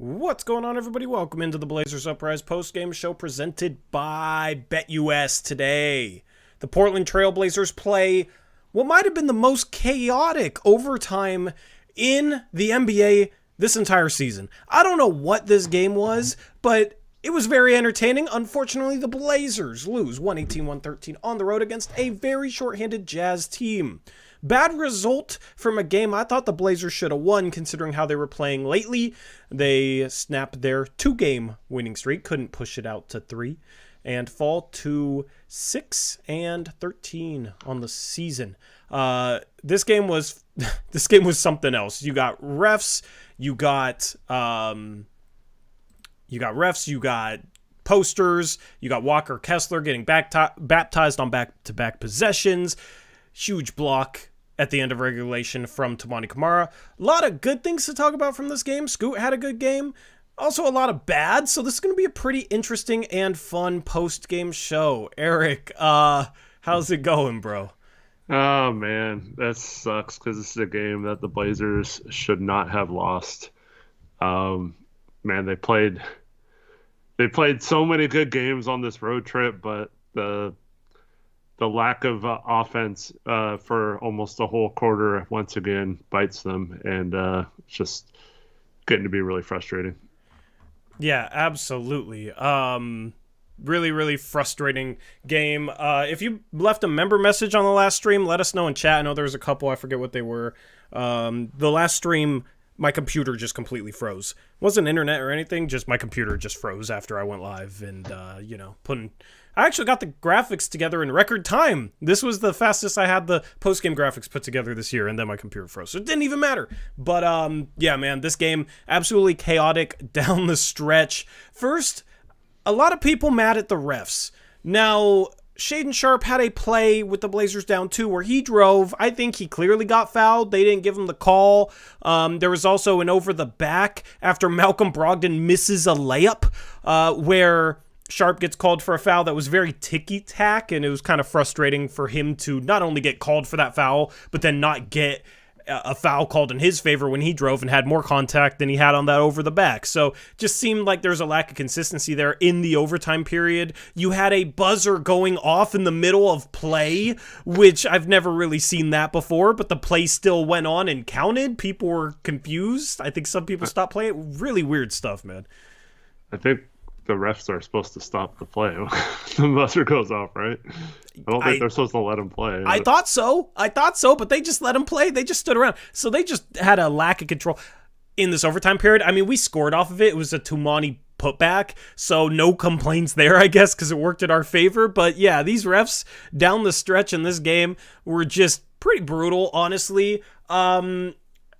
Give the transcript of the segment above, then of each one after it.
What's going on, everybody? Welcome into the Blazers Uprise postgame show presented by BetUS today. The Portland Trail Blazers play what might have been the most chaotic overtime in the NBA this entire season. I don't know what this game was, but it was very entertaining. Unfortunately, the Blazers lose 118-113 on the road against a very shorthanded Jazz team. Bad result from a game I thought the Blazers should have won considering how they were playing lately. They snapped their 2-game winning streak, couldn't push it out to 3, and fall to 6-13 on the season. This game was something else. You got refs, you got posters, you got Walker Kessler getting baptized on back-to-back possessions. Huge block at the end of regulation from Camara. A lot of good things to talk about from this game. Scoot had a good game. Also a lot of bad. So this is going to be a pretty interesting and fun post-game show. Eric, how's it going, bro? Oh, man, that sucks because this is a game that the Blazers should not have lost. Man, they played so many good games on this road trip, but the lack of offense for almost a whole quarter once again bites them, and it's just getting to be really frustrating. Yeah, absolutely. Really, really frustrating game. If you left a member message on the last stream, let us know in chat. I know there was a couple. I forget what they were. The last stream, my computer just completely froze. It wasn't internet or anything, just my computer just froze after I went live and, I actually got the graphics together in record time. This was the fastest I had the post-game graphics put together this year, and then my computer froze. So it didn't even matter. But, yeah, man, this game, absolutely chaotic down the stretch. First, a lot of people mad at the refs. Now, Shaden Sharp had a play with the Blazers down 2 where he drove. I think he clearly got fouled. They didn't give him the call. There was also an over the back after Malcolm Brogdon misses a layup where Sharp gets called for a foul that was very ticky-tack, and it was kind of frustrating for him to not only get called for that foul, but then not get a foul called in his favor when he drove and had more contact than he had on that over the back. So just seemed like there's a lack of consistency there in the overtime period. You had a buzzer going off in the middle of play, which I've never really seen that before, but the play still went on and counted. People were confused. I think some people stopped playing. Really weird stuff, man. I think the refs are supposed to stop the play when the buzzer goes off, right? I don't think they're supposed to let them play. I thought so, but they just let them play. They just stood around. So they just had a lack of control in this overtime period. I mean, we scored off of it. It was a Tumani putback, so no complaints there, I guess, because it worked in our favor. But yeah, these refs down the stretch in this game were just pretty brutal, honestly.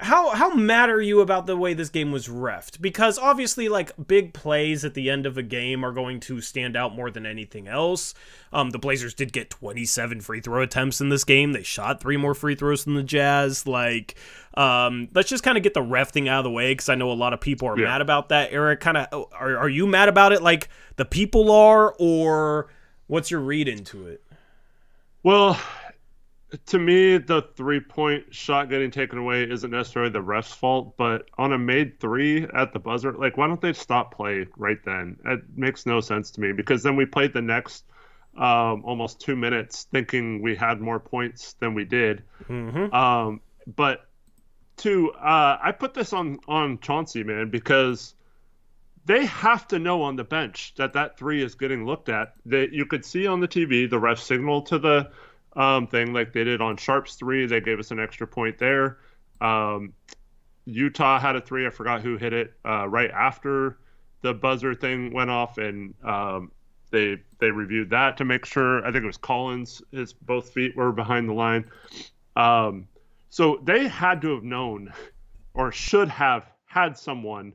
How mad are you about the way this game was reffed? Because obviously, like, big plays at the end of a game are going to stand out more than anything else. The Blazers did get 27 free throw attempts in this game. They shot 3 more free throws than the Jazz. Like, let's just kind of get the ref thing out of the way, because I know a lot of people are mad about that. Eric, kind of, are you mad about it like the people are, or what's your read into it? Well, to me, the 3-point shot getting taken away isn't necessarily the ref's fault, but on a made 3 at the buzzer, like, why don't they stop play right then? It makes no sense to me, because then we played the next almost 2 minutes thinking we had more points than we did. Mm-hmm. But I put this on Chauncey, man, because they have to know on the bench that 3 is getting looked at. That you could see on the TV, the ref signal to the thing like they did on Sharp's 3. They gave us an extra point there. Utah had a 3. I forgot who hit it right after the buzzer thing went off, and they reviewed that to make sure. I think it was Collins. His both feet were behind the line. So they had to have known, or should have had someone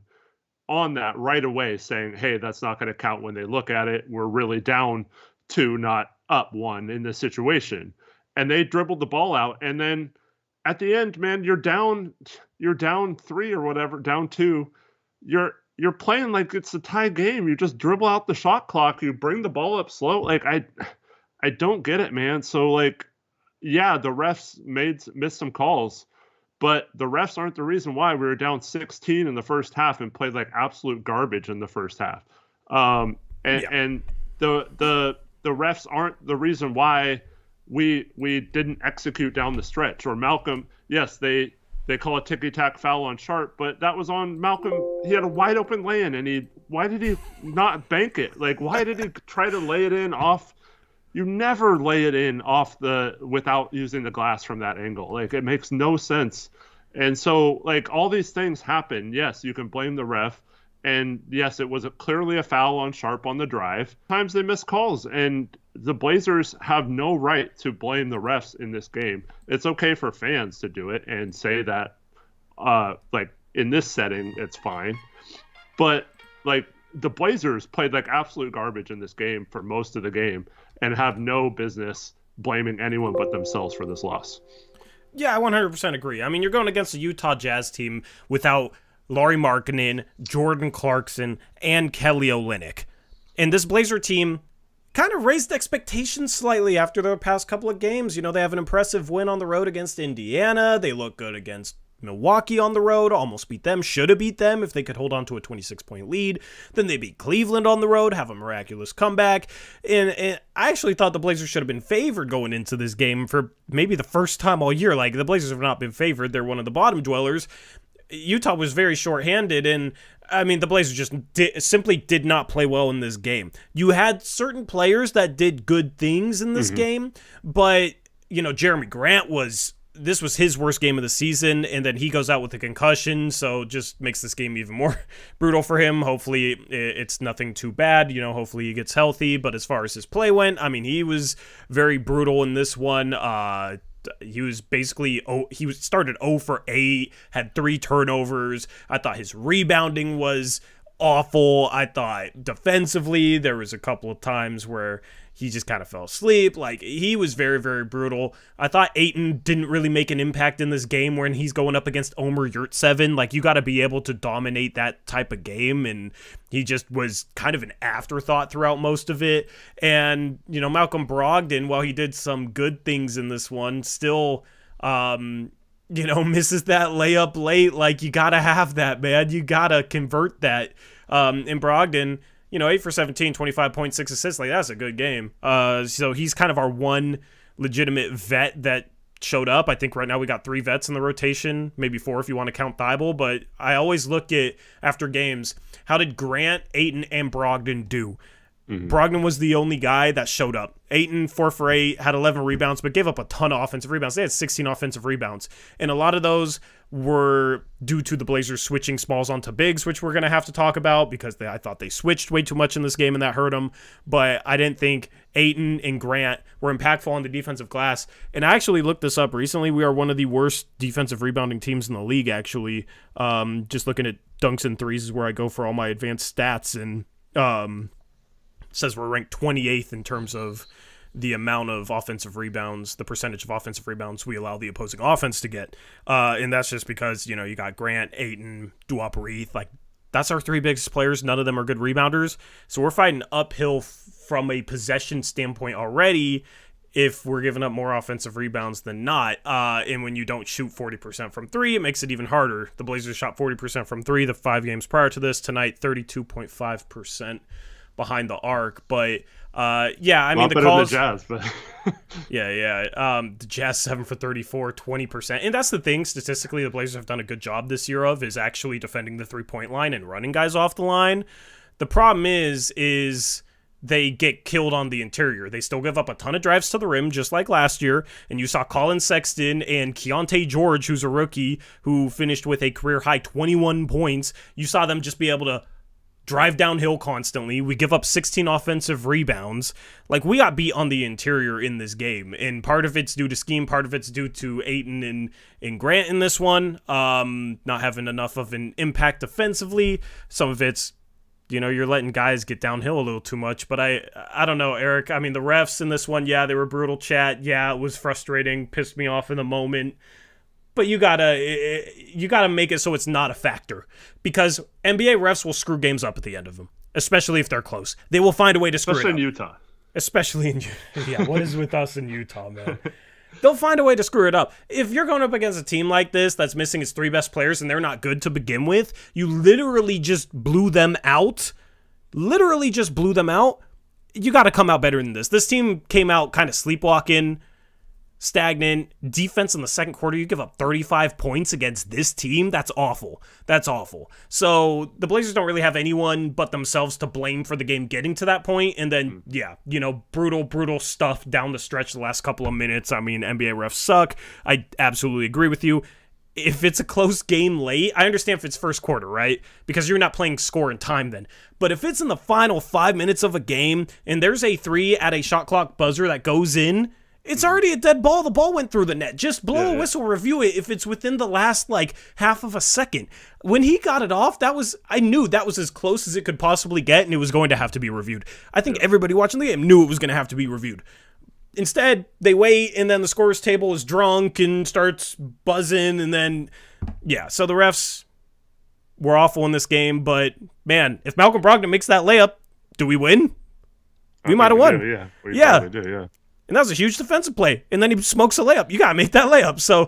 on that right away saying, hey, that's not going to count when they look at it. We're really down 2, not up 1 in this situation. And they dribbled the ball out, and then at the end, man, you're down 3 or whatever, down 2. You're playing like it's a tie game. You just dribble out the shot clock, you bring the ball up slow. Like, I don't get it, man. So, like, yeah, the refs missed some calls, But the refs aren't the reason why we were down 16 in the first half and played like absolute garbage in the first half. And the refs aren't the reason why we didn't execute down the stretch. Or Malcolm, yes, they call a ticky-tack foul on Sharp, but that was on Malcolm. He had a wide open lane, and why did he not bank it? Like, why did he try to lay it in off? You never lay it in off without using the glass from that angle. Like, it makes no sense. And so, like, all these things happen. Yes, you can blame the ref. And yes, it was clearly a foul on Sharp on the drive. Sometimes they miss calls, and the Blazers have no right to blame the refs in this game. It's okay for fans to do it and say that, like, in this setting, it's fine. But, like, the Blazers played like absolute garbage in this game for most of the game and have no business blaming anyone but themselves for this loss. Yeah, I 100% agree. I mean, you're going against a Utah Jazz team without Lauri Markkanen, Jordan Clarkson, and Kelly Olynyk. And this Blazer team kind of raised expectations slightly after their past couple of games. You know, they have an impressive win on the road against Indiana. They look good against Milwaukee on the road, almost beat them, should have beat them if they could hold on to a 26-point lead. Then they beat Cleveland on the road, have a miraculous comeback. And I actually thought the Blazers should have been favored going into this game for maybe the first time all year. Like, the Blazers have not been favored. They're one of the bottom dwellers. Utah was very shorthanded, and I mean, the Blazers just simply did not play well in this game. You had certain players that did good things in this game, but, you know, Jeremy Grant this was his worst game of the season, and then he goes out with a concussion, so just makes this game even more brutal for him. Hopefully it's nothing too bad, you know, hopefully he gets healthy, but as far as his play went, I mean, he was very brutal in this one. He was basically, he started 0 for 8, had 3 turnovers. I thought his rebounding was awful. I thought defensively there was a couple of times where he just kind of fell asleep. Like, he was very, very brutal. I thought Ayton didn't really make an impact in this game when he's going up against Omer Yurtseven. Like, you got to be able to dominate that type of game, and he just was kind of an afterthought throughout most of it. And, you know, Malcolm Brogdon, while he did some good things in this one, still, you know, misses that layup late. Like, you got to have that, man. You got to convert that. And Brogdon, you know, 8 for 17, 25.6 assists. Like, that's a good game. So he's kind of our one legitimate vet that showed up. I think right now we got 3 vets in the rotation, maybe 4 if you want to count Thibault. But I always look at, after games, how did Grant, Ayton, and Brogdon do? Brogdon was the only guy that showed up. Ayton, 4 for 8, had 11 rebounds, but gave up a ton of offensive rebounds. They had 16 offensive rebounds. And a lot of those were due to the Blazers switching smalls onto bigs, which we're going to have to talk about because I thought they switched way too much in this game and that hurt them. But I didn't think Ayton and Grant were impactful on the defensive glass. And I actually looked this up recently. We are one of the worst defensive rebounding teams in the league, actually. Just looking at dunks and threes is where I go for all my advanced stats. And says we're ranked 28th in terms of the amount of offensive rebounds, the percentage of offensive rebounds we allow the opposing offense to get. And that's just because, you know, you got Grant, Ayton, Duop, like, that's our 3 biggest players. None of them are good rebounders. So we're fighting uphill from a possession standpoint already if we're giving up more offensive rebounds than not. And when you don't shoot 40% from 3, it makes it even harder. The Blazers shot 40% from 3 the 5 games prior to this. Tonight, 32.5%. behind the arc, but yeah, I mean, the calls, the Jazz, but the Jazz 7 for 34, 20%, and that's the thing. Statistically, the Blazers have done a good job this year is actually defending the 3-point line and running guys off the line. The problem is they get killed on the interior. They still give up a ton of drives to the rim, just like last year. And you saw Colin Sexton and Keontae George, who's a rookie, who finished with a career high 21 points. You saw them just be able to drive downhill constantly. We give up 16 offensive rebounds. Like, we got beat on the interior in this game. And part of it's due to scheme, part of it's due to Ayton and Grant in this one. Not having enough of an impact defensively. Some of it's, you know, you're letting guys get downhill a little too much. But I don't know, Eric. I mean, the refs in this one, yeah, they were brutal, chat. Yeah, it was frustrating, pissed me off in the moment. But you gotta make it so it's not a factor, because NBA refs will screw games up at the end of them, especially if they're close. They will find a way to screw it up. Especially in Utah. Especially in Utah. Yeah, what is with us in Utah, man? They'll find a way to screw it up. If you're going up against a team like this that's missing its 3 best players and they're not good to begin with, you literally just blew them out. You got to come out better than this. This team came out kind of sleepwalking, stagnant. Defense in the second quarter, you give up 35 points against this team. That's awful. So the Blazers don't really have anyone but themselves to blame for the game getting to that point. And then, brutal stuff down the stretch the last couple of minutes. I mean, NBA refs suck. I absolutely agree with you. If it's a close game late, I understand if it's first quarter, right? Because you're not playing score and time then. But if it's in the final 5 minutes of a game and there's a 3 at a shot clock buzzer that goes in, it's already a dead ball. The ball went through the net. Just blow a whistle, review it if it's within the last, half of a second. When he got it off, I knew that was as close as it could possibly get, and it was going to have to be reviewed. I think everybody watching the game knew it was going to have to be reviewed. Instead, they wait, and then the scorer's table is drunk and starts buzzing, and then, so the refs were awful in this game, but, man, if Malcolm Brogdon makes that layup, do we win? We might have won. We probably do. And that was a huge defensive play, and then he smokes a layup. You got to make that layup, so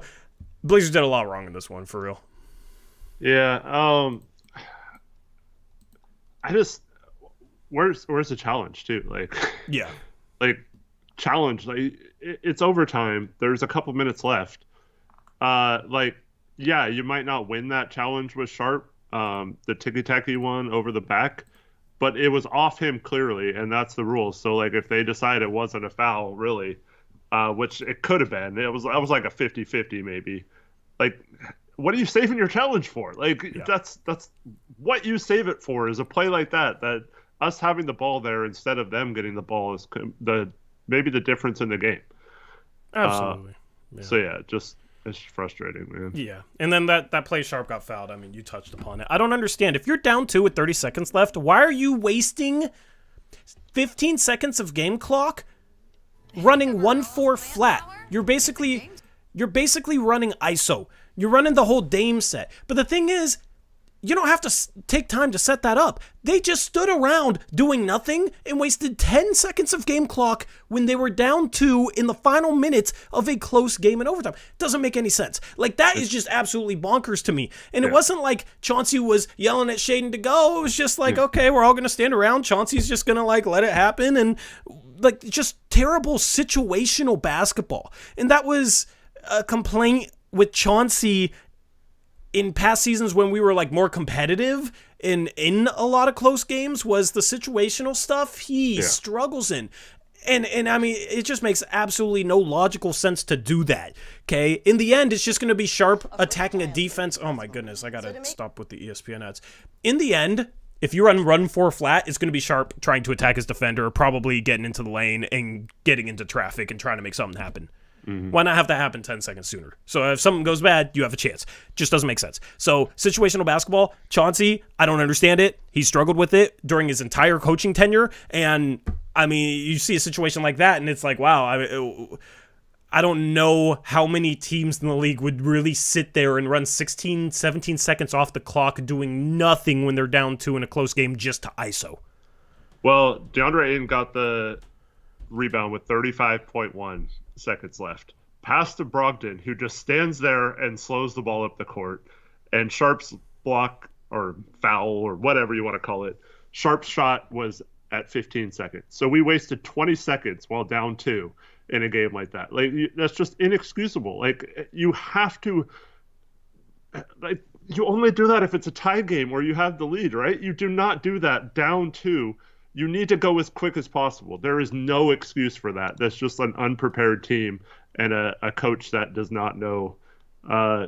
Blazers did a lot wrong in this one, for real. Yeah, where's the challenge, too? Challenge, it's overtime. There's a couple minutes left. You might not win that challenge with Sharp, the ticky-tacky one over the back, but it was off him clearly, and that's the rule. So, if they decide it wasn't a foul, really, which it could have been, I was like a 50-50 maybe. What are you saving your challenge for? That's what you save it for, is a play like that us having the ball there instead of them getting the ball is maybe the difference in the game. Absolutely. It's frustrating, man. Yeah. And then that play Sharp got fouled. I mean, you touched upon it. I don't understand. If you're down 2 with 30 seconds left, why are you wasting 15 seconds of game clock running 1-4 flat? You're basically running ISO. You're running the whole Dame set. But the thing is, you don't have to take time to set that up. They just stood around doing nothing and wasted 10 seconds of game clock when they were down 2 in the final minutes of a close game in overtime. Doesn't make any sense. That is just absolutely bonkers to me. And it wasn't like Chauncey was yelling at Shaden to go. It was just okay, we're all going to stand around. Chauncey's just going to let it happen. And just terrible situational basketball. And that was a complaint with Chauncey in past seasons when we were more competitive in a lot of close games, was the situational stuff he struggles in. And I mean, it just makes absolutely no logical sense to do that. Okay. In the end, it's just going to be Sharp attacking a defense. Oh my goodness. I got to stop with the ESPN ads. In the end, if you run 4 flat, it's going to be Sharp trying to attack his defender, probably getting into the lane and getting into traffic and trying to make something happen. Mm-hmm. Why not have that happen 10 seconds sooner? So if something goes bad, you have a chance. Just doesn't make sense. So situational basketball, Chauncey, I don't understand it. He struggled with it during his entire coaching tenure. And I mean, you see a situation like that and it's wow, I don't know how many teams in the league would really sit there and run 16, 17 seconds off the clock doing nothing when they're down 2 in a close game just to ISO. Well, Deandre Ayton got the rebound with 35.1 seconds left. Pass to Brogdon, who just stands there and slows the ball up the court. And Sharp's block or foul or whatever you want to call it, Sharp's shot was at 15 seconds. So we wasted 20 seconds while down 2 in a game like that. That's just inexcusable. You have to you only do that if it's a tie game where you have the lead, right? You do not do that down 2. You need to go as quick as possible. There is no excuse for that. That's just an unprepared team and a coach that does not know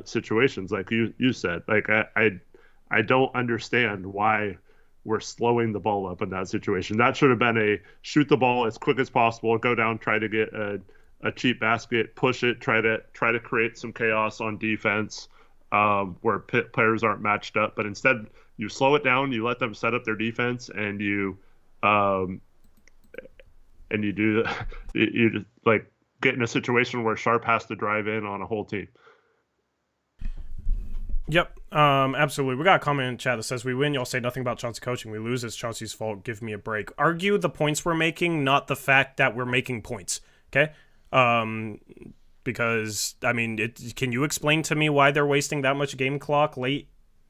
situations, like you said. I don't understand why we're slowing the ball up in that situation. That should have been a shoot the ball as quick as possible, go down, try to get a cheap basket, push it, try to create some chaos on defense where players aren't matched up. But instead, you slow it down, you let them set up their defense, and you do you just get in a situation where Sharp has to drive in on a whole team. Yep, absolutely. We got a comment in chat that says, we win, y'all say nothing about Chauncey coaching. We lose, it's Chauncey's fault. Give me a break. Argue the points we're making, not the fact that we're making points. Okay? because, I mean, can you explain to me why they're wasting that much game clock late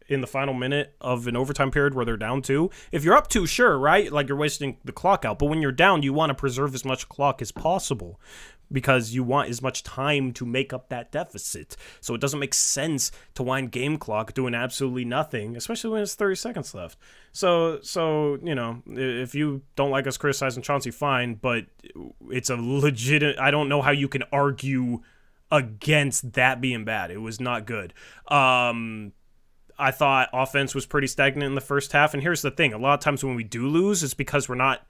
in the final minute of an overtime period where they're down 2? If you're up 2, sure, right? Like, you're wasting the clock out. But when you're down, you want to preserve as much clock as possible because you want as much time to make up that deficit. So it doesn't make sense to wind game clock doing absolutely nothing, especially when it's 30 seconds left. So you know, if you don't like us criticizing Chauncey, fine, but it's a legit... I don't know how you can argue against that being bad. It was not good. I thought offense was pretty stagnant in the first half, and here's the thing. A lot of times when we do lose, it's because we're not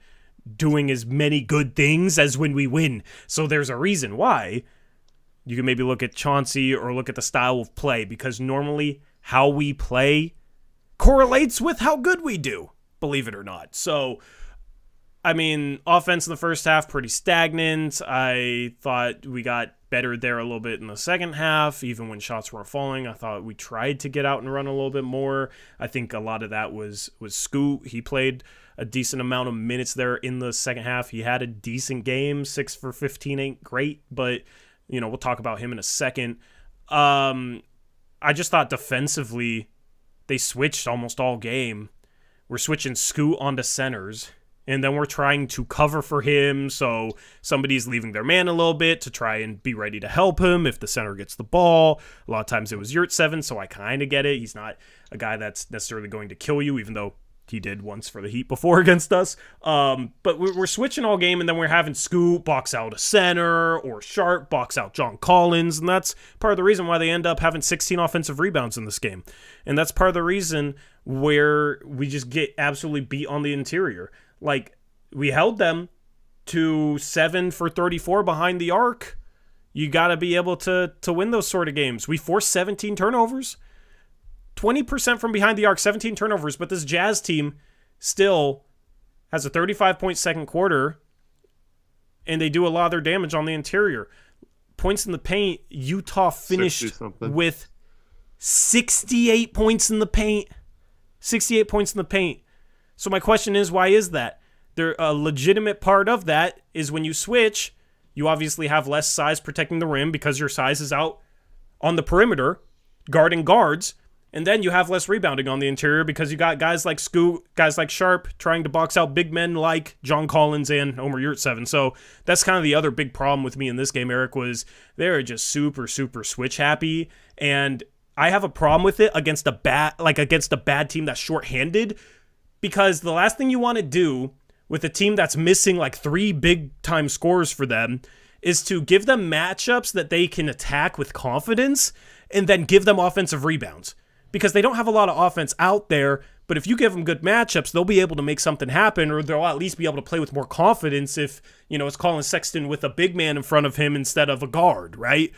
doing as many good things as when we win. So there's a reason why. You can maybe look at Chauncey or look at the style of play, because normally how we play correlates with how good we do, believe it or not. So, I mean, offense in the first half, pretty stagnant. I thought we got better there a little bit in the second half, even when shots weren't falling. I thought we tried to get out and run a little bit more. I think a lot of that was Scoot. He played a decent amount of minutes there in the second half. He had a decent game. 6 for 15 ain't great, but, you know, we'll talk about him in a second. I just thought defensively they switched almost all game. We're switching Scoot onto centers, and then we're trying to cover for him, so somebody's leaving their man a little bit to try and be ready to help him if the center gets the ball. A lot of times it was Yurt7, so I kind of get it. He's not a guy that's necessarily going to kill you, even though he did once for the Heat before against us. But we're switching all game, and then we're having Scoot box out a center or Sharp box out John Collins, and that's part of the reason why they end up having 16 offensive rebounds in this game. And that's part of the reason where we just get absolutely beat on the interior. Like, we held them to 7 for 34 behind the arc. You got to be able to win those sort of games. We forced 17 turnovers. 20% from behind the arc, 17 turnovers, but this Jazz team still has a 35-point second quarter, and they do a lot of their damage on the interior. Points in the paint, Utah finished with 68 points in the paint. 68 points in the paint. So my question is, why is that? A legitimate part of that is when you switch, you obviously have less size protecting the rim because your size is out on the perimeter, guarding guards. And then you have less rebounding on the interior because you got guys like Scoot, guys like Sharp trying to box out big men like John Collins and Omer Yurtseven. So that's kind of the other big problem with me in this game, Eric, was they're just super, super switch happy. And I have a problem with it against a bad team that's shorthanded, because the last thing you want to do with a team that's missing like 3 big time scores for them is to give them matchups that they can attack with confidence and then give them offensive rebounds. Because they don't have a lot of offense out there, but if you give them good matchups, they'll be able to make something happen, or they'll at least be able to play with more confidence if, you know, it's Colin Sexton with a big man in front of him instead of a guard, right?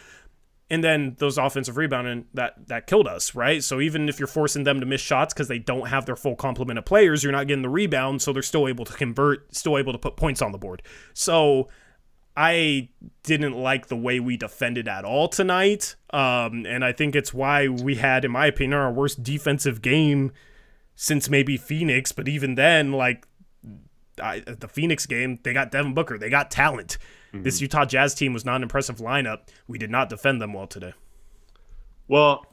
And then those offensive rebounding, that killed us, right? So even if you're forcing them to miss shots because they don't have their full complement of players, you're not getting the rebound, so they're still able to convert, still able to put points on the board. So I didn't like the way we defended at all tonight, and I think it's why we had, in my opinion, our worst defensive game since maybe Phoenix. But even then, like the Phoenix game, they got Devin Booker, they got talent. Mm-hmm. This Utah Jazz team was not an impressive lineup. We did not defend them well today. Well,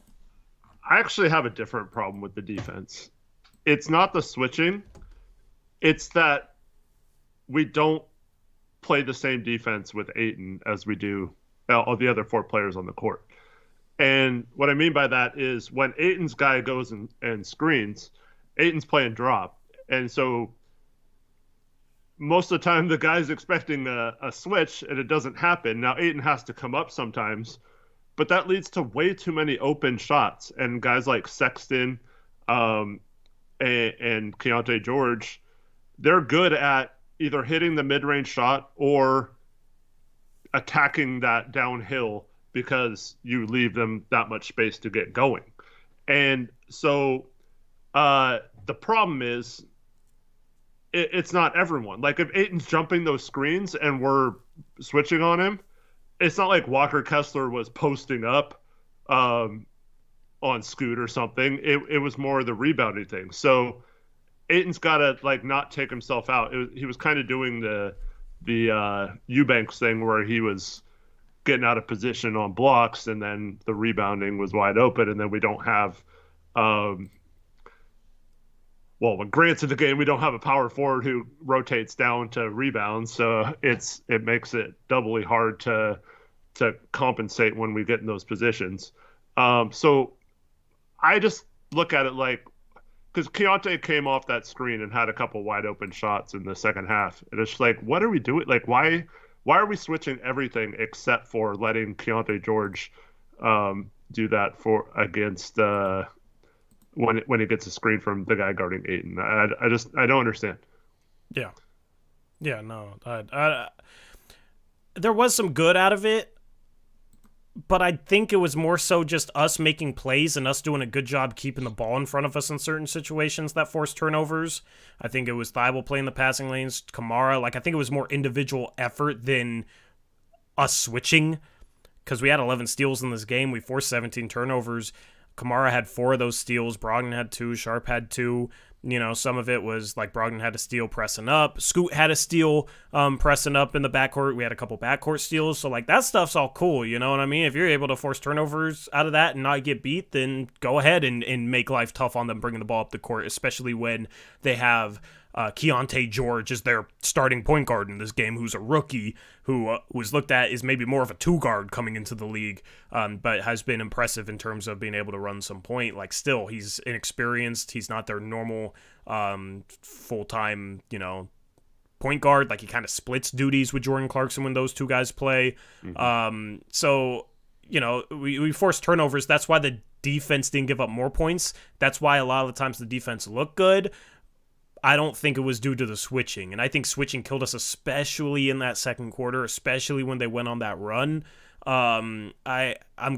I actually have a different problem with the defense. It's not the switching, it's that we don't play the same defense with Ayton as we do all the other 4 players on the court. And what I mean by that is when Ayton's guy goes and screens, Ayton's playing drop. And so most of the time the guy's expecting a switch and it doesn't happen. Now Ayton has to come up sometimes, but that leads to way too many open shots. And guys like Sexton and Keontae George, they're good at either hitting the mid-range shot or attacking that downhill because you leave them that much space to get going. And so the problem is it's not everyone. Like if Ayton's jumping those screens and we're switching on him, it's not like Walker Kessler was posting up on Scoot or something. It was more the rebounding thing. So Ayton's got to like not take himself out. He was kind of doing the Eubanks thing where he was getting out of position on blocks, and then the rebounding was wide open, and then we don't have well, when Grant's in the game, we don't have a power forward who rotates down to rebound, so it makes it doubly hard to compensate when we get in those positions. So I just look at it like, because Keontae came off that screen and had a couple wide open shots in the second half, and it's like, what are we doing? Like, why are we switching everything except for letting Keontae George do that against when he gets a screen from the guy guarding Ayton? I don't understand. Yeah, no, there was some good out of it, but I think it was more so just us making plays and us doing a good job keeping the ball in front of us in certain situations that forced turnovers. I think it was Thibault playing the passing lanes, Camara. Like, I think it was more individual effort than us switching, because we had 11 steals in this game. We forced 17 turnovers. Camara had 4 of those steals. Brogdon had 2. Sharp had 2. You know, some of it was like Brogdon had a steal pressing up. Scoot had a steal pressing up in the backcourt. We had a couple backcourt steals. So, like, that stuff's all cool, you know what I mean? If you're able to force turnovers out of that and not get beat, then go ahead and make life tough on them bringing the ball up the court, especially when they have Keontae George as their starting point guard in this game, who's a rookie, who was looked at as maybe more of a 2-guard coming into the league, but has been impressive in terms of being able to run some point. Like, still, he's inexperienced. He's not their normal full-time, you know, point guard. Like, he kind of splits duties with Jordan Clarkson when those two guys play. Mm-hmm. So, you know, we forced turnovers. That's why the defense didn't give up more points. That's why a lot of the times the defense looked good. I don't think it was due to the switching. And I think switching killed us, especially in that second quarter, especially when they went on that run. I'm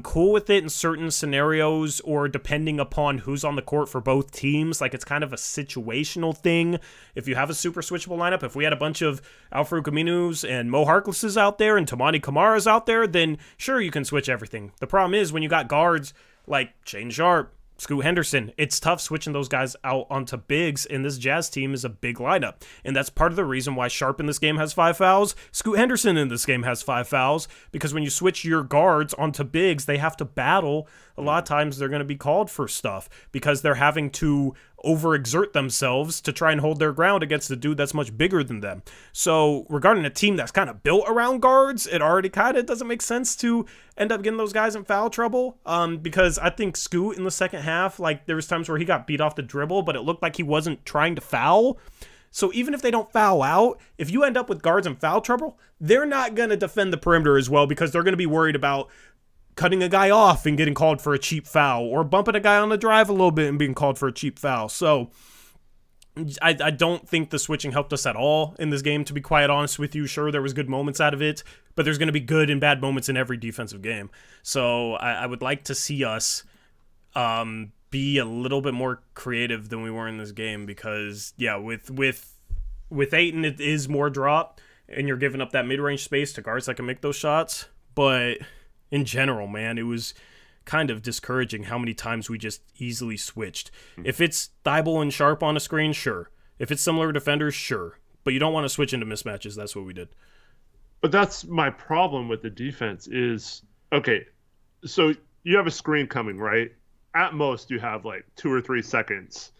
cool with it in certain scenarios, or depending upon who's on the court for both teams. Like, it's kind of a situational thing. If you have a super switchable lineup, if we had a bunch of Al-Farouq Aminus and Mo Harklesses out there and Tamani Kamara's out there, then sure, you can switch everything. The problem is when you got guards like Shaden Sharp, Scoot Henderson, it's tough switching those guys out onto bigs, and this Jazz team is a big lineup. And that's part of the reason why Sharp in this game has 5 fouls, Scoot Henderson in this game has 5 fouls, because when you switch your guards onto bigs, they have to battle. A lot of times they're going to be called for stuff because they're having to overexert themselves to try and hold their ground against a dude that's much bigger than them. So regarding a team that's kind of built around guards, it already kind of doesn't make sense to end up getting those guys in foul trouble, because I think Scoot in the second half, like, there was times where he got beat off the dribble, but it looked like he wasn't trying to foul. So even if they don't foul out, if you end up with guards in foul trouble, they're not going to defend the perimeter as well, because they're going to be worried about cutting a guy off and getting called for a cheap foul, or bumping a guy on the drive a little bit and being called for a cheap foul. So I don't think the switching helped us at all in this game, to be quite honest with you. Sure, there was good moments out of it, but there's going to be good and bad moments in every defensive game. So I would like to see us be a little bit more creative than we were in this game, because, yeah, with Ayton, it is more drop, and you're giving up that mid-range space to guards that can make those shots. But in general, man, it was kind of discouraging how many times we just easily switched. If it's Thibault and Sharp on a screen, sure. If it's similar defenders, sure. But you don't want to switch into mismatches. That's what we did. But that's my problem with the defense is, okay, so you have a screen coming, right? At most, you have like 2 or 3 seconds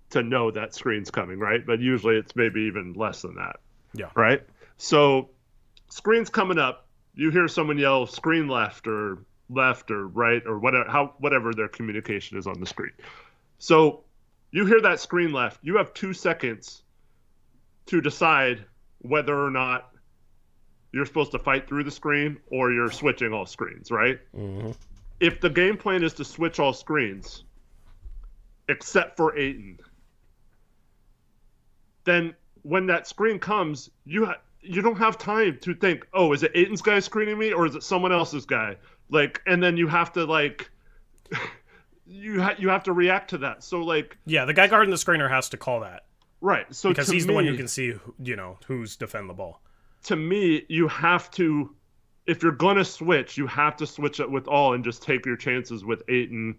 to know that screen's coming, right? But usually it's maybe even less than that. Yeah. Right? So screen's coming up. You hear someone yell screen left or right or whatever their communication is on the screen. So you hear that screen left. You have 2 seconds to decide whether or not you're supposed to fight through the screen or you're switching all screens, right? Mm-hmm. If the game plan is to switch all screens, except for Ayton, then when that screen comes, you don't have time to think, oh, is it Ayton's guy screening me or is it someone else's guy? Like, and then you have to like, you have to react to that. So like, yeah, the guy guarding the screener has to call that, right? So because he's the one who can see, you know, who's defending the ball. To me, you have to, if you're gonna switch, you have to switch it with all and just take your chances with Ayton,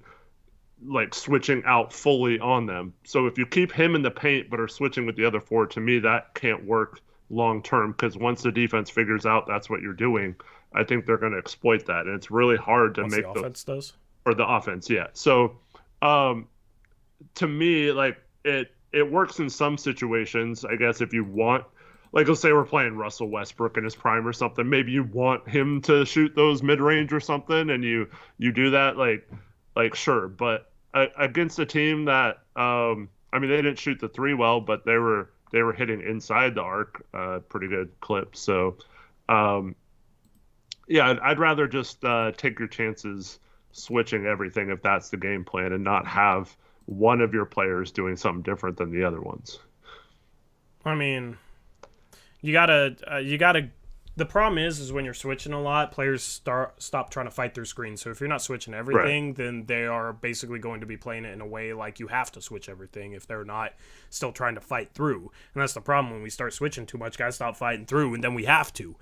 like switching out fully on them. So if you keep him in the paint but are switching with the other 4, to me that can't work long term, because once the defense figures out that's what you're doing, I think they're going to exploit that, and it's really hard to Once make the offense does. or the offense, yeah. So, to me, like it works in some situations. I guess if you want, like, let's say we're playing Russell Westbrook in his prime or something, maybe you want him to shoot those mid range or something, and you do that, like sure. But against a team that, I mean, they didn't shoot the three well, but they were hitting inside the arc, pretty good clip. So, yeah, I'd rather just take your chances switching everything if that's the game plan, and not have one of your players doing something different than the other ones. I mean, you gotta. The problem is when you're switching a lot, players stop trying to fight through screens. So if you're not switching everything, then they are basically going to be playing it in a way like you have to switch everything if they're not still trying to fight through. And that's the problem when we start switching too much. Guys stop fighting through, and then we have to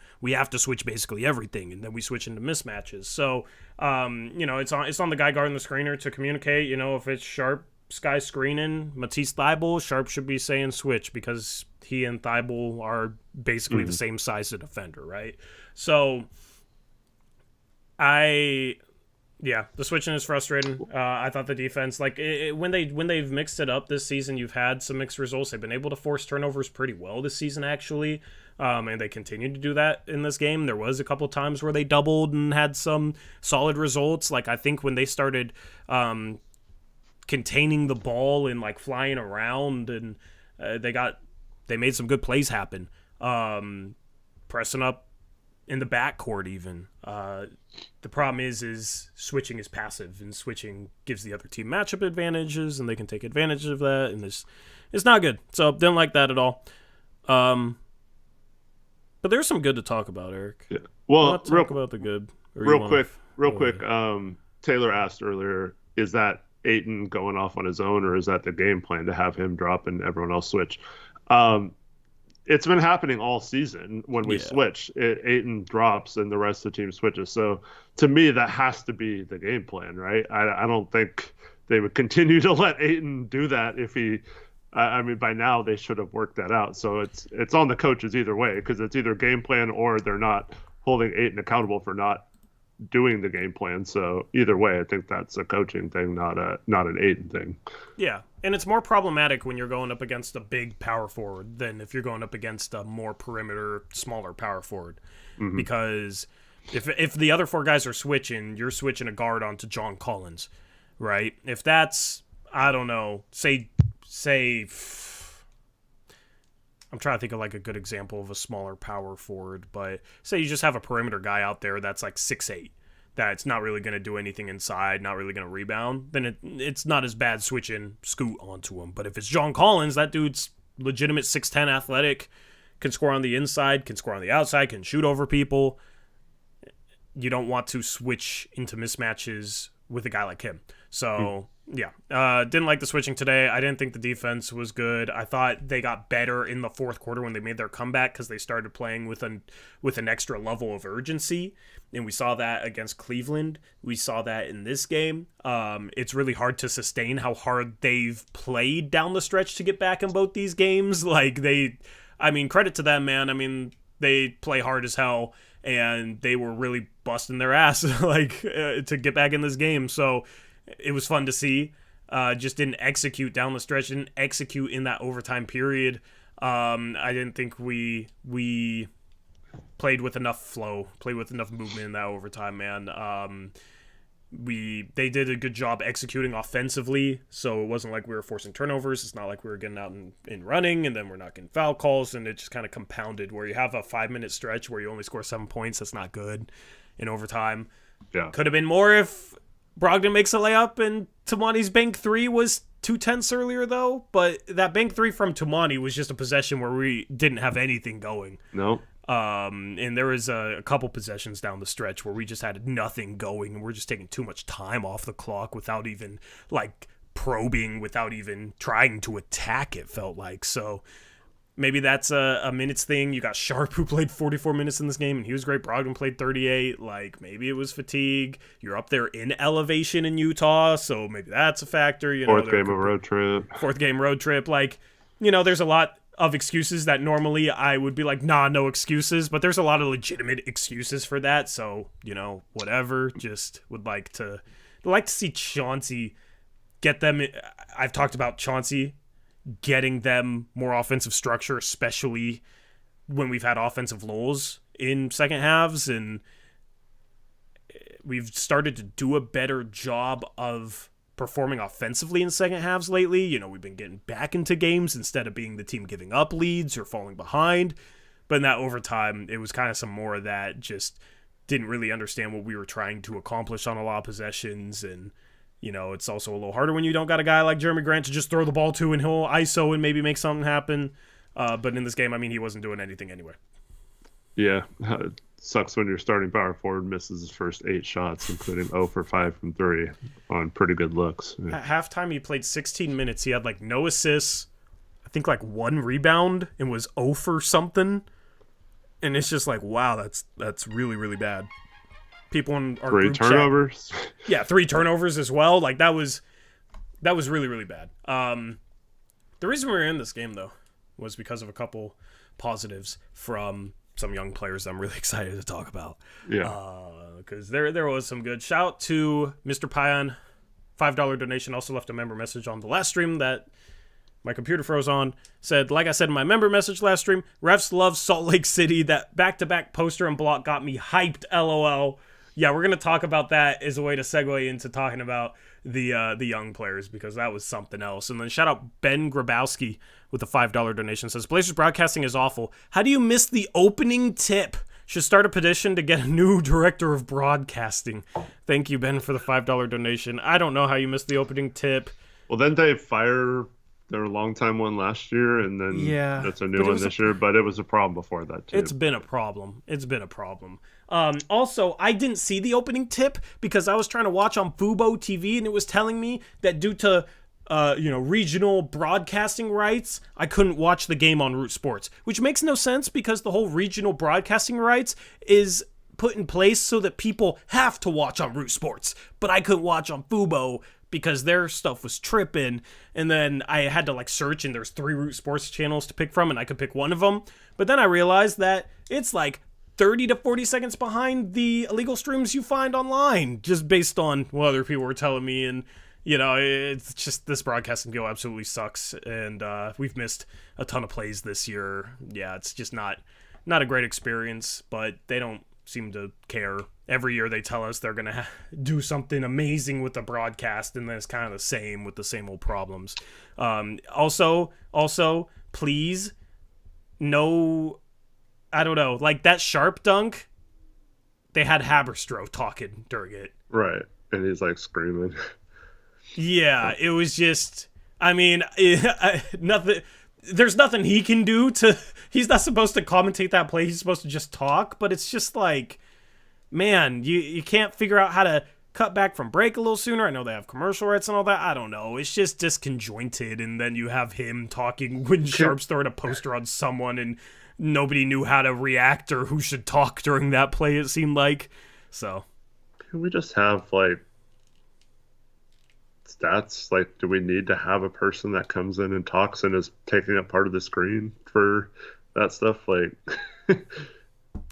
switch basically everything, and then we switch into mismatches. So it's on the guy guarding the screener to communicate. If it's Sharp Sky screening Matisse Thybulle, Sharp should be saying switch, because he and Thybulle are basically the same size of defender, right? So the switching is frustrating. I thought the defense, like when they've mixed it up this season, you've had some mixed results. They've been able to force turnovers pretty well this season, actually, and they continue to do that in this game. There was a couple times where they doubled and had some solid results. Like I think when they started containing the ball and like flying around, and they made some good plays happen. Pressing up in the backcourt even. The problem is switching is passive, and switching gives the other team matchup advantages, and they can take advantage of that, and it's not good. So didn't like that at all. But there's some good to talk about, Eric. Yeah. Well, talk about the good. Real quick. Taylor asked earlier, is that Ayton going off on his own, or is that the game plan to have him drop and everyone else switch? It's been happening all season when we switch. Ayton drops and the rest of the team switches. So to me, that has to be the game plan, right? I don't think they would continue to let Ayton do that if he. I mean, by now they should have worked that out. So it's on the coaches either way, because it's either game plan or they're not holding Ayton accountable for not doing the game plan. So either way, I think that's a coaching thing, not an Ayton thing. Yeah, and it's more problematic when you're going up against a big power forward than if you're going up against a more perimeter, smaller power forward. Mm-hmm. Because if the other four guys are switching, you're switching a guard onto John Collins, right? If that's, I don't know, say I'm trying to think of like a good example of a smaller power forward, but say you just have a perimeter guy out there that's like 6'8", that's not really going to do anything inside, not really going to rebound, then it's not as bad switching Scoot onto him. But if it's John Collins, that dude's legitimate 6'10", athletic, can score on the inside, can score on the outside, can shoot over people. You don't want to switch into mismatches with a guy like him. So, didn't like the switching today. I didn't think the defense was good. I thought they got better in the fourth quarter when they made their comeback, because they started playing with an extra level of urgency, and we saw that against Cleveland. We saw that in this game. It's really hard to sustain how hard they've played down the stretch to get back in both these games. Like credit to them, man. I mean, they play hard as hell, and they were really busting their ass to get back in this game. So it was fun to see. Just didn't execute down the stretch, didn't execute in that overtime period. I didn't think we played with enough flow, played with enough movement in that overtime, man. They did a good job executing offensively, so it wasn't like we were forcing turnovers. It's not like we were getting out and running, and then we're not getting foul calls, and it just kind of compounded where you have a 5-minute stretch where you only score 7 points. That's not good in overtime. Yeah. Could have been more if Brogdon makes a layup and Tumani's bank three was 2 tenths earlier, though. But that bank three from Tumani was just a possession where we didn't have anything going. No. And there was a couple possessions down the stretch where we just had nothing going, and we're just taking too much time off the clock without even probing, without even trying to attack, it felt like. So maybe that's a minutes thing. You got Sharp, who played 44 minutes in this game, and he was great. Brogdon played 38. Maybe it was fatigue. You're up there in elevation in Utah, so maybe that's a factor. Fourth game road trip. There's a lot of excuses that normally I would be like, nah, no excuses, but there's a lot of legitimate excuses for that. So, whatever. Just would like to see Chauncey get them. I've talked about Chauncey getting them more offensive structure, especially when we've had offensive lulls in second halves, and we've started to do a better job of performing offensively in second halves lately. We've been getting back into games instead of being the team giving up leads or falling behind. But in that overtime, it was kind of some more of that, just didn't really understand what we were trying to accomplish on a lot of possessions. And, it's also a little harder when you don't got a guy like Jeremy Grant to just throw the ball to and he'll ISO and maybe make something happen. But in this game, he wasn't doing anything anyway. Yeah, it sucks when your starting power forward misses his first 8 shots, including 0 for 5 from 3 on pretty good looks. Yeah. At halftime, he played 16 minutes. He had no assists, I think 1 rebound, and was 0 for something. And it's just wow, that's really, really bad. People in our 3 turnovers. Chat, yeah, 3 turnovers as well. That was really, really bad. The reason we were in this game though was because of a couple positives from some young players that I'm really excited to talk about. Yeah. Because there was some good. Shout out to Mr. Payan, $5 donation. Also left a member message on the last stream that my computer froze on. Said, like I said in my member message last stream, refs love Salt Lake City. That back-to-back poster and block got me hyped, LOL. Yeah, we're going to talk about that as a way to segue into talking about the young players, because that was something else. And then shout out Ben Grabowski with a $5 donation. Says, Blazers broadcasting is awful. How do you miss the opening tip? Should start a petition to get a new director of broadcasting. Thank you, Ben, for the $5 donation. I don't know how you missed the opening tip. Well, then they fire their longtime one last year, and then that's a new one this year. But it was a problem before that, too. It's been a problem. Also, I didn't see the opening tip because I was trying to watch on Fubo TV, and it was telling me that due to regional broadcasting rights, I couldn't watch the game on Root Sports, which makes no sense because the whole regional broadcasting rights is put in place so that people have to watch on Root Sports, but I couldn't watch on Fubo because their stuff was tripping. And then I had to search, and there's 3 Root Sports channels to pick from, and I could pick one of them. But then I realized that it's 30 to 40 seconds behind the illegal streams you find online, just based on what other people were telling me. And it's just, this broadcasting deal absolutely sucks, and we've missed a ton of plays this year. Yeah, it's just not a great experience, but they don't seem to care. Every year they tell us they're going to do something amazing with the broadcast, and then it's kind of the same with the same old problems. Also, please, no, I don't know, that Sharp dunk, they had Haberstroh talking during it. Right, and he's screaming. Yeah, it was just, nothing. There's nothing he can do to. He's not supposed to commentate that play. He's supposed to just talk. But it's just man, you can't figure out how to cut back from break a little sooner. I know they have commercial rights and all that. I don't know. It's just disconjointed. And then you have him talking when Sharp's throwing a poster on someone, and nobody knew how to react or who should talk during that play, it seemed like. So, can we just have stats? Do we need to have a person that comes in and talks and is taking up part of the screen for that stuff?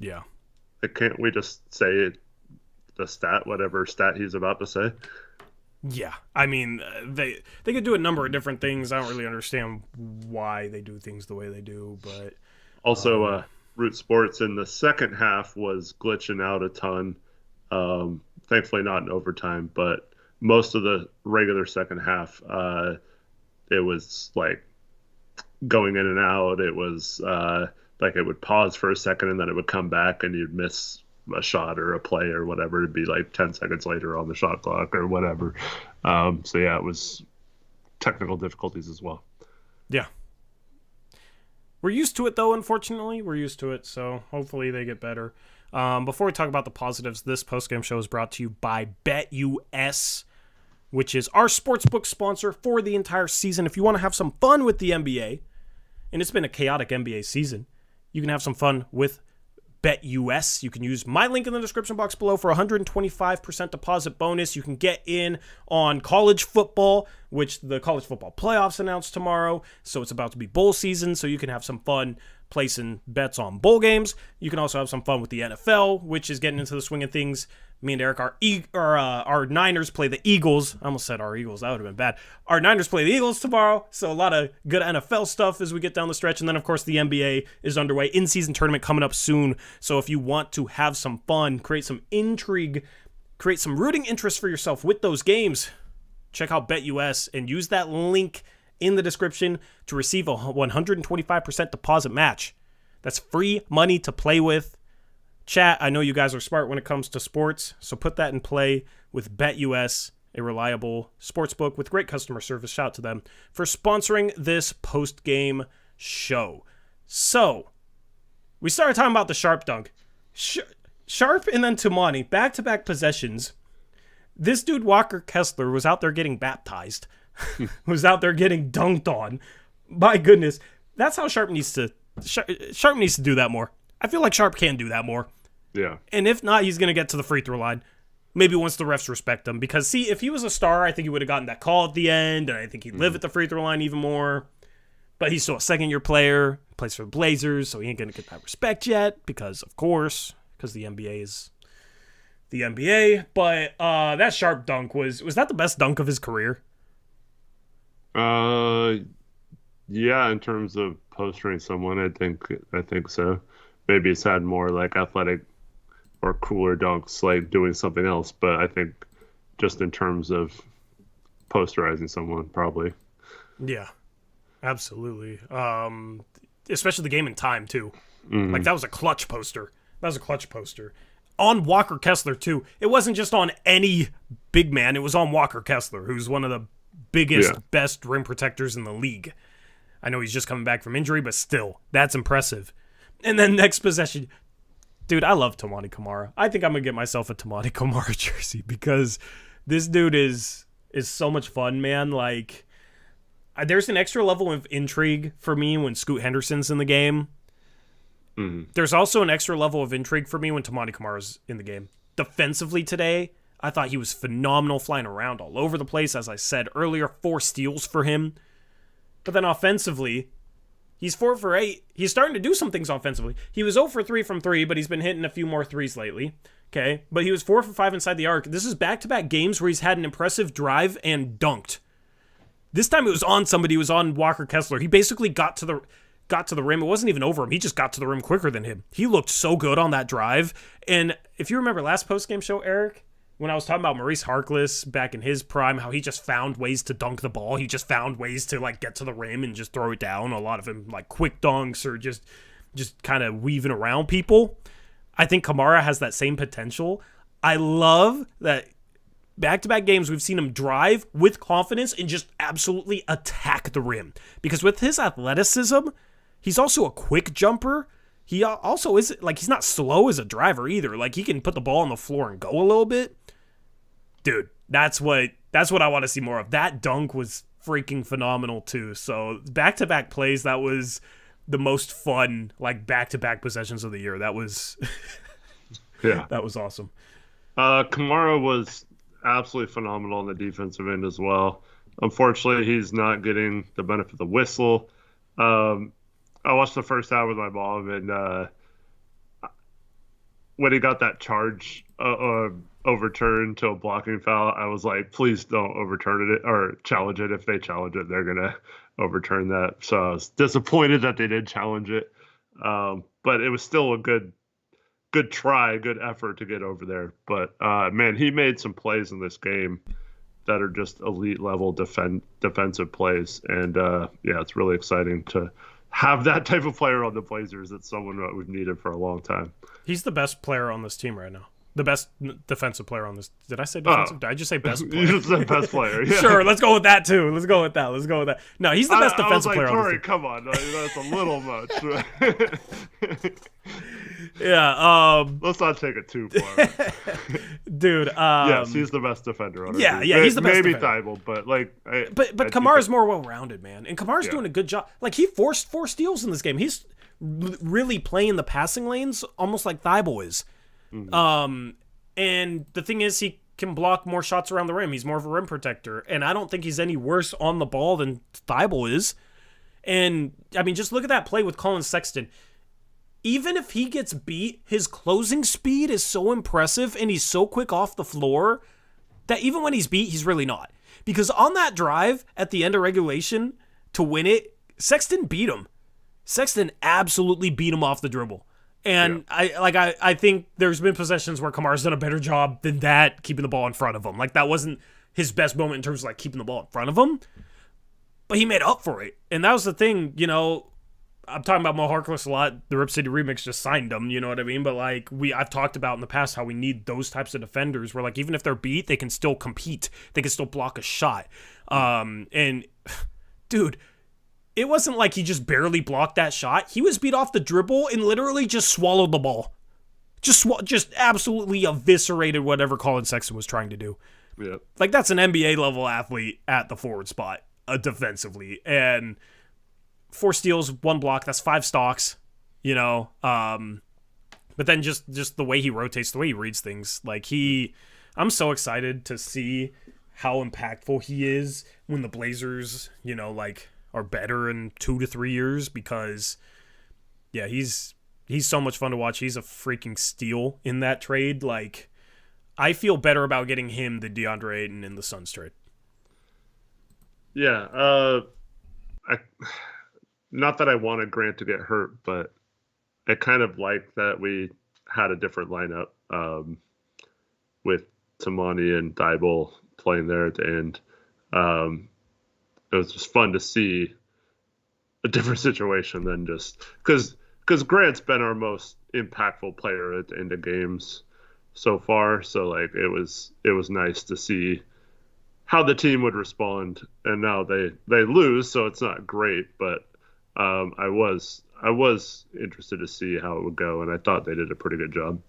Yeah. Can't we just say the stat, whatever stat he's about to say? Yeah. They could do a number of different things. I don't really understand why they do things the way they do, but also Root Sports in the second half was glitching out a ton. Thankfully not in overtime, but most of the regular second half, it was going in and out. It was it would pause for a second and then it would come back and you'd miss a shot or a play or whatever. It'd be 10 seconds later on the shot clock or whatever. So yeah, it was technical difficulties as well. Yeah. We're used to it though, unfortunately. We're used to it, so hopefully they get better. Before we talk about the positives, this postgame show is brought to you by BetUS, which is our sportsbook sponsor for the entire season. If you want to have some fun with the NBA, and it's been a chaotic NBA season, you can have some fun with BetUS. You can use my link in the description box below for 125% deposit bonus. You can get in on college football, which the college football playoffs announced tomorrow. So it's about to be bowl season, so you can have some fun placing bets on bowl games. You can also have some fun with the NFL, which is getting into the swing of things. Me and Eric, our Niners play the Eagles. I almost said our Eagles. That would have been bad. Our Niners play the Eagles tomorrow. So a lot of good NFL stuff as we get down the stretch. And then, of course, the NBA is underway. In-season tournament coming up soon. So if you want to have some fun, create some intrigue, create some rooting interest for yourself with those games, check out BetUS and use that link in the description to receive a 125% deposit match. That's free money to play with. Chat, I know you guys are smart when it comes to sports, so put that in play with BetUS, a reliable sportsbook with great customer service. Shout out to them for sponsoring this post-game show. So, we started talking about the Sharp dunk. Sharp and then Tamani, back-to-back possessions. This dude, Walker Kessler, was out there getting baptized. Was out there getting dunked on. My goodness. That's how Sharp needs to do that more. I feel like Sharp can do that more. Yeah. And if not, he's going to get to the free throw line. Maybe once the refs respect him. Because, see, if he was a star, I think he would have gotten that call at the end, and I think he'd live at the free throw line even more. But he's still a second-year player, plays for the Blazers, so he ain't going to get that respect yet because, of course, because the NBA is the NBA. But that Sharp dunk, was that the best dunk of his career? Yeah, in terms of postering someone, I think so. Maybe he's had more like athletic or cooler dunks, like doing something else. But I think just in terms of posterizing someone, probably. Yeah, absolutely. Especially the game in time too. Mm-hmm. Like that was a clutch poster. On Walker Kessler too. It wasn't just on any big man. It was on Walker Kessler, who's one of the biggest, best rim protectors in the league. I know he's just coming back from injury, but still, that's impressive. And then next possession, dude, I love Tamani Camara. I think I'm going to get myself a Tamani Camara jersey because this dude is so much fun, man. Like, there's an extra level of intrigue for me when Scoot Henderson's in the game. Mm-hmm. There's also an extra level of intrigue for me when Tamani Camara's in the game. Defensively today, I thought he was phenomenal, flying around all over the place. As I said earlier, 4 steals for him. But then offensively, he's 4 for 8. He's starting to do some things offensively. He was 0 for 3 from 3, but he's been hitting a few more threes lately. Okay, but he was 4 for 5 inside the arc. This is back-to-back games where he's had an impressive drive and dunked. This time it was on somebody. It was on Walker Kessler. He basically got to the rim. It wasn't even over him. He just got to the rim quicker than him. He looked so good on that drive. And if you remember last post-game show, Eric, when I was talking about Maurice Harkless back in his prime, how he just found ways to dunk the ball. He just found ways to like get to the rim and just throw it down. A lot of him like quick dunks or just kind of weaving around people. I think Camara has that same potential. I love that back-to-back games we've seen him drive with confidence and just absolutely attack the rim. Because with his athleticism, he's also a quick jumper. He also is like he's not slow as a driver either. Like he can put the ball on the floor and go a little bit. Dude, that's what I want to see more of. That dunk was freaking phenomenal too. So back-to-back plays, that was the most fun like back-to-back possessions of the year. That was that was awesome. Camara was absolutely phenomenal on the defensive end as well. Unfortunately, he's not getting the benefit of the whistle. I watched the first half with my mom, and when he got that charge overturned to a blocking foul, I was like, please don't overturn it or challenge it. If they challenge it, they're going to overturn that. So I was disappointed that they did challenge it. But it was still a good try, good effort to get over there. But, man, he made some plays in this game that are just elite level defensive plays. And, it's really exciting to have that type of player on the Blazers. It's someone that we've needed for a long time. He's the best player on this team right now. The best defensive player on this. Did I say defensive? Did I just say best player? You just said best player. Yeah. Sure, let's go with that too. Let's go with that. No, he's the best defensive player on this team. Come on. That's a little much. Yeah. Let's not take it too far. Dude. Yes, he's the best defender on Yeah, he's the best maybe defender. Thibault, but like. But Kamara's more well-rounded, man. And Kamara's doing a good job. Like, he forced 4 steals in this game. He's really playing the passing lanes almost like Thibault is. And the thing is, he can block more shots around the rim. He's more of a rim protector. And I don't think he's any worse on the ball than Thibault is. And, I mean, just look at that play with Colin Sexton. Even if he gets beat, his closing speed is so impressive and he's so quick off the floor that even when he's beat, he's really not. Because on that drive at the end of regulation to win it, Sexton beat him. Sexton absolutely beat him off the dribble. And yeah. I think there's been possessions where Camara's done a better job than that, keeping the ball in front of him. Like, that wasn't his best moment in terms of, like, keeping the ball in front of him. But he made up for it. And that was the thing, you know, I'm talking about Mo Harkless a lot. The Rip City Remix just signed him, you know what I mean? But, like, I've talked about in the past how we need those types of defenders where, like, even if they're beat, they can still compete. They can still block a shot. And, dude, it wasn't like he just barely blocked that shot. He was beat off the dribble and literally just swallowed the ball. Just absolutely eviscerated whatever Colin Sexton was trying to do. Yeah. Like, that's an NBA-level athlete at the forward spot defensively. And 4 steals, 1 block, that's 5 stocks, you know. But then just the way he rotates, the way he reads things. Like, I'm so excited to see how impactful he is when the Blazers, you know, like, are better in 2 to 3 years because, yeah, he's so much fun to watch. He's a freaking steal in that trade. Like, I feel better about getting him than Deandre Ayton in the Suns trade. Yeah, not that I wanted Grant to get hurt, but I kind of like that we had a different lineup with Tamani and Thibault playing there at the end. It was just fun to see a different situation than just because Grant's been our most impactful player at the end of games so far. So like it was nice to see how the team would respond. And now they lose, so it's not great, but I was interested to see how it would go, and I thought they did a pretty good job.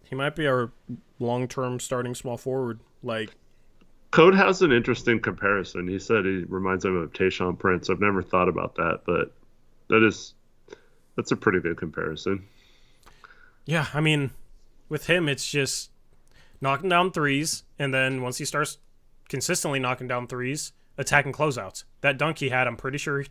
He might be our long-term starting small forward. Like, Code has an interesting comparison. He said he reminds him of Tayshaun Prince. I've never thought about that, but that's a pretty good comparison. Yeah, I mean, with him, it's just knocking down threes, and then once he starts consistently knocking down threes, attacking closeouts. That dunk he had, I'm pretty sure,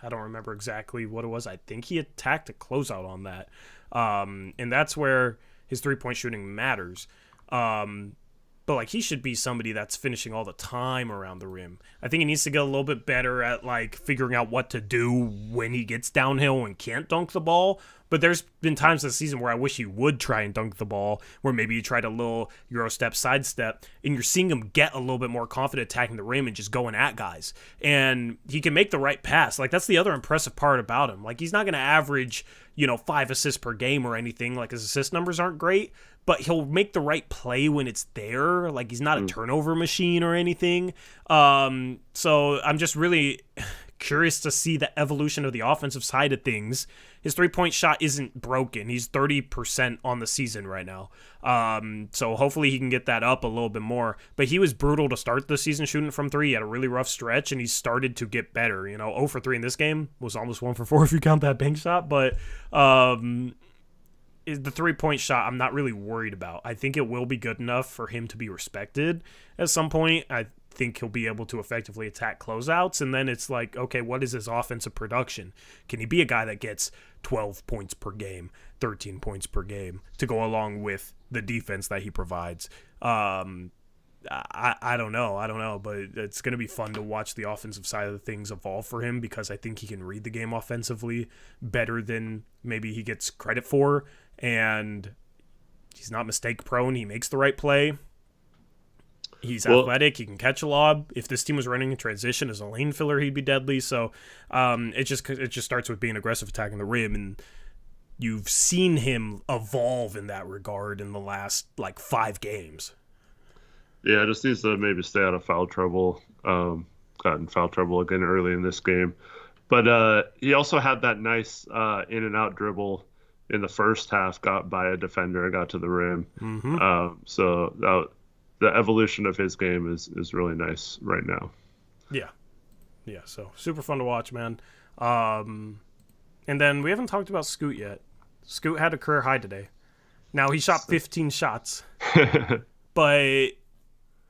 I don't remember exactly what it was. I think he attacked a closeout on that. And that's where his three-point shooting matters. But, like, he should be somebody that's finishing all the time around the rim. I think he needs to get a little bit better at, like, figuring out what to do when he gets downhill and can't dunk the ball. But there's been times this season where I wish he would try and dunk the ball, where maybe he tried a little Euro step, side step, and you're seeing him get a little bit more confident attacking the rim and just going at guys. And he can make the right pass. Like, that's the other impressive part about him. Like, he's not going to average, 5 assists per game or anything. Like, his assist numbers aren't great, but he'll make the right play when it's there. Like, he's not a turnover machine or anything. So I'm just really curious to see the evolution of the offensive side of things. His three-point shot isn't broken. He's 30% on the season right now. So hopefully he can get that up a little bit more. But he was brutal to start the season shooting from 3. He had a really rough stretch, and he started to get better. 0 for 3 in this game. Was almost 1 for 4 if you count that bank shot. But the three-point shot I'm not really worried about. I think it will be good enough for him to be respected at some point. I think he'll be able to effectively attack closeouts, and then it's like, okay, what is his offensive production? Can he be a guy that gets 12 points per game, 13 points per game to go along with the defense that he provides? I don't know, but it's going to be fun to watch the offensive side of the things evolve for him, because I think he can read the game offensively better than maybe he gets credit for, and he's not mistake prone. He makes the right play. He's athletic. He can catch a lob. If this team was running in transition as a lane filler, he'd be deadly. So it just starts with being aggressive, attacking the rim, and you've seen him evolve in that regard in the last 5 games. Yeah, just needs to maybe stay out of foul trouble. Got in foul trouble again early in this game, but he also had that nice in and out dribble in the first half. Got by a defender, got to the rim. So the evolution of his game is really nice right now. Yeah. So super fun to watch, man. And then we haven't talked about Scoot yet. Scoot had a career high today. Now he shot 15 shots, but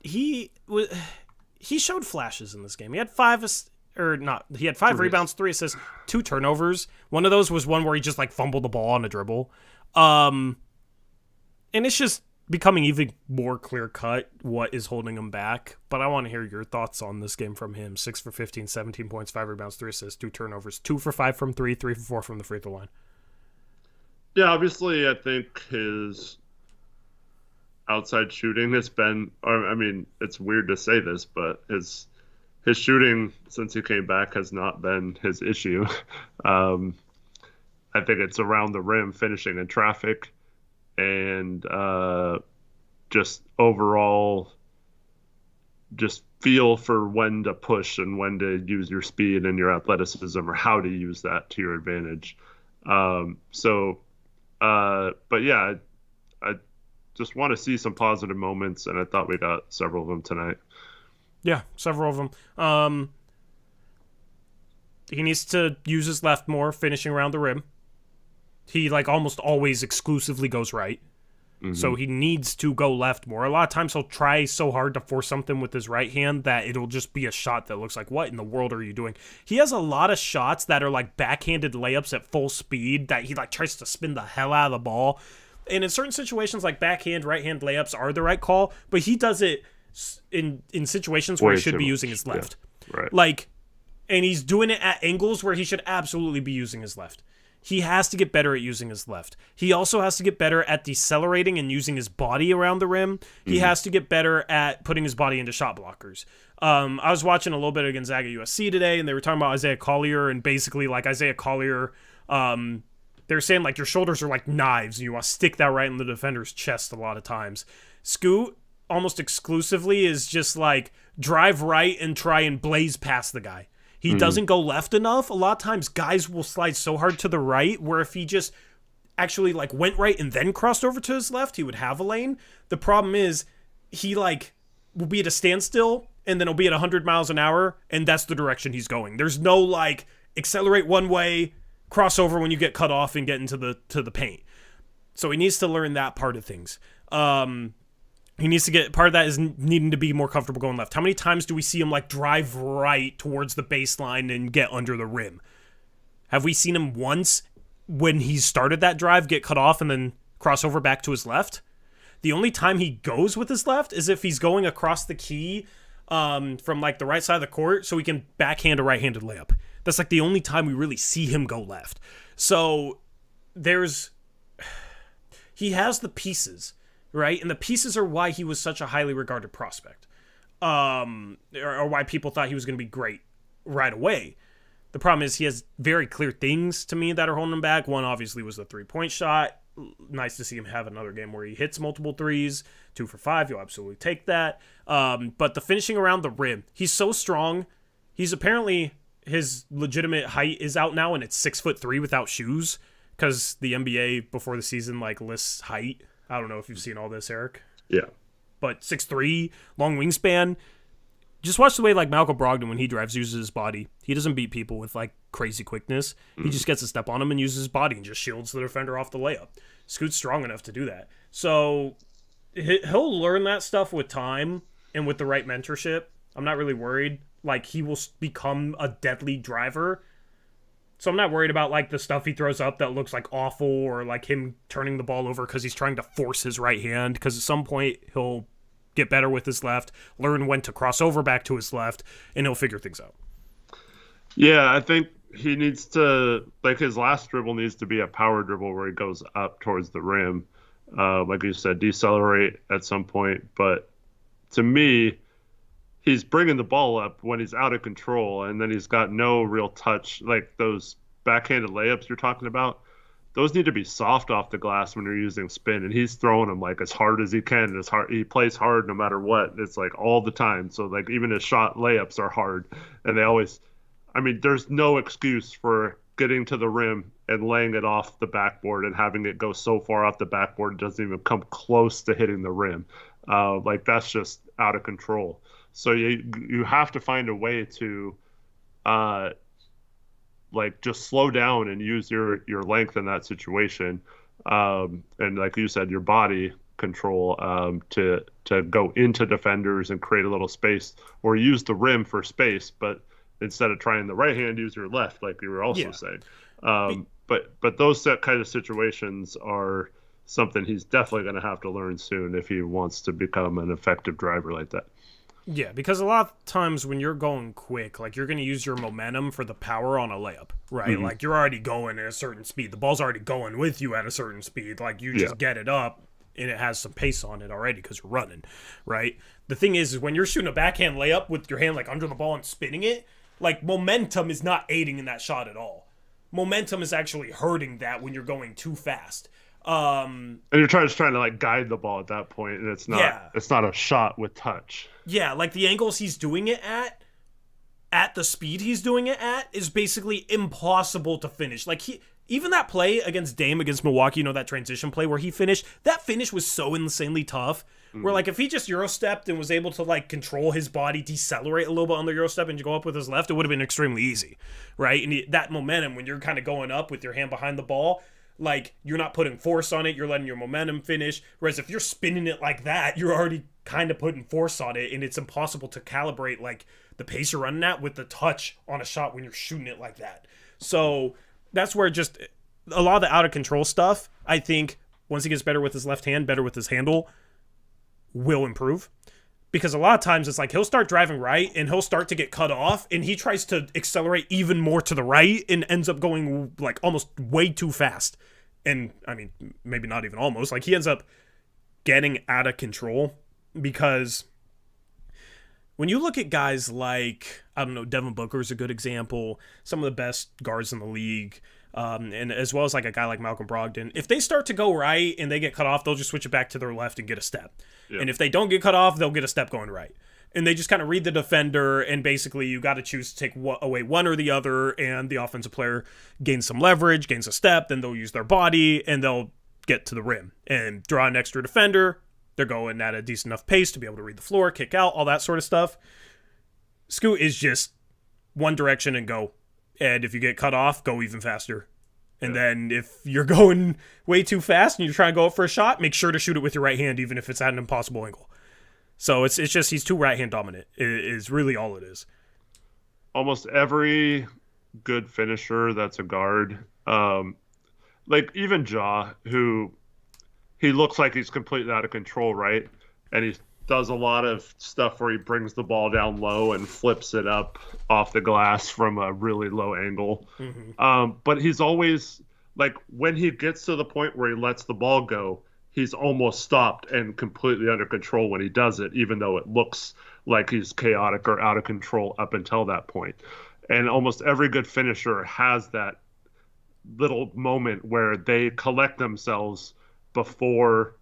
he showed flashes in this game. He had He had five rebounds, 3 assists, 2 turnovers. One of those was one where he just like fumbled the ball on a dribble. And it's just becoming even more clear cut what is holding him back. But I want to hear your thoughts on this game from him. 6 for 15, 17 points, 5 rebounds, 3 assists, 2 turnovers, 2 for 5 from 3, 3 for 4 from the free throw line. Yeah, obviously, I think his outside shooting has been. I mean, it's weird to say this, but his shooting since he came back has not been his issue. I think it's around the rim, finishing in traffic, and just overall, just feel for when to push and when to use your speed and your athleticism, or how to use that to your advantage. But yeah, I just want to see some positive moments, and I thought we got several of them tonight. Yeah, several of them. He needs to use his left more, finishing around the rim. He like almost always exclusively goes right. Mm-hmm. So he needs to go left more. A lot of times he'll try so hard to force something with his right hand that it'll just be a shot that looks like, what in the world are you doing? He has a lot of shots that are like backhanded layups at full speed that he like tries to spin the hell out of the ball. And in certain situations, like backhand, right hand layups are the right call, but he does it in situations where he should be using his left. Yeah, right. Like, and he's doing it at angles where he should absolutely be using his left. He has to get better at using his left. He also has to get better at decelerating and using his body around the rim. He has to get better at putting his body into shot blockers. I was watching a little bit of Gonzaga USC today, and they were talking about Isaiah Collier, and basically, like, Isaiah Collier, they're saying, like, your shoulders are like knives, and you want to stick that right in the defender's chest a lot of times. Scoot, almost exclusively, is just, like, drive right and try and blaze past the guy. He doesn't go left enough. A lot of times guys will slide so hard to the right where if he just actually like went right and then crossed over to his left, he would have a lane. The problem is he like will be at a standstill and then he'll be at 100 miles an hour and that's the direction he's going. There's no like accelerate one way, cross over when you get cut off and get into the paint. So he needs to learn that part of things. He needs to get, part of that is needing to be more comfortable going left. How many times do we see him like drive right towards the baseline and get under the rim? Have we seen him once when he started that drive get cut off and then cross over back to his left? The only time he goes with his left is if he's going across the key from like the right side of the court so he can backhand a right-handed layup. That's like the only time we really see him go left. So he has the pieces, right? And the pieces are why he was such a highly regarded prospect. Or why people thought he was going to be great right away. The problem is he has very clear things to me that are holding him back. One obviously was the 3-point shot. Nice to see him have another game where he hits multiple threes. 2 for 5, you'll absolutely take that. But the finishing around the rim, he's so strong. He's apparently, his legitimate height is out now and it's 6'3" without shoes because the NBA before the season like lists height. I don't know if you've seen all this, Eric. Yeah. But 6'3", long wingspan. Just watch the way like Malcolm Brogdon, when he drives, uses his body. He doesn't beat people with like crazy quickness. He just gets a step on him and uses his body and just shields the defender off the layup. Scoot's strong enough to do that. So he'll learn that stuff with time and with the right mentorship. I'm not really worried. Like, he will become a deadly driver. So I'm not worried about, like, the stuff he throws up that looks, like, awful or, like, him turning the ball over because he's trying to force his right hand. Because at some point, he'll get better with his left, learn when to cross over back to his left, and he'll figure things out. Yeah, I think he needs to, like, his last dribble needs to be a power dribble where he goes up towards the rim. Like you said, decelerate at some point. But to me, he's bringing the ball up when he's out of control, and then he's got no real touch. Like those backhanded layups you're talking about, those need to be soft off the glass when you're using spin, and he's throwing them like as hard as he can. As hard, he plays hard no matter what. It's like all the time. So like even his shot layups are hard, and they always. I mean, there's no excuse for getting to the rim and laying it off the backboard and having it go so far off the backboard it doesn't even come close to hitting the rim. Like that's just out of control. So you have to find a way to like just slow down and use your length in that situation, and like you said, your body control, to go into defenders and create a little space, or use the rim for space, but instead of trying the right hand, use your left, like you were also Yeah. saying. Be- But those kind of situations are something he's definitely going to have to learn soon if he wants to become an effective driver like that. Yeah, because a lot of times when you're going quick, like you're going to use your momentum for the power on a layup, right? Mm-hmm. Like you're already going at a certain speed. The ball's already going with you at a certain speed. Like you Yeah. just get it up and it has some pace on it already because you're running, right? The thing is when you're shooting a backhand layup with your hand like under the ball and spinning it, like momentum is not aiding in that shot at all. Momentum is actually hurting that when you're going too fast. And you're just trying to like guide the ball at that point, and Yeah. it's not a shot with touch. Yeah, like the angles he's doing it at the speed he's doing it at, is basically impossible to finish. Like even that play against Dame against Milwaukee, that transition play where he finished, that finish was so insanely tough. Where like if he just Euro stepped and was able to like control his body, decelerate a little bit on the Euro step and go up with his left, it would have been extremely easy, right? And that momentum when you're kind of going up with your hand behind the ball, like you're not putting force on it, you're letting your momentum finish. Whereas if you're spinning it like that, you're already kind of putting force on it, and it's impossible to calibrate like the pace you're running at with the touch on a shot when you're shooting it like that. So that's where just a lot of the out of control stuff, I think once he gets better with his left hand, better with his handle, will improve. Because a lot of times it's like he'll start driving right and he'll start to get cut off and he tries to accelerate even more to the right and ends up going like almost way too fast. And I mean, maybe not even almost, like he ends up getting out of control. Because when you look at guys like, I don't know, Devin Booker is a good example, some of the best guards in the league, and as well as like a guy like Malcolm Brogdon, if they start to go right and they get cut off, they'll just switch it back to their left and get a step. Yeah. And if they don't get cut off, they'll get a step going right. And they just kind of read the defender, and basically you got to choose to take away one or the other, and the offensive player gains some leverage, gains a step, then they'll use their body, and they'll get to the rim and draw an extra defender. They're going at a decent enough pace to be able to read the floor, kick out, all that sort of stuff. Scoot is just one direction and go. And if you get cut off, go even faster. And then if you're going way too fast and you're trying to go up for a shot, make sure to shoot it with your right hand, even if it's at an impossible angle. So it's just he's too right hand dominant is really all it is. Almost every good finisher that's a guard, like even Ja, who he looks like he's completely out of control, right? And he does a lot of stuff where he brings the ball down low and flips it up off the glass from a really low angle. Mm-hmm. But he's always, like, when he gets to the point where he lets the ball go, he's almost stopped and completely under control when he does it, even though it looks like he's chaotic or out of control up until that point. And almost every good finisher has that little moment where they collect themselves before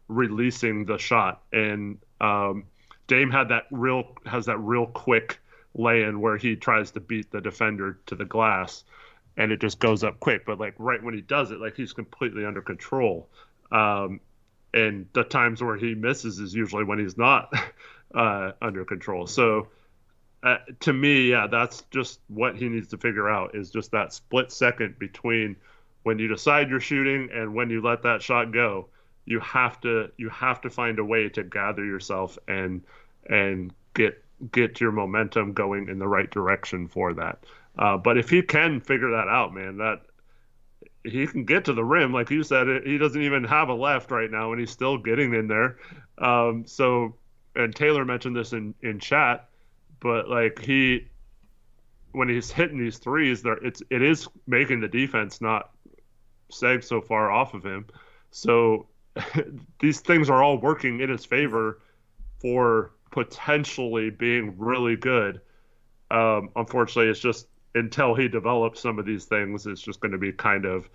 releasing the shot. And Dame has that real quick lay-in where he tries to beat the defender to the glass, and it just goes up quick. But like right when he does it, like he's completely under control. And the times where he misses is usually when he's not under control. So to me, yeah, that's just what he needs to figure out, is just that split second between when you decide you're shooting and when you let that shot go. You have to find a way to gather yourself and get your momentum going in the right direction for that. But if he can figure that out, man, that he can get to the rim, like you said, he doesn't even have a left right now, and he's still getting in there. So, and Taylor mentioned this in chat, but like when he's hitting these threes, it is making the defense not sag so far off of him. So these things are all working in his favor for potentially being really good. Unfortunately, it's just until he develops some of these things, it's just going to be kind of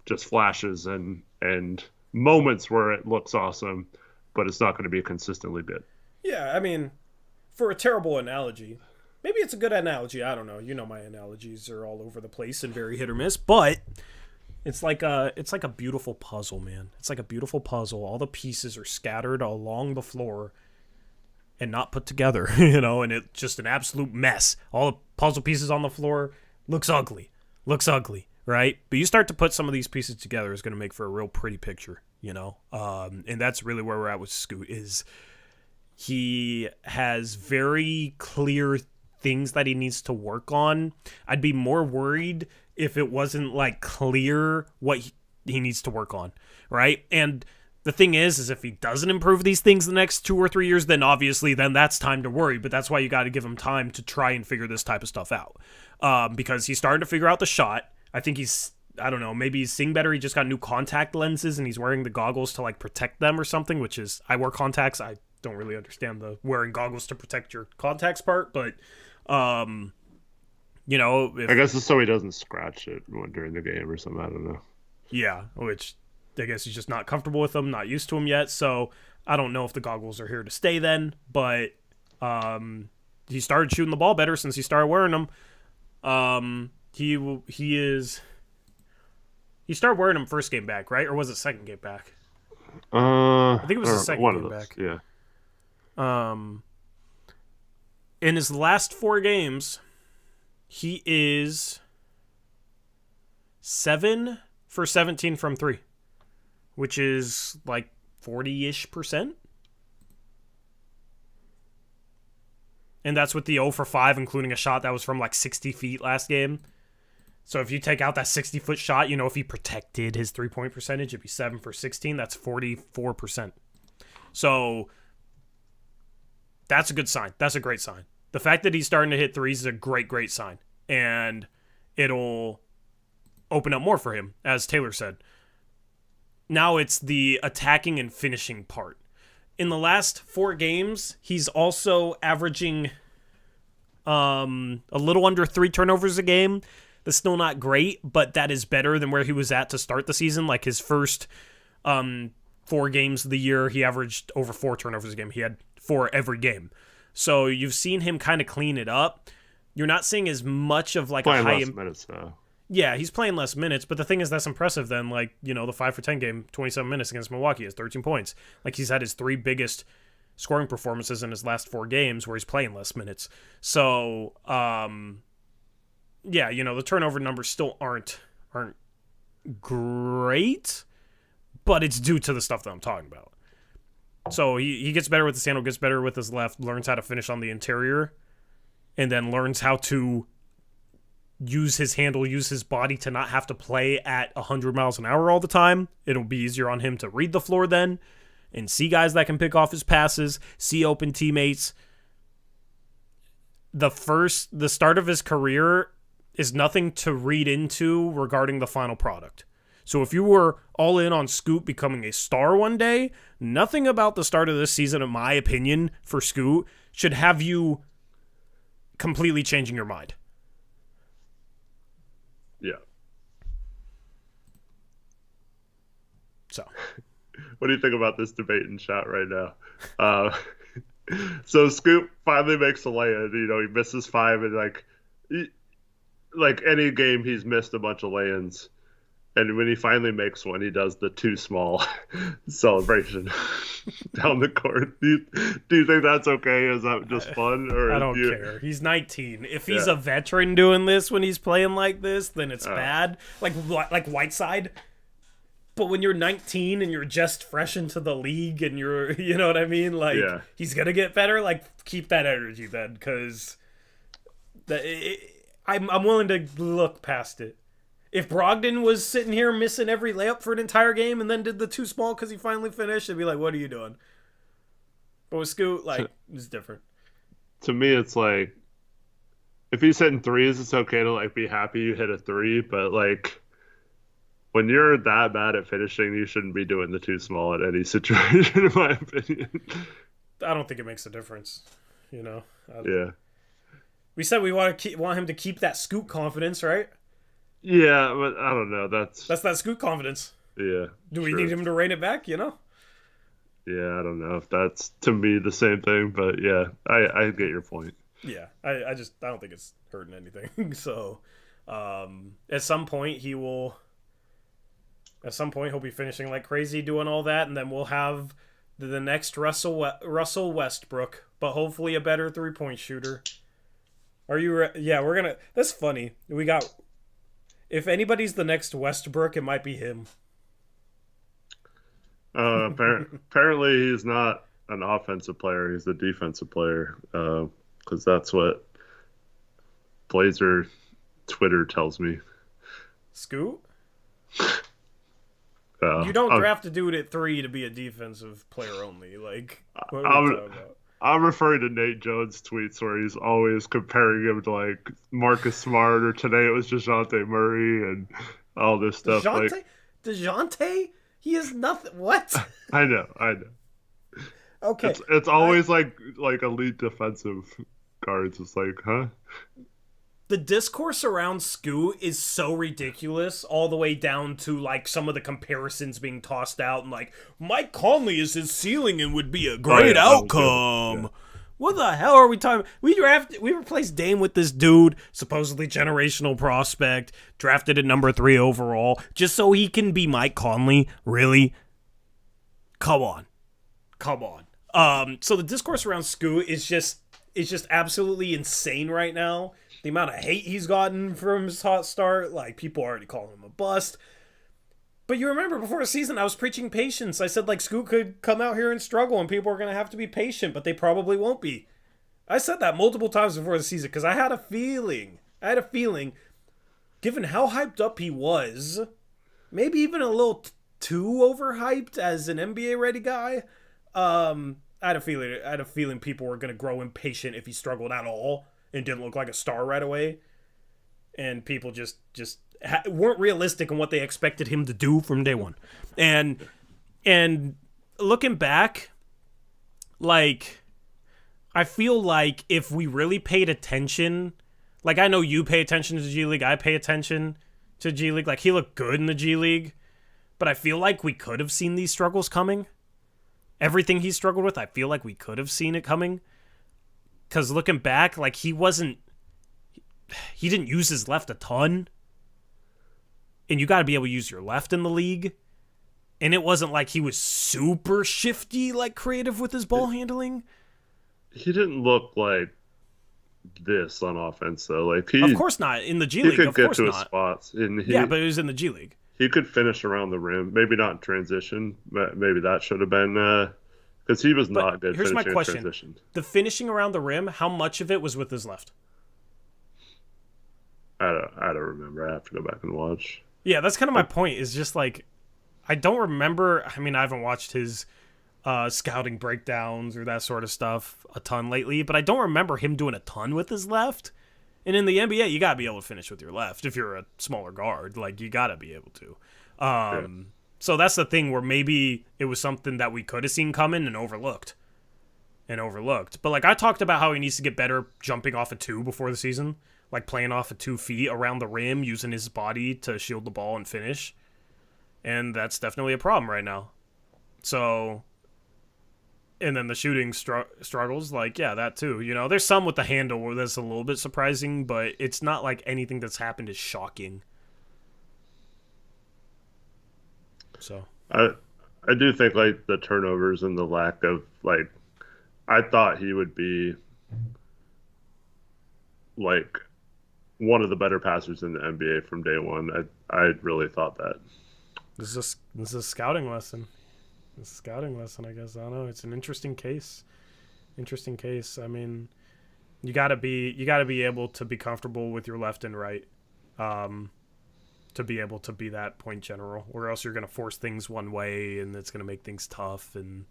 just flashes and moments where it looks awesome, but it's not going to be consistently good. Yeah, I mean, for a terrible analogy, maybe it's a good analogy. I don't know. You know, my analogies are all over the place and very hit or miss, but it's like a beautiful puzzle, man. It's like a beautiful puzzle. All the pieces are scattered along the floor and not put together, and it's just an absolute mess. All the puzzle pieces on the floor looks ugly. looks ugly, right? But you start to put some of these pieces together, it's going to make for a real pretty picture, and that's really where we're at with Scoot. Is he has very clear things that he needs to work on. I'd be more worried if it wasn't like clear what he needs to work on, right? And the thing is if he doesn't improve these things the next 2 or 3 years, then obviously then that's time to worry. But that's why you got to give him time to try and figure this type of stuff out, because he's starting to figure out the shot. I think I don't know, maybe he's seeing better. He just got new contact lenses and he's wearing the goggles to like protect them or something, which is, I wear contacts. I don't really understand the wearing goggles to protect your contacts part, but I guess it's so he doesn't scratch it during the game or something. I don't know. Yeah, which I guess he's just not comfortable with them, not used to them yet. So I don't know if the goggles are here to stay then, but he started shooting the ball better since he started wearing them. He started wearing them first game back, right? Or was it second game back? I think it was the second game back. Yeah. In his last 4 games, he is 7 for 17 from 3, which is like 40-ish%. And that's with the 0 for 5, including a shot that was from like 60 feet last game. So if you take out that 60-foot shot, if he protected his 3-point percentage, it'd be 7 for 16. That's 44%. So that's a good sign. That's a great sign. The fact that he's starting to hit threes is a great, great sign. And it'll open up more for him, as Taylor said. Now it's the attacking and finishing part. In the last 4 games, he's also averaging a little under 3 turnovers a game. That's still not great, but that is better than where he was at to start the season. Like his first 4 games of the year, he averaged over 4 turnovers a game. He had 4 every game. So you've seen him kind of clean it up. You're not seeing as much of like playing a high less minutes though. Yeah, he's playing less minutes, but the thing is that's impressive then. Like, the 5 for 10 game, 27 minutes against Milwaukee has 13 points. Like he's had his 3 biggest scoring performances in his last 4 games where he's playing less minutes. So, yeah, the turnover numbers still aren't great, but it's due to the stuff that I'm talking about. So he gets better with his handle, gets better with his left, learns how to finish on the interior, and then learns how to use his handle, use his body to not have to play at 100 miles an hour all the time. It'll be easier on him to read the floor then and see guys that can pick off his passes, see open teammates. The start of his career is nothing to read into regarding the final product. So if you were all in on Scoot becoming a star one day, nothing about the start of this season, in my opinion, for Scoot should have you completely changing your mind. Yeah. So, what do you think about this debate and chat right now? So Scoot finally makes a lay-in. He misses 5, and like any game, he's missed a bunch of lay-ins. And when he finally makes one, he does the too small celebration down the court. Do you think that's okay? Is that just fun? Or I don't care. He's 19. If he's a veteran doing this when he's playing like this, then it's bad. Like Whiteside. But when you're 19 and you're just fresh into the league and you're, you know what I mean? Like, he's going to get better. Like, keep that energy then, because I'm willing to look past it. If Brogdon was sitting here missing every layup for an entire game and then did the too small because he finally finished, it'd be like, what are you doing? But with Scoot, it's different. To me, it's like, if he's hitting threes, it's okay to be happy you hit a 3, but when you're that bad at finishing, you shouldn't be doing the too small at any situation, in my opinion. I don't think it makes a difference, Yeah. We said we want him to keep that Scoot confidence, right? Yeah, but I don't know. That's that Scoot confidence. Yeah. Do we need him to rein it back, Yeah, I don't know if that's, to me, the same thing, but yeah, I get your point. Yeah, I don't think it's hurting anything. So, at some point he'll be finishing like crazy doing all that, and then we'll have the next Russell Westbrook, but hopefully a better 3-point shooter. Are you yeah, we're gonna, that's funny. If anybody's the next Westbrook, it might be him. Apparently, he's not an offensive player. He's a defensive player because that's what Blazer Twitter tells me. Scoot? You don't draft a dude at 3 to be a defensive player only. Like, what are we talking about? I'm referring to Nate Jones' tweets where he's always comparing him to like Marcus Smart, or today it was DeJounte Murray and all this stuff. DeJounte? He is nothing. What? I know. Okay. It's always like elite defensive guards. It's like, huh? The discourse around Scoot is so ridiculous, all the way down to like some of the comparisons being tossed out, and like Mike Conley is his ceiling and would be a great outcome. Yeah. What the hell are we talking? We replaced Dame with this dude, supposedly generational prospect, drafted at number 3 overall, just so he can be Mike Conley. Really? Come on. So the discourse around Scoot is just absolutely insane right now. The amount of hate he's gotten from his hot start, like, people already calling him a bust. But you remember, before the season, I was preaching patience. I said, like, Scoot could come out here and struggle, and people are going to have to be patient, but they probably won't be. I said that multiple times before the season, because I had a feeling, given how hyped up he was, maybe even a little too overhyped as an NBA-ready guy, I had a feeling people were going to grow impatient if he struggled at all and didn't look like a star right away. And people just weren't realistic in what they expected him to do from day one. And looking back, like, I feel like if we really paid attention, like, I know you pay attention to G League, I pay attention to G League. Like, he looked good in the G League, but I feel like we could have seen these struggles coming. Everything he struggled with, I feel like we could have seen it coming. Because looking back, like, he didn't use his left a ton. And you got to be able to use your left in the league. And it wasn't like he was super shifty, like, creative with his ball handling. He didn't look like this on offense, though. Like, of course not. In the G League, of course not. He could get to his spots. Yeah, but it was in the G League. He could finish around the rim. Maybe not in transition. But maybe that should have been... Because he was not good. Here's my question: transition. The finishing around the rim, how much of it was with his left? I don't remember. I have to go back and watch. Yeah, that's kind of my point. Is just like, I don't remember. I mean, I haven't watched his scouting breakdowns or that sort of stuff a ton lately, but I don't remember him doing a ton with his left. And in the NBA, you gotta be able to finish with your left if you're a smaller guard. Like, you gotta be able to. Yeah. So that's the thing where maybe it was something that we could have seen coming and overlooked. But, like, I talked about how he needs to get better jumping off a 2 before the season. Like, playing off of 2 feet around the rim, using his body to shield the ball and finish. And that's definitely a problem right now. So, and then the shooting struggles, like, yeah, that too. You know, there's some with the handle where that's a little bit surprising, but it's not like anything that's happened is shocking. So I do think, like, the turnovers and the lack of, like, I thought he would be like one of the better passers in the NBA from day one. I really thought that. This is a scouting lesson. I guess. I don't know. It's an interesting case. I mean, you gotta be able to be comfortable with your left and right. To be able to be that point general, or else you're going to force things one way and it's going to make things tough. And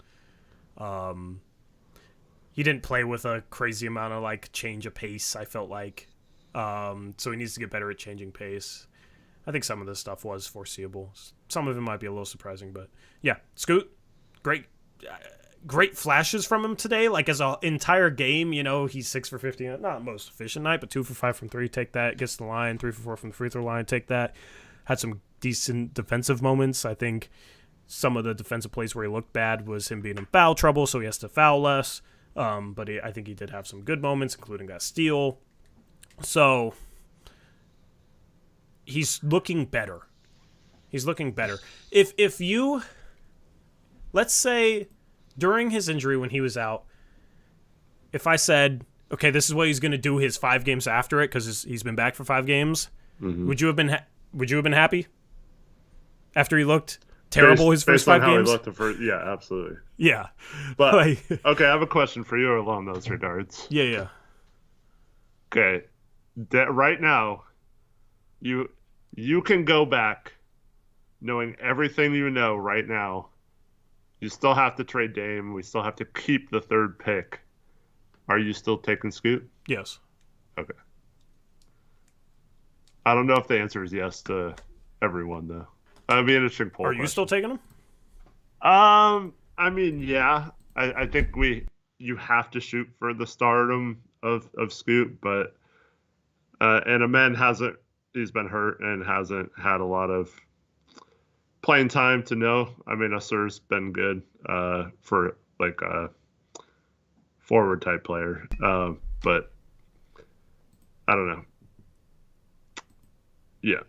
he didn't play with a crazy amount of, like, change of pace, I felt like. So he needs to get better at changing pace. I think some of this stuff was foreseeable. Some of it might be a little surprising, but yeah, Scoot, great flashes from him today. Like, as an entire game, you know, he's 6 for 15. Not most efficient night, but 2 for 5 from 3. Take that. Gets to the line. 3 for 4 from the free throw line. Take that. Had some decent defensive moments. I think some of the defensive plays where he looked bad was him being in foul trouble, so he has to foul less. But I think he did have some good moments, including that steal. So he's looking better. If you, let's say, during his injury when he was out, if I said, okay, this is what he's going to do his 5 games after it, because he's been back for 5 games, would you have been Would you have been happy after he looked terrible his first based on 5 how games? he looked the first, yeah, absolutely. Yeah. But Like, okay, I have a question for you along those regards. yeah, yeah. Okay, right now, you you can go back knowing everything you know right now. You still have to trade Dame. We still have to keep the third pick. Are you still taking Scoot? Yes. Okay. I don't know if the answer is yes to everyone though. That'd be an interesting poll Are you still question. taking him? I mean, yeah. I think you have to shoot for the stardom of Scoot, but and Amen hasn't he's been hurt and hasn't had a lot of playing time to know. I mean, Usser's been good for like a forward type player, but I don't know. Yeah,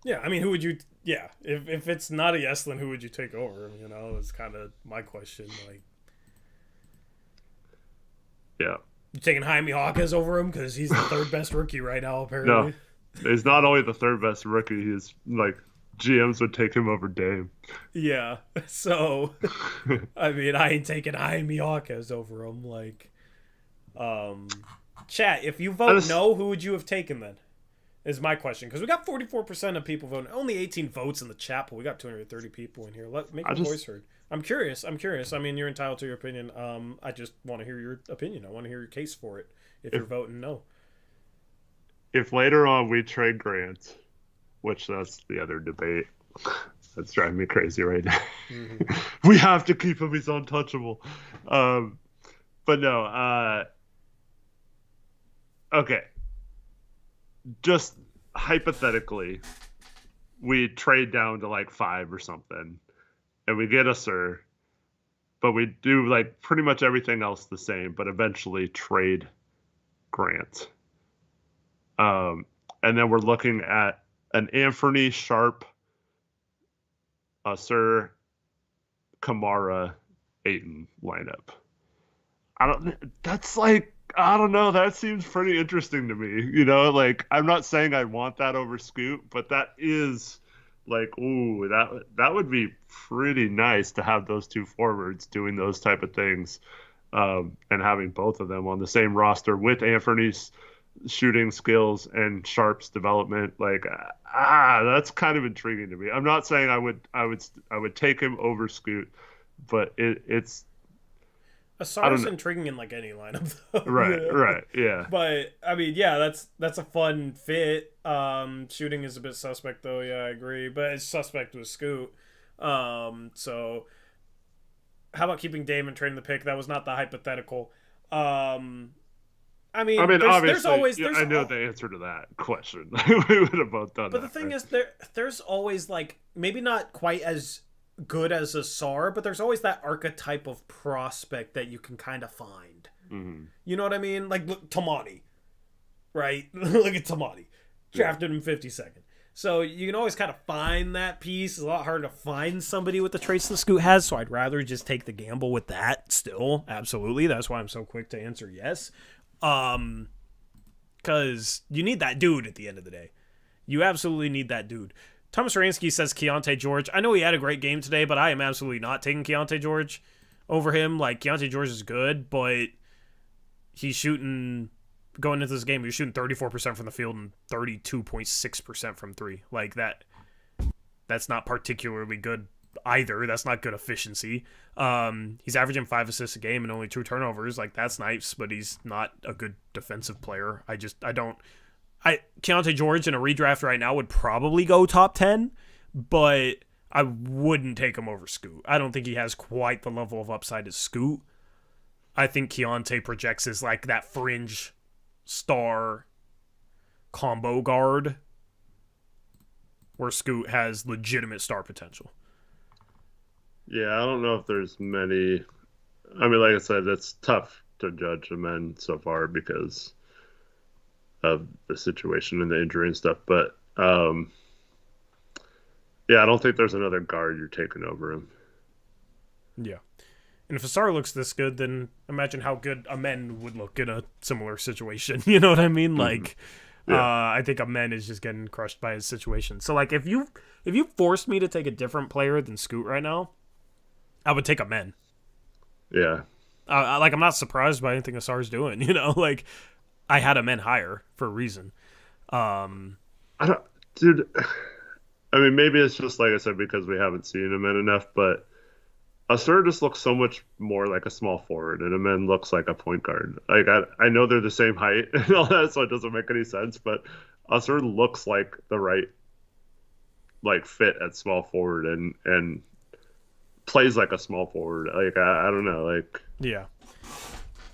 Yeah, I mean, who would you? Yeah, if it's not a yes, then who would you take over? You know, it's kind of my question. Like, yeah. you taking Jaime Hawkins over him because he's the third best rookie right now, No, apparently. he's not only the third best rookie. He's like GMs would take him over Dame. Yeah. So, I mean, I ain't taking Jaime Hawkins over him. Like, um, chat. If you vote no, who would you have taken then? Is my question, because we got 44% of people voting. Only 18 votes in the chat, but we got 230 people in here. Make your voice heard. I'm curious. I mean, you're entitled to your opinion. I just want to hear your opinion. I want to hear your case for it. If you're voting no, if later on we trade Grant, which that's the other debate, that's driving me crazy right now. We have to keep him. He's untouchable. But no. Okay. Just hypothetically, we trade down to like 5 or something, and we get a Sir, but we do like pretty much everything else the same, but eventually trade Grant. And then we're looking at an Anthony Sharp, a Sir, Camara, Ayton lineup. I don't know. That seems pretty interesting to me. You know, like I'm not saying I want that over Scoot, but that is like, ooh, that would be pretty nice to have those two forwards doing those type of things, and having both of them on the same roster with Anthony's shooting skills and Sharp's development. Like, that's kind of intriguing to me. I'm not saying I would take him over Scoot, but it's. Asar's intriguing in like any lineup, though. Right, You know? right, yeah. But I mean, yeah, that's a fun fit. Shooting is a bit suspect, though. Yeah, I agree, but it's suspect with Scoot. So how about keeping Dame and trading the pick? That was not the hypothetical. I mean, obviously, there's always I know the answer to that question. We would have both done but that. But the thing is, there's always like maybe not quite as good as Asar, but there's always that archetype of prospect that you can kind of find. Mm-hmm. You know what I mean? Like, look, Tamani, right? Look at Tamani, drafted him 52nd. So you can always kind of find that piece. It's a lot harder to find somebody with the traits that Scoot has, so I'd rather just take the gamble with that still. Absolutely. That's why I'm so quick to answer yes. Because you need that dude at the end of the day. You absolutely need that dude. Thomas Ransky says Keontae George. I know he had a great game today, but I am absolutely not taking Keontae George over him. Like, Keontae George is good, but he's shooting, going into this game, he was shooting 34% from the field and 32.6% from three. Like, that's not particularly good either. That's not good efficiency. He's averaging 5 assists a game and only 2 turnovers. Like, that's nice, but he's not a good defensive player. Keontae George in a redraft right now would probably go top 10, but I wouldn't take him over Scoot. I don't think he has quite the level of upside as Scoot. I think Keontae projects as like that fringe star combo guard where Scoot has legitimate star potential. Yeah, I don't know if there's many. I mean, like I said, it's tough to judge the men so far because of the situation and the injury and stuff. But yeah, I don't think there's another guard you're taking over him. Yeah. And if Asar looks this good, then imagine how good Amen would look in a similar situation. You know what I mean? Like, I think Amen is just getting crushed by his situation. So, like, if you forced me to take a different player than Scoot right now, I would take Amen. Yeah. I'm not surprised by anything Asar's doing. You know, like, I had Amen higher for a reason. Dude. I mean, maybe it's just like I said because we haven't seen him in enough, but Asur just looks so much more like a small forward, and Amen looks like a point guard. Like I know they're the same height and all that, so it doesn't make any sense. But Asur looks like the right like fit at small forward and plays like a small forward. Like I don't know, like yeah.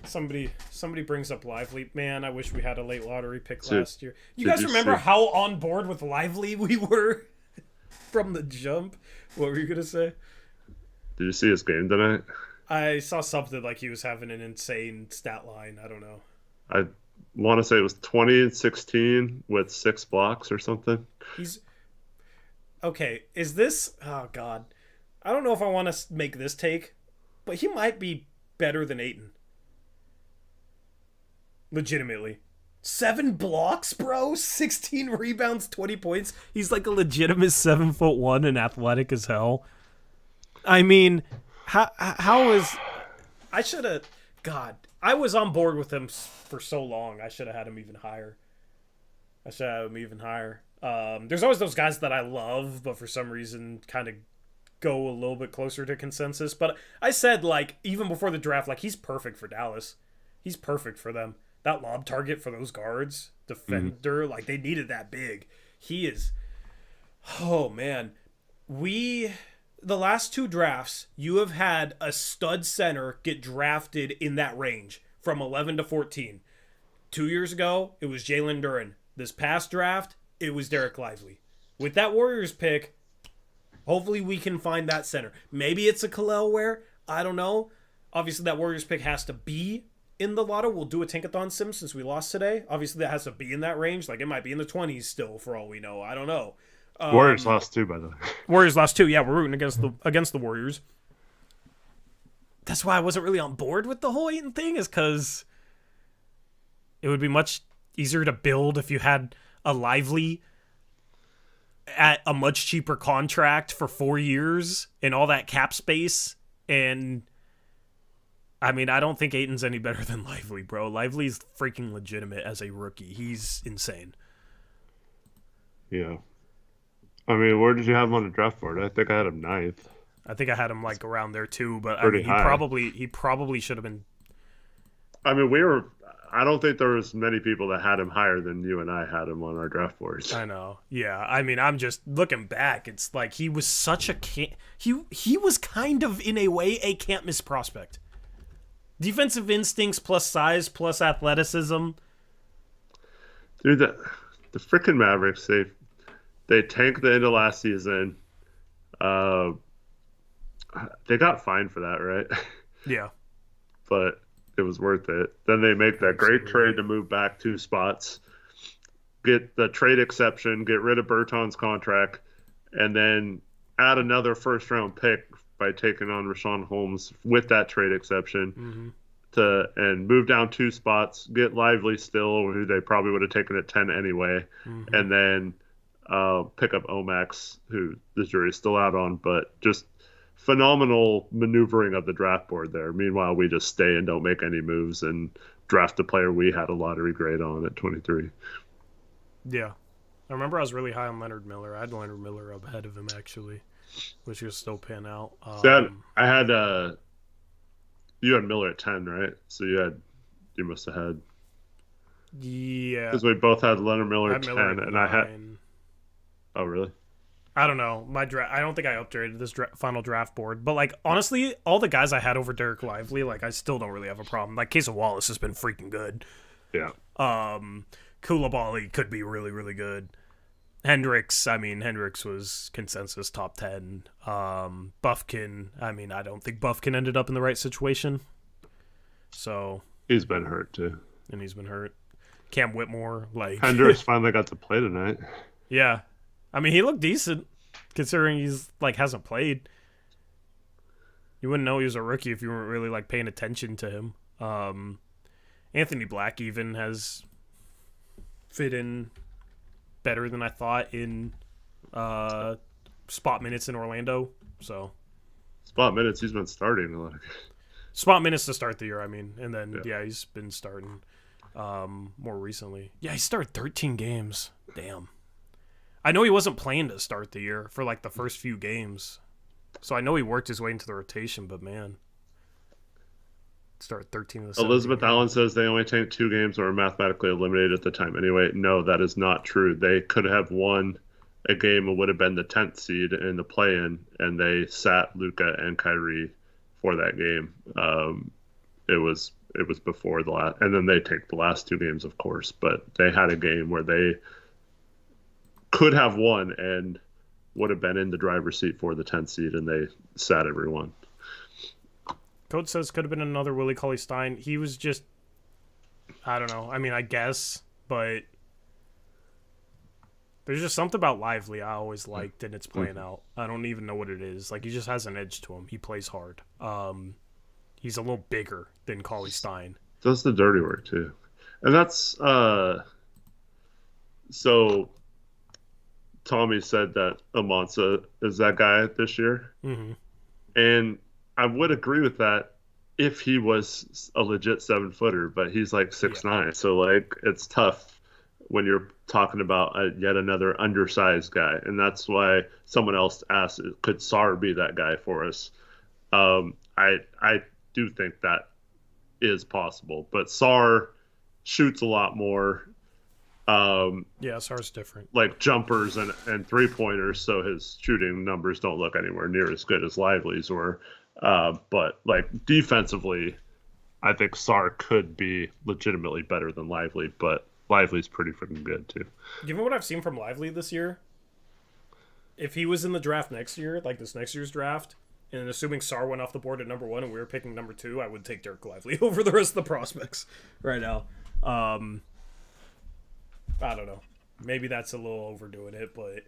Somebody brings up Lively. Man, I wish we had a late lottery pick last year. You guys remember how on board with Lively we were from the jump? What were you gonna say? Did you see his game tonight? I saw something like he was having an insane stat line. I don't know. I want to say it was 20 and 16 with 6 blocks or something. He's okay. Is this? Oh God, I don't know if I want to make this take, but he might be better than Ayton. Legitimately. 7 blocks, bro. 16 rebounds, 20 points. He's like a legitimate 7'1" and athletic as hell. I mean, how is... I should have... God, I was on board with him for so long. I should have had him even higher. There's always those guys that I love, but for some reason kind of go a little bit closer to consensus. But I said, like, even before the draft, like, he's perfect for Dallas. He's perfect for them. That lob target for those guards, defender, like, they needed that big. He is... Oh, man. The last 2 drafts, you have had a stud center get drafted in that range from 11 to 14. 2 years ago, it was Jalen Duren. This past draft, it was Derek Lively. With that Warriors pick, hopefully we can find that center. Maybe it's a Kalel Ware. I don't know. Obviously, that Warriors pick has to be in the lotto. We'll do a Tankathon sim since we lost today. Obviously, that has to be in that range. Like, it might be in the 20s still, for all we know. I don't know. Warriors lost 2, by the way. Warriors lost 2. Yeah, we're rooting against the Warriors. That's why I wasn't really on board with the whole Ayton thing, is because it would be much easier to build if you had a Lively at a much cheaper contract for 4 years and all that cap space. And I mean, I don't think Ayton's any better than Lively, bro. Lively's freaking legitimate as a rookie. He's insane. Yeah. I mean, where did you have him on the draft board? I think I had him 9th. I think I had him like around there too, but Pretty I high. he probably should have been. I mean, I don't think there was many people that had him higher than you and I had him on our draft boards. I know. Yeah. I mean, I'm just looking back. It's like he was such a he was kind of in a way a can't miss prospect. Defensive instincts plus size plus athleticism. Dude, the freaking Mavericks, they tanked the end of last season. They got fined for that, right? Yeah. But it was worth it. Then they make that great trade to move back 2 spots, get the trade exception, get rid of Berton's contract, and then add another first-round pick by taking on Rashawn Holmes with that trade exception and move down 2 spots, get Lively still, who they probably would have taken at 10 anyway, and then pick up Omax, who the jury's still out on, but just phenomenal maneuvering of the draft board there. Meanwhile, we just stay and don't make any moves and draft a player we had a lottery grade on at 23. Yeah. I remember I was really high on Leonard Miller. I had Leonard Miller up ahead of him, actually, which was still pan out. I had you had Miller at 10, right? So you must have had. Yeah. Because we both had Leonard Miller at 10, Miller and I had. Oh, really? I don't know. I don't think I upgraded this final draft board. But, like, honestly, all the guys I had over Derek Lively, like, I still don't really have a problem. Like, Case of Wallace has been freaking good. Yeah. Koulibaly could be really, really good. Hendricks was consensus top 10. Buffkin, I don't think Buffkin ended up in the right situation. So. He's been hurt, too. And he's been hurt. Cam Whitmore, like. Hendricks finally got to play tonight. Yeah. He looked decent, considering he's, like, hasn't played. You wouldn't know he was a rookie if you weren't really like paying attention to him. Anthony Black even has fit in better than I thought in spot minutes in Orlando. So spot minutes, he's been starting a lot of spot minutes to start the year, I mean. And then, he's been starting more recently. Yeah, he started 13 games. Damn. I know he wasn't playing to start the year for, like, the first few games. So I know he worked his way into the rotation, but, man. Started 13 of the Elizabeth Allen says they only take 2 games or were mathematically eliminated at the time anyway. No, that is not true. They could have won a game and would have been the 10th seed in the play-in, and they sat Luka and Kyrie for that game. It was before the last, and then they take the last 2 games, of course, but they had a game where they could have won and would have been in the driver's seat for the 10th seed, and they sat everyone. Code says could have been another Willie Cauley-Stein. He was just, I don't know. I mean, I guess, but there's just something about Lively I always liked, and it's playing out. I don't even know what it is. Like, he just has an edge to him. He plays hard. He's a little bigger than Cauley-Stein. Does the dirty work, too. And that's, so Tommy said that Amonsa is that guy this year. Mm-hmm. And I would agree with that if he was a legit 7-footer, but he's like 6'9". So, like, it's tough when you're talking about yet another undersized guy. And that's why someone else asked, could Sar be that guy for us? I do think that is possible. But Sar shoots a lot more. Sar's different. Like jumpers and three-pointers, so his shooting numbers don't look anywhere near as good as Lively's were. But like defensively, I think Sar could be legitimately better than Lively, but Lively's pretty freaking good too. Given what I've seen from Lively this year, if he was in the draft next year, like this next year's draft, and assuming Sar went off the board at number 1 and we were picking number 2, I would take Dirk Lively over the rest of the prospects right now. I don't know. Maybe that's a little overdoing it, but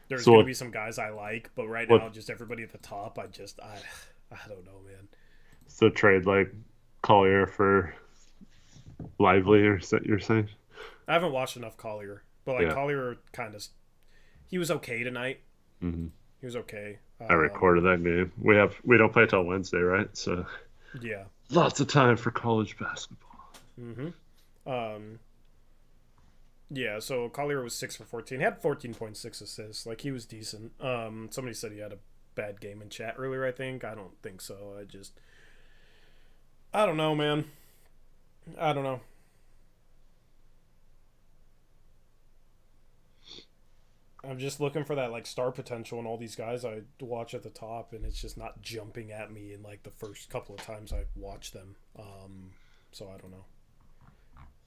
there's going to be some guys I like. But right now, just everybody at the top, I don't know, man. So trade like Collier for Lively, or you're saying? I haven't watched enough Collier, but like Collier kind of, he was okay tonight. Mm-hmm. He was okay. I recorded that game. We don't play till Wednesday, right? So yeah, lots of time for college basketball. Mm-hmm. Yeah, so Collier was 6 for 14. He had 14.6 assists. Like, he was decent. Somebody said he had a bad game in chat earlier, I think. I don't think so. I don't know, man. I don't know. I'm just looking for that, like, star potential in all these guys I watch at the top, and it's just not jumping at me in, like, the first couple of times I watch them. So I don't know.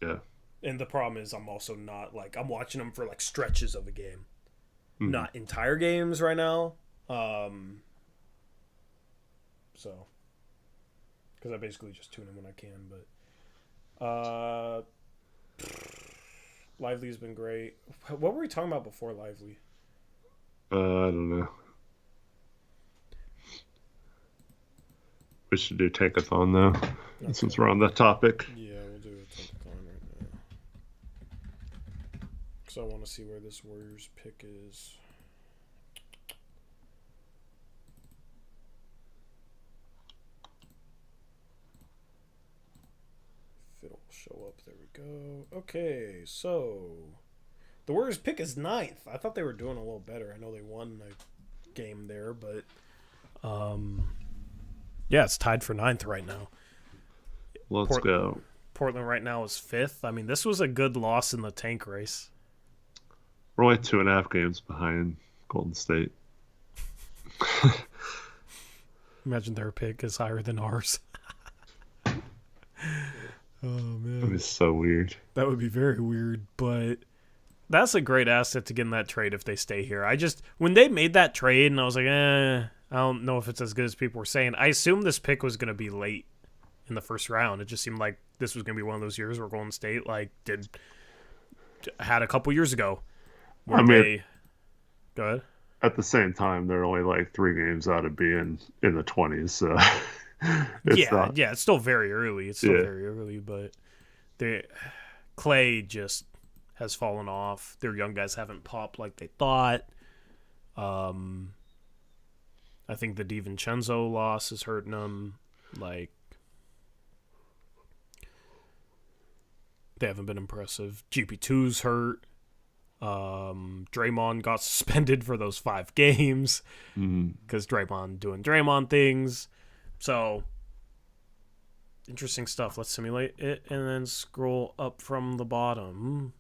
Yeah. And the problem is I'm also not, like, I'm watching them for, like, stretches of a game. Mm-hmm. Not entire games right now. So. Because I basically just tune in when I can, but. Lively's been great. What were we talking about before Lively? I don't know. We should do Tankathon, though, okay, since we're on that topic. Yeah, we'll do a Tankathon right now. Because I want to see where this Warriors pick is. If it'll show up, there we go. Okay, so the Warriors pick is 9th. I thought they were doing a little better. I know they won a game there, but yeah, it's tied for 9th right now. Let's go. Portland right now is 5th. I mean, this was a good loss in the tank race. We're only 2.5 games behind Golden State. Imagine their pick is higher than ours. Oh, man. That is so weird. That would be very weird, but that's a great asset to get in that trade if they stay here. When they made that trade, and I was like, I don't know if it's as good as people were saying. I assumed this pick was going to be late in the first round. It just seemed like this was going to be one of those years where Golden State had a couple years ago. Go ahead. at the same time, they're only like 3 games out of being in the 20s, so it's Yeah, not. yeah, it's still very early. It's still Yeah, very early, but they Clay just has fallen off. Their young guys haven't popped like they thought. Um, I think the DiVincenzo loss is hurting them. Like they haven't been impressive. GP2's hurt. Draymond got suspended for those 5 games because Draymond doing Draymond things. So interesting stuff. Let's simulate it and then scroll up from the bottom.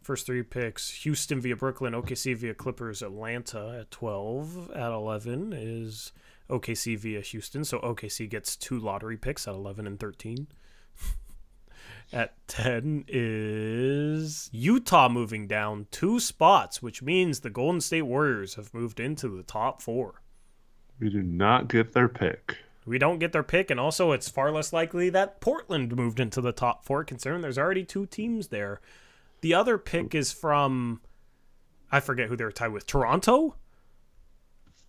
First 3 picks: Houston via Brooklyn, OKC via Clippers, Atlanta at 12. At 11 is OKC via Houston, so OKC gets 2 lottery picks at 11 and 13. At 10 is Utah moving down 2 spots, which means the Golden State Warriors have moved into the top 4. we do not get their pick. We don't get their pick, and also it's far less likely that Portland moved into the top 4, considering there's already 2 teams there. The other pick is from, I forget who they're tied with, Toronto?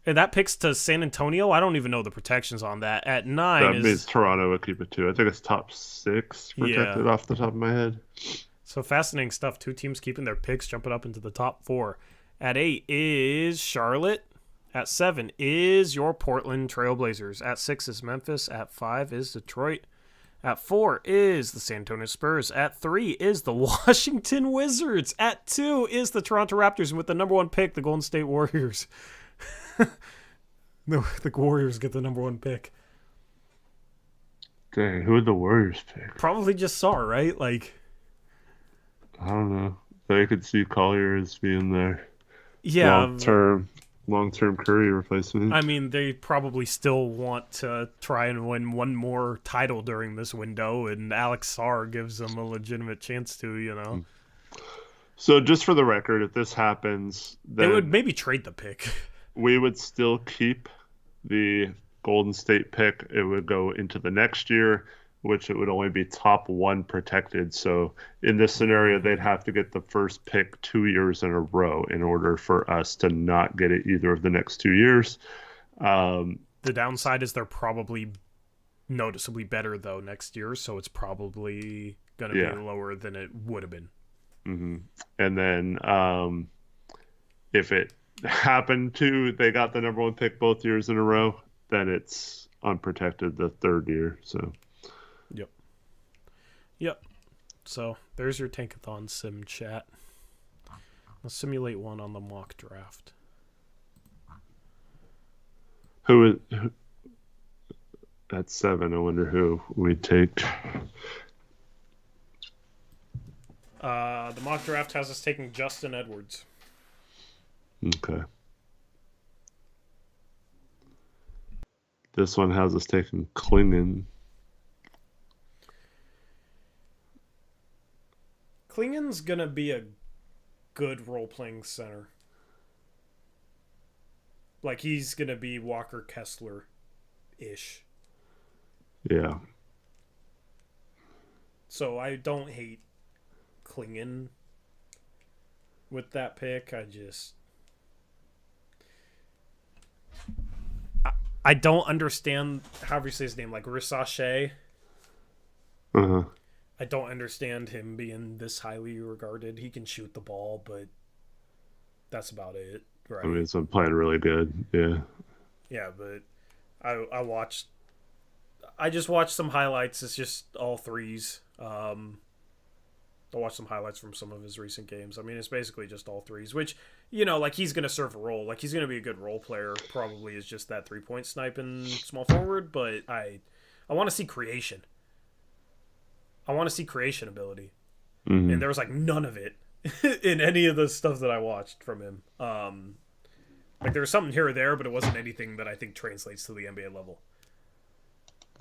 And that pick's to San Antonio? I don't even know the protections on that. At 9 That means Toronto would keep it 2. I think it's top 6 protected off the top of my head. So fascinating stuff. 2 teams keeping their picks, jumping up into the top 4. At 8 is Charlotte. At 7 is your Portland Trailblazers. At 6 is Memphis. At 5 is Detroit. At 4 is the San Antonio Spurs. At 3 is the Washington Wizards. At 2 is the Toronto Raptors. And with the number 1 pick, the Golden State Warriors. The Warriors get the number 1 pick. Dang, who would the Warriors pick? Probably just saw, right? Like, I don't know. I could see Collier as being their yeah, long-term Curry replacement. I mean, they probably still want to try and win one more title during this window, and Alex Sarr gives them a legitimate chance to, you know. So just for the record, if this happens, then They would maybe trade the pick. we would still keep the Golden State pick. It would go into the next year, which it would only be top 1 protected. So in this scenario, they'd have to get the first pick 2 years in a row in order for us to not get it either of the next 2 years. The downside is they're probably noticeably better, though, next year, so it's probably going to be lower than it would have been. Mm-hmm. And then if it happened to, they got the number 1 pick both years in a row, then it's unprotected the 3rd year. So Yep. So there's your Tankathon sim chat. Let's simulate one on the mock draft. who at 7, I wonder who we'd take. The mock draft has us taking Justin Edwards. Okay. This one has us taking Klingon. Klingon's going to be a good role-playing center. Like, he's going to be Walker Kessler-ish. Yeah. So I don't hate Klingon with that pick. I don't understand however you say his name, like Risache. Uh-huh. I don't understand him being this highly regarded. He can shoot the ball, but that's about it, right? I mean, it's been playing really good. Yeah. Yeah, but I just watched some highlights. It's just all threes. I watched some highlights from some of his recent games. I mean, it's basically just all threes, which, you know, like, he's going to serve a role. Like, he's going to be a good role player. Probably is just that 3-point sniping small forward, but I want to see creation. I want to see creation ability. Mm-hmm. And there was, like, none of it in any of the stuff that I watched from him. Like, there was something here or there, but it wasn't anything that I think translates to the NBA level.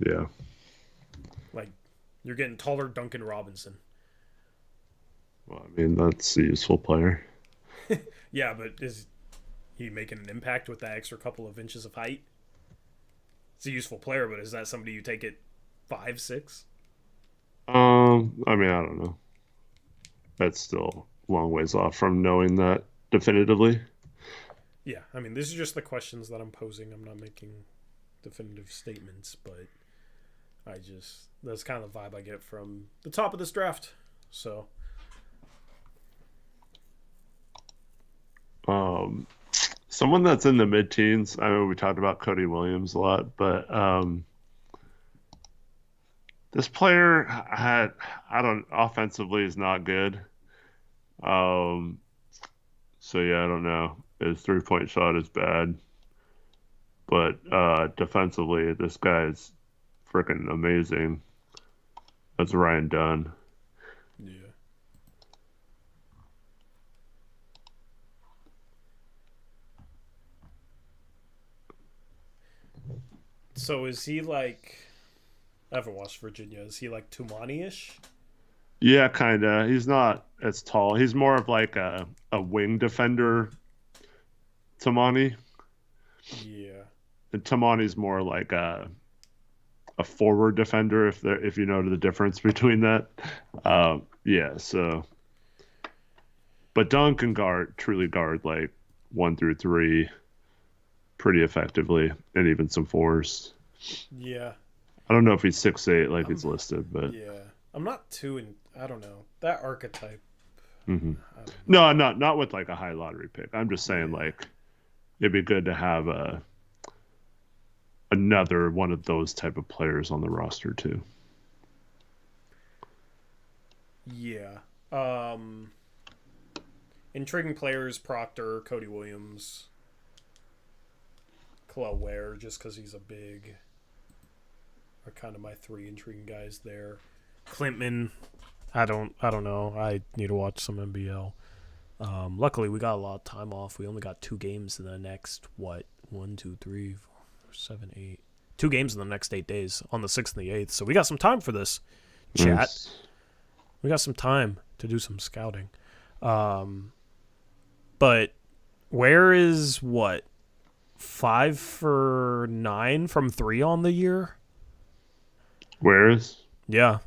Yeah. Like, you're getting taller Duncan Robinson. Well, I mean, that's a useful player. Yeah, but is he making an impact with that extra couple of inches of height? It's a useful player, but is that somebody you take at 5'6"? I mean, I don't know. That's still a long ways off from knowing that definitively. Yeah, I mean, these are just the questions that I'm posing. I'm not making definitive statements, but that's kind of the vibe I get from the top of this draft. So, Someone that's in the mid-teens. I know we talked about Cody Williams a lot, but this player offensively is not good. So yeah, I don't know. His 3-point shot is bad, but defensively, this guy is freaking amazing. That's Ryan Dunn. yeah. So is he like? I haven't watched Virginia. Is he like Tumani-ish? Yeah, kind of. He's not as tall. He's more of like a wing defender, Tamani. Yeah. And Tamani's more like a forward defender, if you know the difference between that. Yeah. So, but Dunn can truly guard like 1 through 3 pretty effectively, and even some 4s. Yeah. I don't know if he's 6'8" like he's listed, but yeah, I'm not too. I don't know that archetype. mm-hmm. No, not with like a high lottery pick. I'm just saying like it'd be good to have another one of those type of players on the roster too. Yeah. Intriguing players: Proctor, Cody Williams, Khalil Ware, just because he's a big. Are kind of my 3 intriguing guys there. Clintman, I don't know. I need to watch some NBL. Luckily, we got a lot of time off. We only got 2 games in the next 1, 2, 3, 4, 7, 8. 2 games in the next 8 days on the 6th and the 8th. So we got some time for this chat. Nice. We got some time to do some scouting. But where is what 5 for 9 from 3 on the year? Where is? Yeah.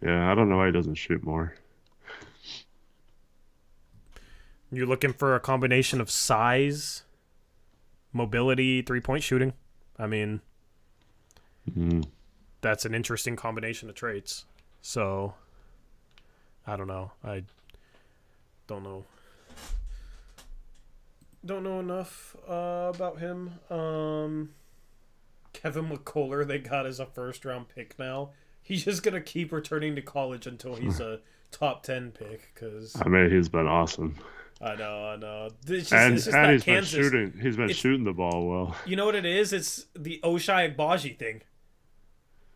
Yeah, I don't know why he doesn't shoot more. You're looking for a combination of size, mobility, 3-point shooting. I mean, that's an interesting combination of traits. So, I don't know. I don't know. Don't know enough about him. Kevin McCullough they got as a first-round pick now. He's just going to keep returning to college until he's a top 10 pick. Cause I mean, he's been awesome. I know. It's just and he's Kansas. Been shooting. He's been shooting the ball well. You know what it is? It's the Ochai Agbaji thing.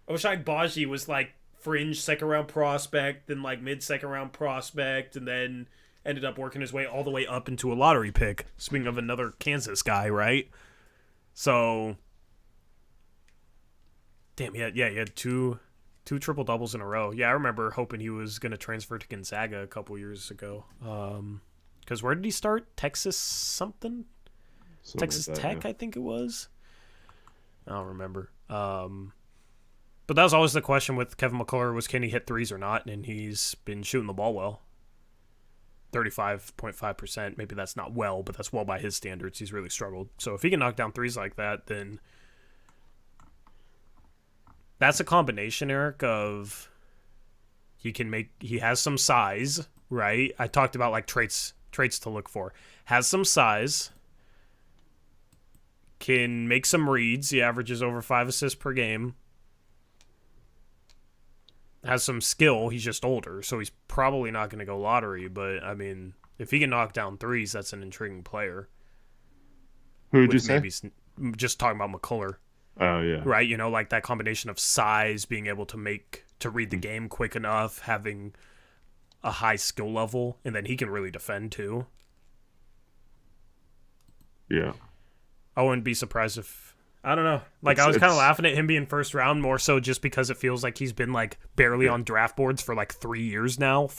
Ochai Agbaji was like fringe second-round prospect, then like mid-second-round prospect, and then ended up working his way all the way up into a lottery pick. Speaking of another Kansas guy, right? So... Damn, he had two triple-doubles in a row. Yeah, I remember hoping he was going to transfer to Gonzaga a couple years ago. Because where did he start? Texas something? Texas like that, Tech, yeah. I think it was. I don't remember. But that was always the question with Kevin McCullough was can he hit threes or not, and he's been shooting the ball well. 35.5%. Maybe that's not well, but that's well by his standards. He's really struggled. So if he can knock down threes like that, then... That's a combination, Eric, of he has some size, right? I talked about like traits to look for. Has some size, can make some reads. He averages over 5 assists per game. Has some skill. He's just older, so he's probably not going to go lottery. But, I mean, if he can knock down threes, that's an intriguing player. Who did you say? Just talking about McCullough. Oh, yeah. Right, you know, like that combination of size, being able to read the game quick enough, having a high skill level, and then he can really defend too. Yeah. I wouldn't be surprised if... I don't know. Like, I was kind of laughing at him being first round, more so just because it feels like he's been, like, barely on draft boards for, like, 4 years now.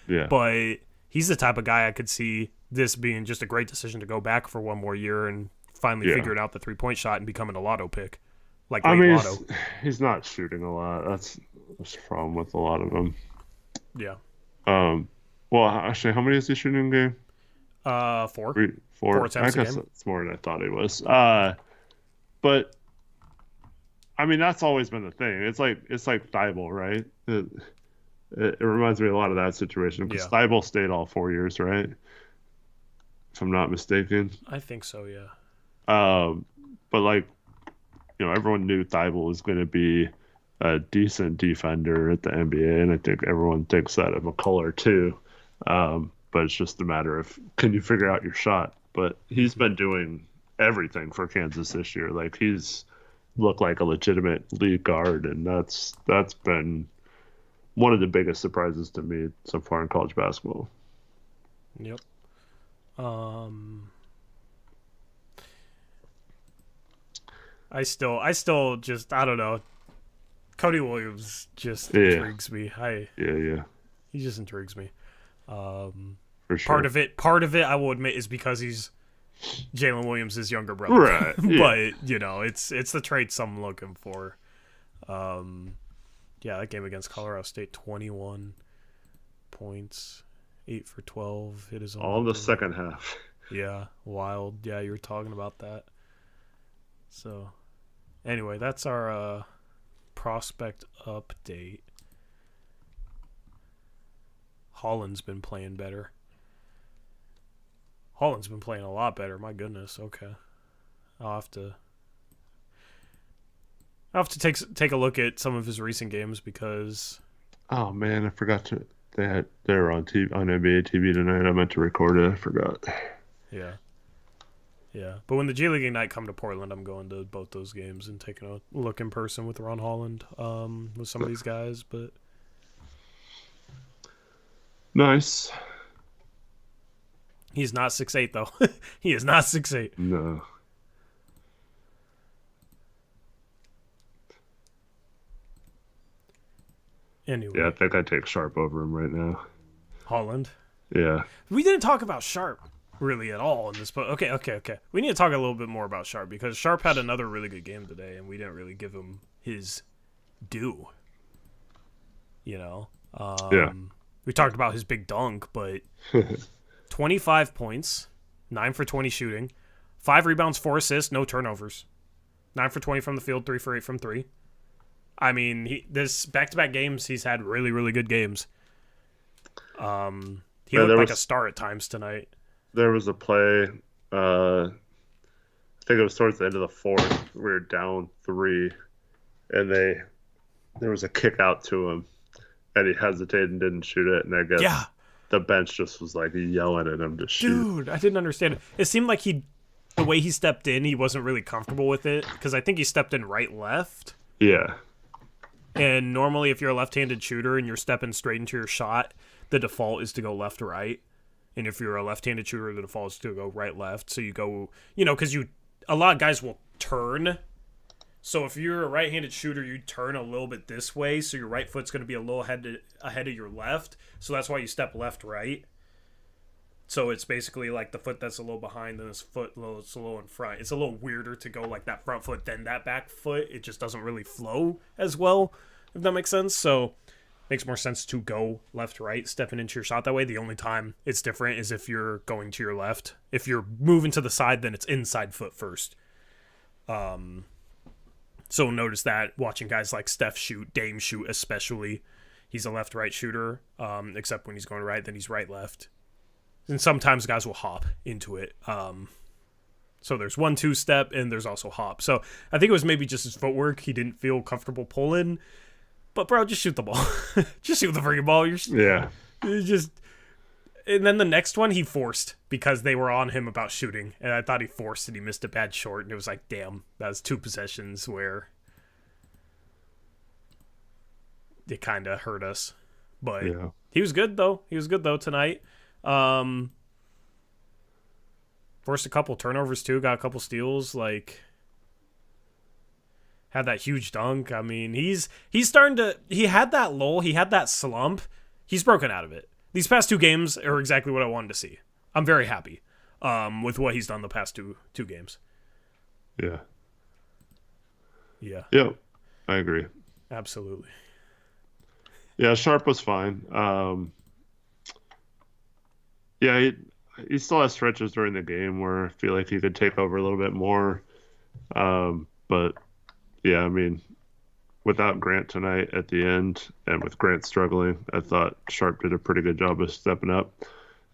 Yeah. But he's the type of guy I could see this being just a great decision to go back for one more year and finally figuring out the 3-point shot and becoming a lotto pick. Like, lotto. He's not shooting a lot. That's the problem with a lot of them. Yeah. Well, actually, how many is he shooting in game? 4. 4 I attempts a guess game. that's more than I thought he was. But I mean, that's always been the thing. It's like Thibault, right? It reminds me a lot of that situation because Yeah, Thibault stayed all 4 years, right? If I'm not mistaken. I think so. Yeah. Um, but like, everyone knew Thibault was going to be a decent defender at the NBA, and I think everyone thinks that of McCullough too. But it's just a matter of, can you figure out your shot? But he's been doing everything for Kansas this year. Like, he's looked like a legitimate lead guard, and that's been one of the biggest surprises to me so far in college basketball. Yep. I still just, I don't know. Cody Williams just intrigues me. Yeah, He just intrigues me. for sure. Part of it, I will admit, is because he's Jalen Williams' younger brother. Right. Yeah. But it's the traits I'm looking for. Yeah, that game against Colorado State, 21 points, 8 for 12. Hit his own. All in the second half. Yeah, wild. Yeah, you were talking about that. So, anyway, that's our prospect update. Holland's been playing better. Holland's been playing a lot better. My goodness. Okay, I'll have to take a look at some of his recent games because. Oh man, I forgot to. They were on TV, on NBA TV tonight. I meant to record it. I forgot. Yeah. Yeah, but when the G League Ignite come to Portland, I'm going to both those games and taking a look in person with Ron Holland, with some of these guys. But Nice. he's not 6'8", though. He is not 6'8". No. Anyway, Yeah, I think I take Sharp over him right now. Holland. Yeah. We didn't talk about Sharp really at all in this, but okay. We need to talk a little bit more about Sharp because Sharp had another really good game today, and we didn't really give him his due. Yeah. We talked about his big dunk, but 25 points, 9 for 20 shooting, 5 rebounds, 4 assists, no turnovers, 9 for 20 from the field, 3 for 8 from 3. I mean, this back-to-back games, he's had really, really good games. He looked like a star at times tonight. There was a play, I think it was towards the end of the fourth. We were down 3, and there was a kick out to him, and he hesitated and didn't shoot it. And I guess the bench just was like yelling at him to shoot. Dude, I didn't understand it. It seemed like the way he stepped in, he wasn't really comfortable with it because I think he stepped in right-left. Yeah. And normally, if you're a left-handed shooter and you're stepping straight into your shot, the default is to go left-right. And if you're a left-handed shooter, the default is to go right-left. So you go, because a lot of guys will turn. So if you're a right-handed shooter, you turn a little bit this way. So your right foot's going to be a little ahead of your left. So that's why you step left-right. So it's basically like the foot that's a little behind and this foot it's a little in front. It's a little weirder to go like that front foot than that back foot. It just doesn't really flow as well, if that makes sense. So makes more sense to go left-right, stepping into your shot that way. The only time it's different is if you're going to your left. If you're moving to the side, then it's inside foot first. So notice that watching guys like Steph shoot, Dame shoot especially. He's a left-right shooter, except when he's going right, then he's right-left. And sometimes guys will hop into it. So there's 1-2 step, and there's also hop. So I think it was maybe just his footwork. He didn't feel comfortable pulling. But, bro, just shoot the ball. Just shoot the freaking ball. And then the next one he forced because they were on him about shooting. And I thought he forced and he missed a bad short. And it was like, damn, that was 2 possessions where it kind of hurt us. But he was good, though. He was good, though, tonight. Forced a couple turnovers, too. Got a couple steals. Had that huge dunk. I mean, he's starting to... He had that lull. He had that slump. He's broken out of it. These past 2 games are exactly what I wanted to see. I'm very happy with what he's done the past two games. Yeah. Yeah. Yep. I agree. Absolutely. Yeah, Sharp was fine. Yeah, he still has stretches during the game where I feel like he could take over a little bit more. But yeah, I mean, without Grant tonight at the end, and with Grant struggling, I thought Sharp did a pretty good job of stepping up.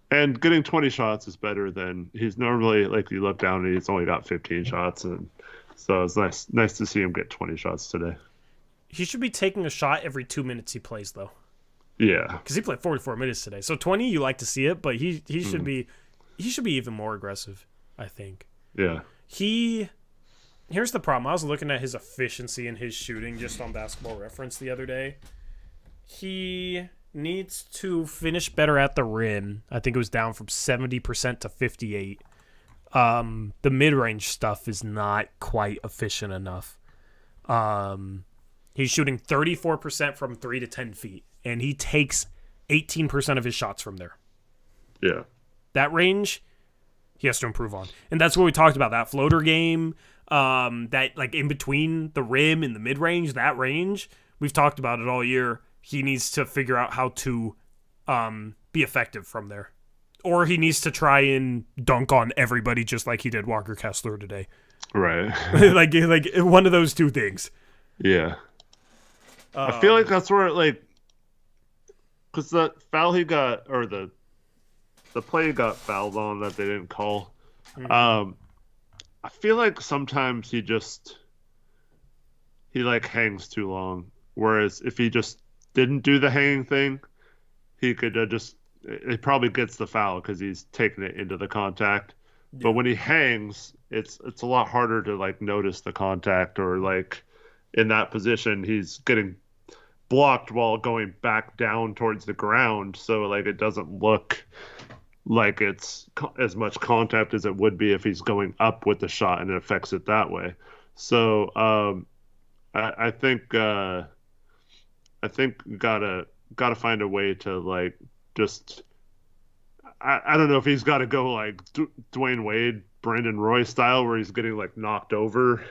And getting 20 shots is better than he's normally, like, you look down and he's only got 15 shots, and so it's nice to see him get 20 shots today. He should be taking a shot every 2 minutes he plays, though. Yeah, because he played 44 minutes today. So 20, you like to see it, but he should be even more aggressive, I think. Yeah. Here's the problem. I was looking at his efficiency and his shooting just on Basketball Reference the other day. He needs to finish better at the rim. I think it was down from 70% to 58%. The mid-range stuff is not quite efficient enough. He's shooting 34% from 3 to 10 feet, and he takes 18% of his shots from there. Yeah. That range, he has to improve on. And that's what we talked about, that floater game, that like in between the rim and the mid-range, that range, we've talked about it all year. He needs to figure out how to be effective from there. Or he needs to try and dunk on everybody just like he did Walker Kessler today. Right. like one of those two things. Yeah. I feel like that's where, like, because the foul he got, or the play he got fouled on that they didn't call, I feel like sometimes he hangs too long. Whereas if he just didn't do the hanging thing, he could it probably gets the foul because he's taking it into the contact. Yeah. But when he hangs, it's a lot harder to, like, notice the contact, or, like, in that position, he's getting blocked while going back down towards the ground. So, like, it doesn't look like it's as much contact as it would be if he's going up with the shot, and it affects it that way. So, I think gotta find a way to, like, just, I don't know if he's got to go like Dwayne Wade, Brandon Roy style, where he's getting, like, knocked over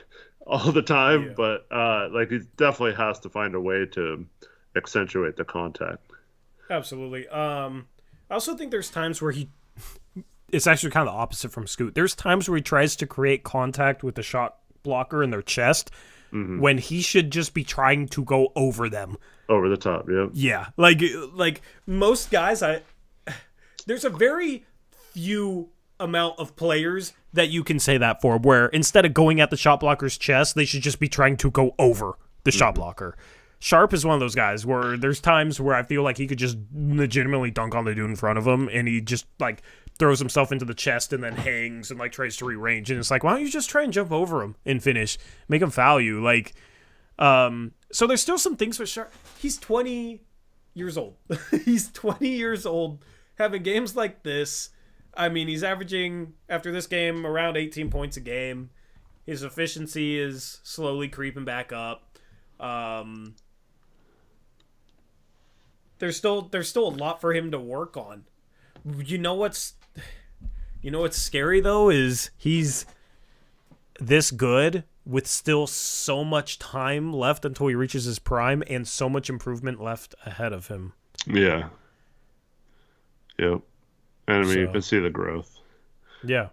all the time, but like, he definitely has to find a way to accentuate the contact. Absolutely. I also think there's times where it's actually kind of the opposite from Scoot. There's times where he tries to create contact with the shot blocker in their chest, when he should just be trying to go over them. Over the top, yeah. Yeah, like most guys, there's a very few amount of players that you can say that for, where instead of going at the shot blocker's chest, they should just be trying to go over the shot blocker. Sharp is one of those guys where there's times where I feel like he could just legitimately dunk on the dude in front of him, and he just, like, throws himself into the chest and then hangs and, like, tries to rearrange. And it's like, why don't you just try and jump over him and finish? Make him foul you. Like, so there's still some things with Sharp. He's 20 years old. He's 20 years old having games like this. I mean, he's averaging, after this game, around 18 points a game. His efficiency is slowly creeping back up. There's still a lot for him to work on. You know what's scary, though, is he's this good with still so much time left until he reaches his prime, and so much improvement left ahead of him. Yeah. Yep. And I mean, you can see the growth. Yeah.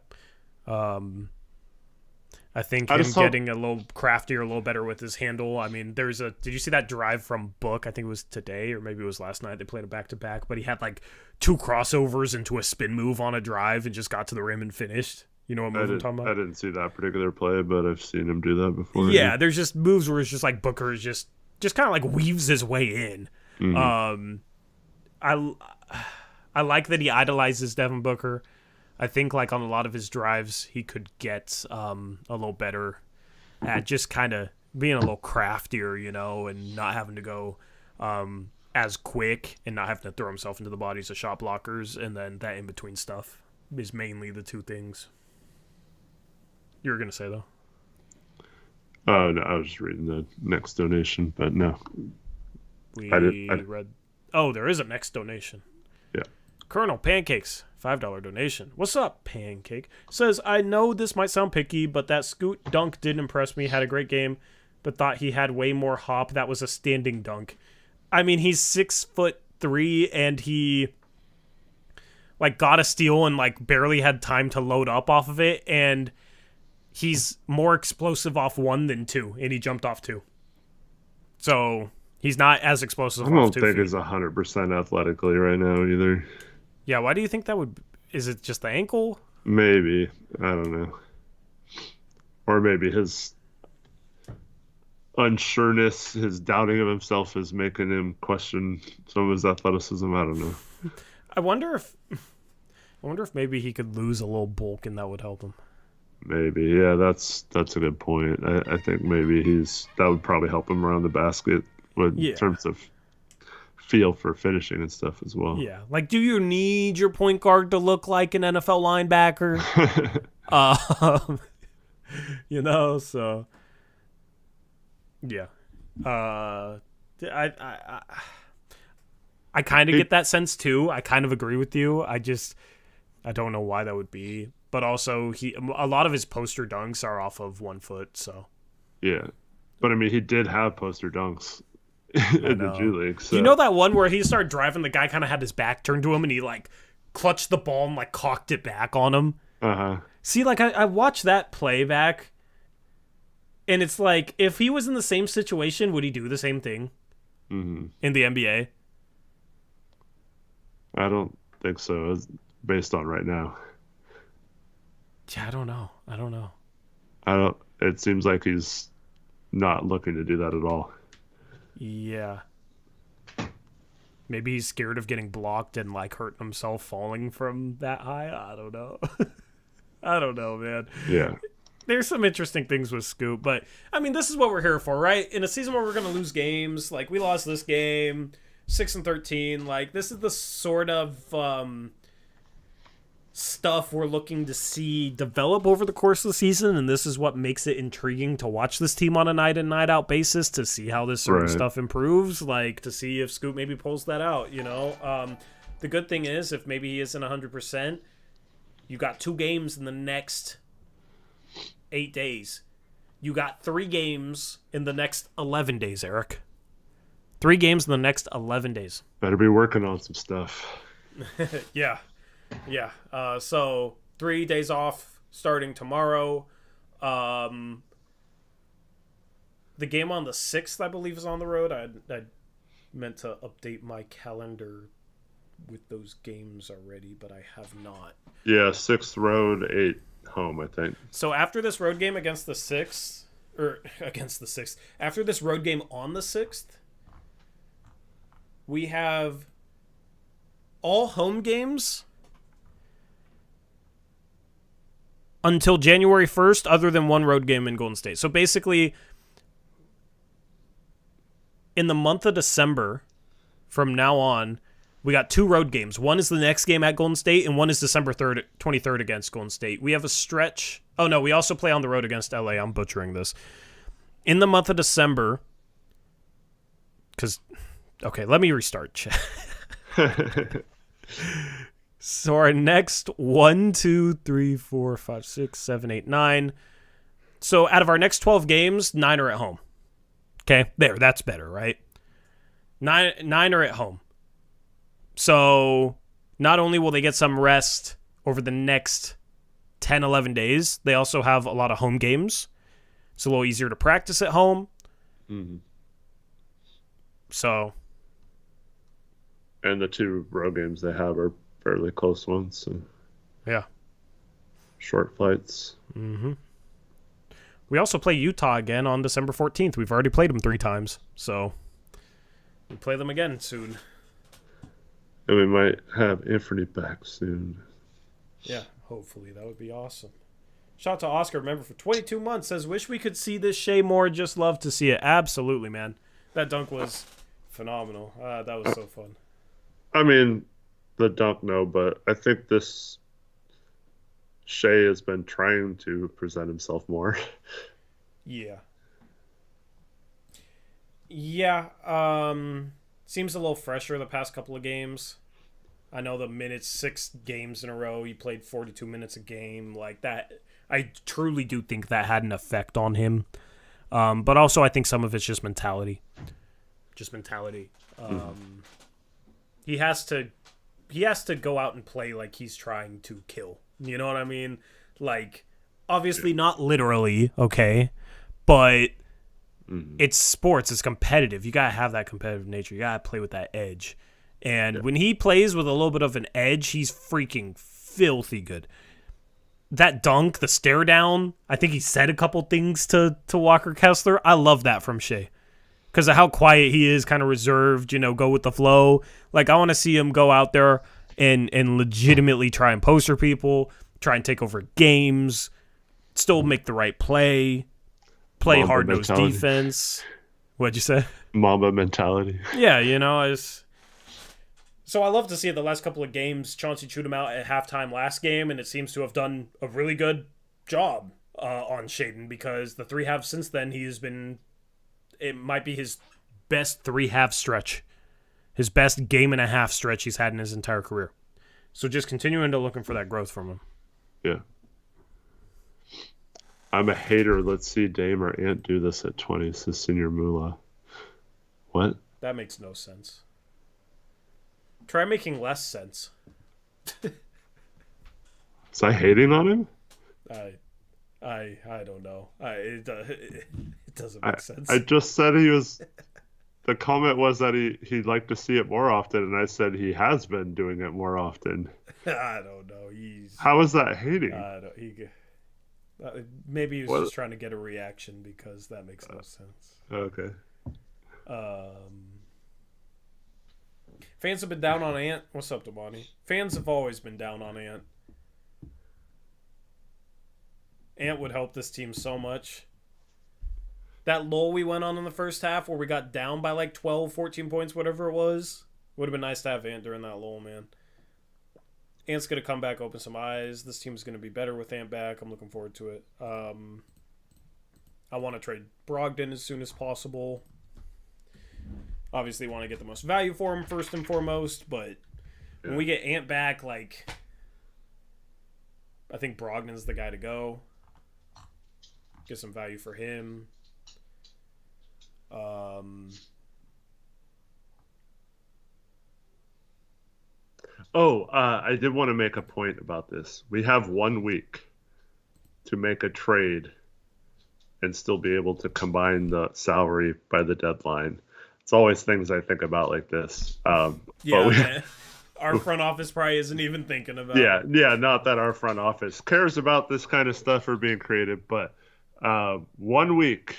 I think him getting a little craftier, a little better with his handle. I mean, did you see that drive from Book? I think it was today, or maybe it was last night. They played a back-to-back, but he had, like, 2 crossovers into a spin move on a drive and just got to the rim and finished. You know what move I'm talking about? I didn't see that particular play, but I've seen him do that before. Yeah, there's just moves where it's just like Booker is just kind of like weaves his way in. I like that he idolizes Devin Booker. I think, like, on a lot of his drives, he could get a little better at just kind of being a little craftier, you know, and not having to go as quick and not having to throw himself into the bodies of shot blockers. And then that in-between stuff is mainly the two things. You were going to say, though? Oh, no, I was just reading the next donation, but no. I read... Oh, there is a next donation. Yeah. Colonel Pancakes, $5 donation. What's up, Pancake? Says, I know this might sound picky, but that Scoot dunk didn't impress me. Had a great game, but thought he had way more hop. That was a standing dunk. I mean, he's 6'3", and he... like got a steal and like barely had time to load up off of it, and he's more explosive off one than two, and he jumped off two. So he's not as explosive. I don't think he's 100% athletically right now either. Yeah, why do you think that would? Is it just the ankle? Maybe, I don't know, or maybe his unsureness, his doubting of himself is making him question some of his athleticism. I don't know. I wonder if maybe he could lose a little bulk and that would help him. Maybe, yeah, that's a good point. I think maybe that would probably help him around the basket in terms of feel for finishing and stuff as well. Yeah, like, do you need your point guard to look like an NFL linebacker? So yeah, I kind of get that sense too. I kind of agree with you. I don't know why that would be. But also, a lot of his poster dunks are off of 1 foot, so. Yeah. But, I mean, he did have poster dunks in the G League. So. You know that one where he started driving, the guy kind of had his back turned to him, and he, like, clutched the ball and, like, cocked it back on him? Uh-huh. See, like, I watched that play back, and it's like, if he was in the same situation, would he do the same thing in the NBA? I don't think so, based on right now. Yeah, I don't know. It seems like he's not looking to do that at all. Yeah. Maybe he's scared of getting blocked and like hurting himself falling from that high. I don't know. I don't know, man. Yeah. There's some interesting things with Scoop, but I mean, this is what we're here for, right? In a season where we're going to lose games, like we lost this game, 6-13, like this is the sort of stuff we're looking to see develop over the course of the season, and this is what makes it intriguing to watch this team on a night in, night out basis, to see how this certain stuff improves, like to see if Scoop maybe pulls that out, The good thing is, if maybe he isn't 100%, you got 2 games in the next 8 days. You got 3 games in the next 11 days, Eric. 3 games in the next 11 days. Better be working on some stuff. Yeah. So 3 days off starting tomorrow. The game on the 6th, I believe, is on the road. I meant to update my calendar with those games already, but I have not. Yeah, 6th road, 8 home, I think. So after this road game against the 6th, after this road game on the 6th, we have all home games until January 1st, other than 1 road game in Golden State. So basically, in the month of December, from now on, we got 2 road games. One is the next game at Golden State, and one is December 23rd against Golden State. We have a stretch. Oh, no, we also play on the road against LA. I'm butchering this. In the month of December, okay, let me restart. So our next 1, 2, 3, 4, 5, 6, 7, 8, 9. So out of our next 12 games, 9 are at home. Okay, there, that's better, right? 9 are at home. So not only will they get some rest over the next 10, 11 days, they also have a lot of home games. It's a little easier to practice at home. Mm-hmm. So. And the 2 road games they have are fairly close ones. So. Yeah. Short flights. Mm-hmm. We also play Utah again on December 14th. We've already played them 3 times. So we'll play them again soon. And we might have Infinite back soon. Yeah, hopefully. That would be awesome. Shout out to Oscar, remember, for 22 months, says, wish we could see this Shea more, just love to see it. Absolutely, man. That dunk was phenomenal. That was so fun. I mean, the dunk, no, but I think this Shea has been trying to present himself more. Yeah. Yeah, seems a little fresher the past couple of games. I know the minutes, 6 games in a row, he played 42 minutes a game. Like that, I truly do think that had an effect on him. But also I think some of it's just mentality. He has to he has to go out and play like he's trying to kill. You know what I mean? Like, obviously not literally, okay, but it's sports. It's competitive. You gotta have that competitive nature. You gotta play with that edge. And when he plays with a little bit of an edge, he's freaking filthy good. That dunk, the stare down, I think he said a couple things to Walker Kessler. I love that from Shea. Because of how quiet he is, kind of reserved, go with the flow. Like, I want to see him go out there and legitimately try and poster people, try and take over games, still make the right play hard-nosed defense. What'd you say? Mamba mentality. Yeah, So I love to see it the last couple of games. Chauncey chewed him out at halftime last game, and it seems to have done a really good job on Shaden, because the 3 halves since then, it might be his best 3-half stretch. His best game and a half stretch he's had in his entire career. So just continuing to looking for that growth from him. Yeah. I'm a hater. Let's see Dame or Ant do this at 20, says Senior Moolah. What? That makes no sense. Try making less sense. Was I hating on him? I don't know. It doesn't make sense. I just said he was... The comment was that he'd like to see it more often, and I said he has been doing it more often. I don't know. How is that hating? Maybe he was just trying to get a reaction, because that makes no sense. Okay. Fans have been down on Ant. What's up, Damani? Fans have always been down on Ant. Ant would help this team so much. That lull we went on in the first half where we got down by like 12, 14 points, whatever it was, would have been nice to have Ant during that lull, man. Ant's going to come back, open some eyes. This team's going to be better with Ant back. I'm looking forward to it. I want to trade Brogdon as soon as possible. Obviously want to get the most value for him first and foremost, but when we get Ant back, like, I think Brogdon's the guy to go. Get some value for him. I did want to make a point about this. We have 1 week to make a trade and still be able to combine the salary by the deadline. It's always things I think about like this. Our front office probably isn't even thinking about it. Yeah, not that our front office cares about this kind of stuff or being creative, but 1 week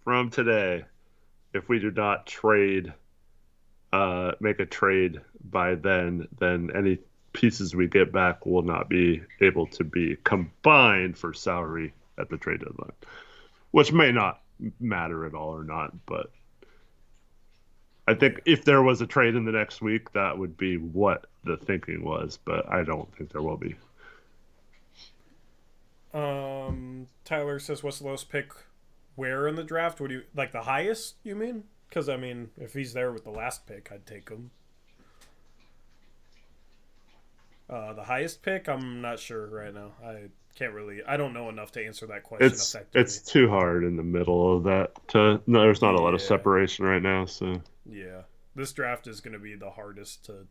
from today, if we do not make a trade by then any pieces we get back will not be able to be combined for salary at the trade deadline, which may not matter at all or not, but I think if there was a trade in the next week, that would be what the thinking was, but I don't think there will be. Tyler says, what's the lowest pick where in the draft? What do you like, the highest, you mean? Because, I mean, if he's there with the last pick, I'd take him. The highest pick, I'm not sure right now. I don't know enough to answer that question effectively. It's too hard in the middle of that. There's not a lot of separation right now, so... Yeah. This draft is going to be the hardest to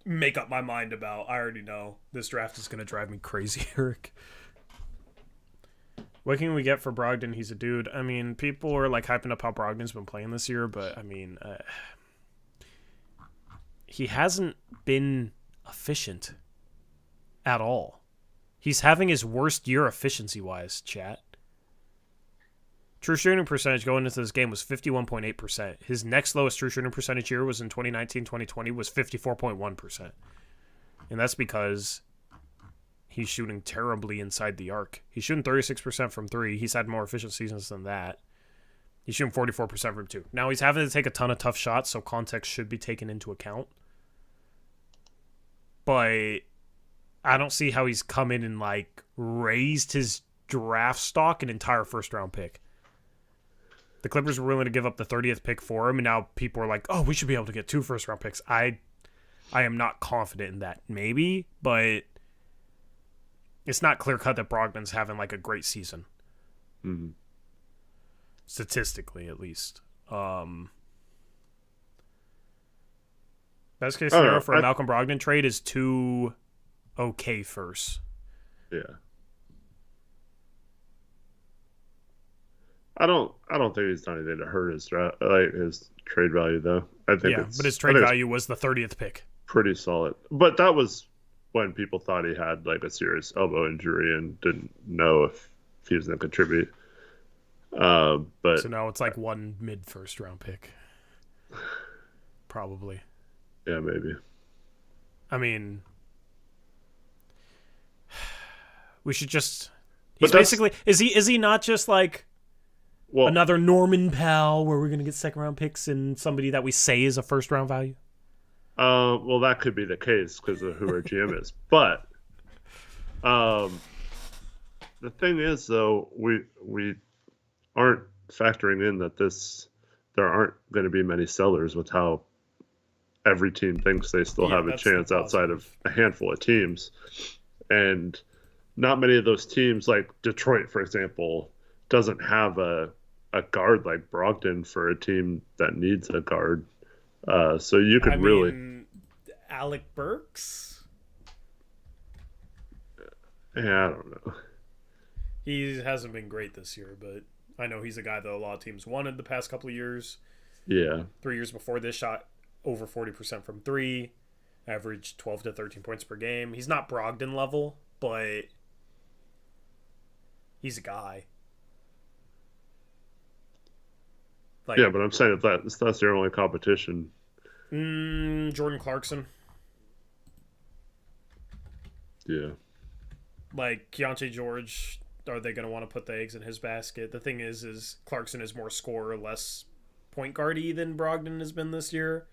make up my mind about. I already know. This draft is going to drive me crazy, Eric. What can we get for Brogdon? He's a dude. I mean, people are like hyping up how Brogdon's been playing this year, but I mean, he hasn't been efficient at all. He's having his worst year efficiency-wise, chat. True shooting percentage going into this game was 51.8%. His next lowest true shooting percentage year was in 2019-2020, was 54.1%. And that's because he's shooting terribly inside the arc. He's shooting 36% from 3. He's had more efficient seasons than that. He's shooting 44% from 2. Now he's having to take a ton of tough shots, so context should be taken into account. But I don't see how he's come in and like raised his draft stock an entire first-round pick. The Clippers were willing to give up the 30th pick for him, and now people are like, oh, we should be able to get 2 first-round picks. I am not confident in that. Maybe, but it's not clear-cut that Brogdon's having like a great season. Mm-hmm. Statistically, at least. Best case I don't scenario know. for a Malcolm Brogdon trade is 2 okay firsts. Yeah. I don't think he's done anything to hurt his his trade value though. But his trade value was the 30th pick. Pretty solid. But that was when people thought he had like a serious elbow injury and didn't know if he was going to contribute. But so now it's like one mid first round pick, probably. Yeah, maybe. I mean, we should just. He's basically is he not just like another Norman Powell where we're going to get second round picks and somebody that we say is a first round value? Well, that could be the case because of who our GM is. But the thing is, though, we aren't factoring in that there aren't going to be many sellers with how every team thinks they still have a chance outside of a handful of teams. And not many of those teams, like Detroit, for example, doesn't have a guard like Brogdon for a team that needs a guard. So you could Alec Burks? Yeah, I don't know. He hasn't been great this year, but I know he's a guy that a lot of teams wanted the past couple of years. Yeah. 3 years before this, shot over 40% from 3, averaged 12 to 13 points per game. He's not Brogdon level, but he's a guy. Like, yeah, but I'm saying if that's their only competition. Jordan Clarkson. Yeah. Like Keontae George, are they going to want to put the eggs in his basket? The thing is Clarkson is more scorer, less point guardy than Brogdon has been this year.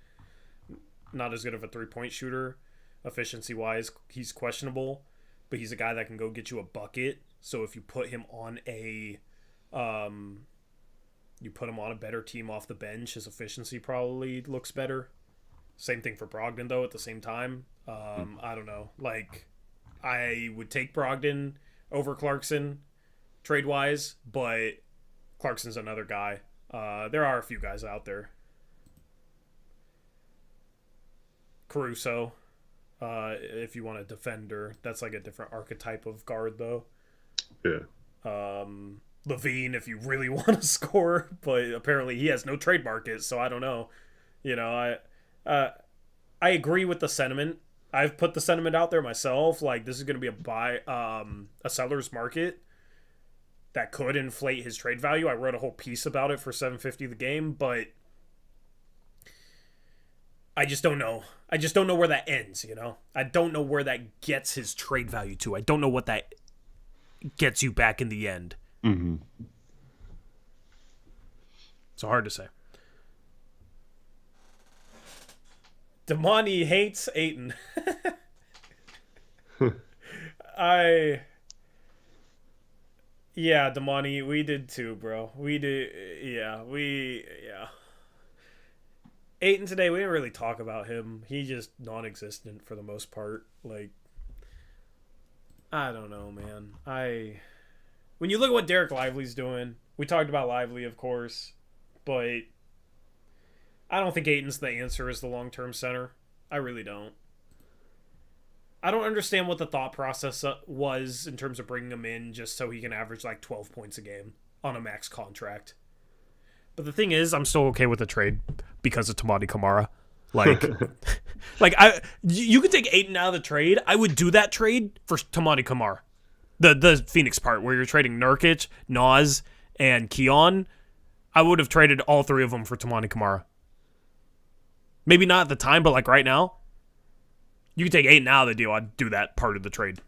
Not as good of a three-point shooter. Efficiency-wise, he's questionable, but he's a guy that can go get you a bucket. So if you put him on a better team off the bench, his efficiency probably looks better. Same thing for Brogdon, though, at the same time. I don't know. Like, I would take Brogdon over Clarkson trade-wise, but Clarkson's another guy. There are a few guys out there. Caruso, if you want a defender. That's like a different archetype of guard, though. Yeah. Levine, if you really want to score, but apparently he has no trade market, so I don't know. You know, I agree with the sentiment. I've put the sentiment out there myself. Like, this is going to be a seller's market that could inflate his trade value. I wrote a whole piece about it for 750 the game, but I just don't know. I just don't know where that ends, you know? I don't know where that gets his trade value to. I don't know what that gets you back in the end. Mm-hmm. So hard to say. Damani hates Ayton. Yeah, Damani, we did too, bro. We did, yeah. Ayton today, we didn't really talk about him. He's just non-existent for the most part. Like, I don't know, man. When you look at what Derek Lively's doing, we talked about Lively, of course, but I don't think Ayton's the answer as the long-term center. I really don't. I don't understand what the thought process was in terms of bringing him in just so he can average like 12 points a game on a max contract. But the thing is, I'm still okay with the trade because of Tamati Camara. Like, you could take Ayton out of the trade. I would do that trade for Tamati Camara. The Phoenix part where you're trading Nurkic, Nas, and Keon. I would have traded all three of them for Tamati Camara. Maybe not at the time, but like right now, you could take Ayton out of the deal. I'd do that part of the trade.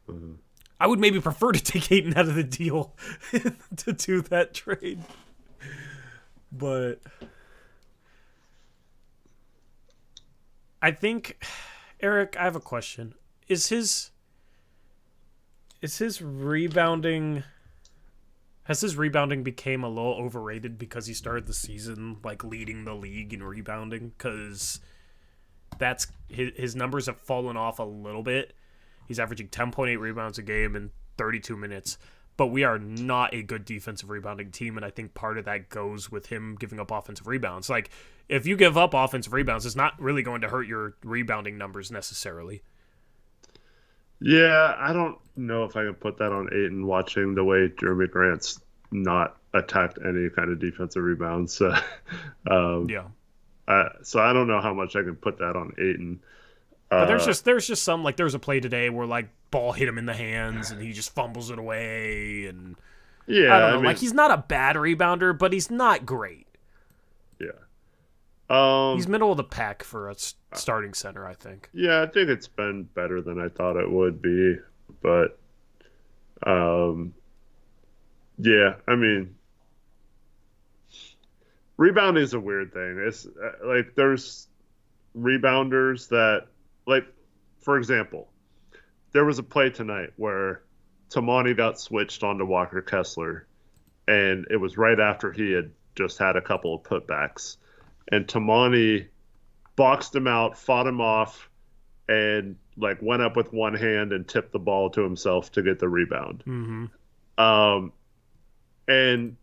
Mm-hmm. I would maybe prefer to take Ayton out of the deal to do that trade. But I think, Eric, I have a question. Is his rebounding... Has his rebounding became a little overrated because he started the season like leading the league in rebounding? Because that's his numbers have fallen off a little bit. He's averaging 10.8 rebounds a game in 32 minutes. but we are not a good defensive rebounding team, and I think part of that goes with him giving up offensive rebounds. Like, if you give up offensive rebounds, it's not really going to hurt your rebounding numbers necessarily. Yeah, I don't know if I can put that on Ayton watching the way Jeremy Grant's not attacked any kind of defensive rebounds. So, Yeah. so I don't know how much I can put that on Ayton. But there's just some, like, there's a play today where, like, ball hit him in the hands and he just fumbles it away, and yeah, I don't know. Like, he's not a bad rebounder, but he's not great. Yeah. He's middle of the pack for a starting center, I think. Yeah, I think it's been better than I thought it would be, but yeah, I mean, rebounding is a weird thing. It's like there's rebounders that, like, for example, there was a play tonight where Tamani got switched onto Walker Kessler, and it was right after he had just had a couple of putbacks. And Tamani boxed him out, fought him off, and like went up with one hand and tipped the ball to himself to get the rebound. Mm-hmm. And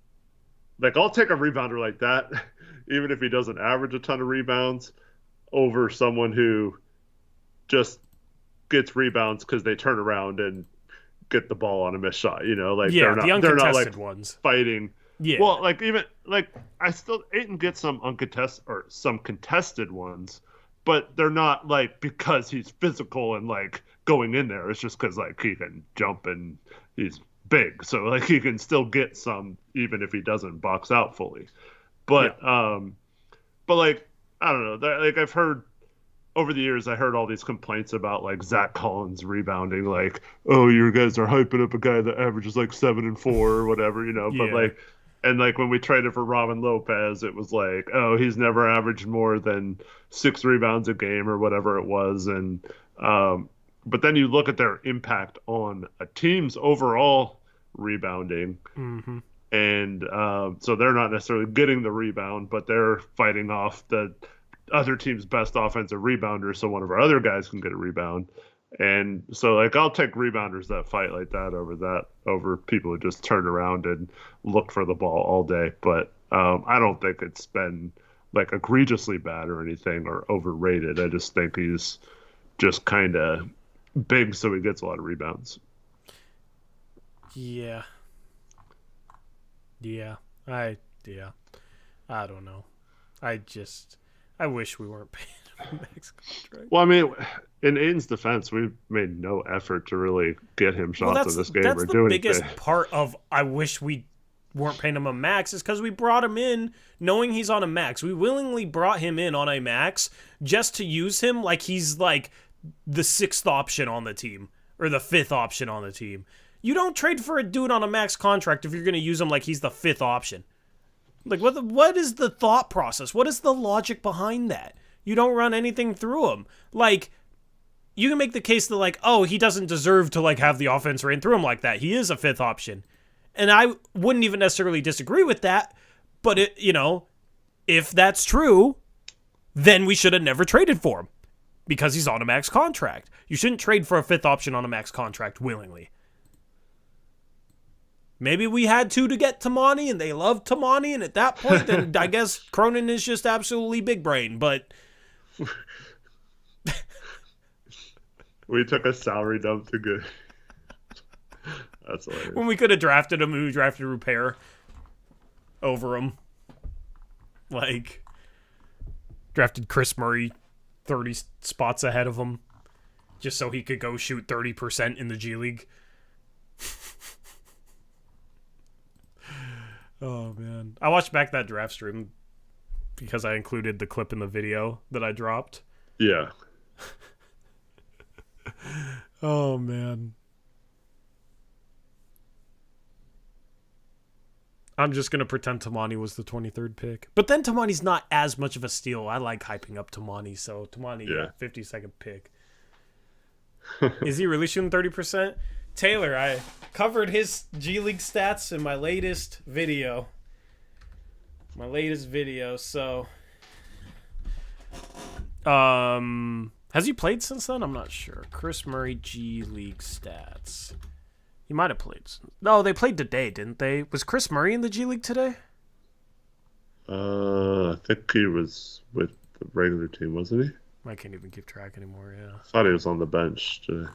like, I'll take a rebounder like that, even if he doesn't average a ton of rebounds, over someone who just gets rebounds because they turn around and get the ball on a missed shot. You know, like yeah, they're not like ones fighting. Yeah. Well, like, even like Ayton gets some uncontested or some contested ones, but they're not like because he's physical and like going in there. It's just because like he can jump and he's big, so like he can still get some even if he doesn't box out fully. But but like, I don't know. Like, I've heard over the years, I heard all these complaints about like Zach Collins rebounding, like, oh, you guys are hyping up a guy that averages like 7 and 4 or whatever, you know. But like, and like when we traded for Robin Lopez, it was like, oh, he's never averaged more than 6 rebounds a game or whatever it was. And but then you look at their impact on a team's overall rebounding, and so they're not necessarily getting the rebound, but they're fighting off the other team's best offensive rebounder, so one of our other guys can get a rebound. And so like, I'll take rebounders that fight like that over people who just turn around and look for the ball all day. But I don't think it's been like egregiously bad or anything or overrated. I just think he's just kind of big, so he gets a lot of rebounds. I don't know. I wish we weren't paying him a max contract. Well, I mean, in Ayton's defense, we've made no effort to really get him shots in this game or do anything. That's the biggest part of I wish we weren't paying him a max, is because we brought him in knowing he's on a max. We willingly brought him in on a max just to use him like he's like the 6th option on the team or the 5th option on the team. You don't trade for a dude on a max contract if you're going to use him like he's the 5th option. Like, what is the thought process? What is the logic behind that? You don't run anything through him. Like, you can make the case that, like, oh, he doesn't deserve to, like, have the offense ran through him like that. He is a 5th option. And I wouldn't even necessarily disagree with that. But, if that's true, then we should have never traded for him because he's on a max contract. You shouldn't trade for a 5th option on a max contract willingly. Maybe we had to get Tamani, and they loved Tamani, and at that point, then I guess Cronin is just absolutely big brain, but... We took a salary dump to good. That's hilarious. When we could have drafted him, we drafted Repair over him. Like, drafted Chris Murray 30 spots ahead of him, just so he could go shoot 30% in the G League. Oh, man. I watched back that draft stream because I included the clip in the video that I dropped. Yeah. Oh, man. I'm just going to pretend Tamani was the 23rd pick. But then Tamani's not as much of a steal. I like hyping up Tamani, so Tamani, 52nd pick. Is he really shooting 30%? Taylor, I covered his G League stats in my latest video. So has he played since then? I'm not sure. Chris Murray G League stats. He might have played. No, they played today, didn't they? Was Chris Murray in the G League today? I think he was with the regular team, wasn't he? I can't even keep track anymore, yeah. I thought he was on the bench today.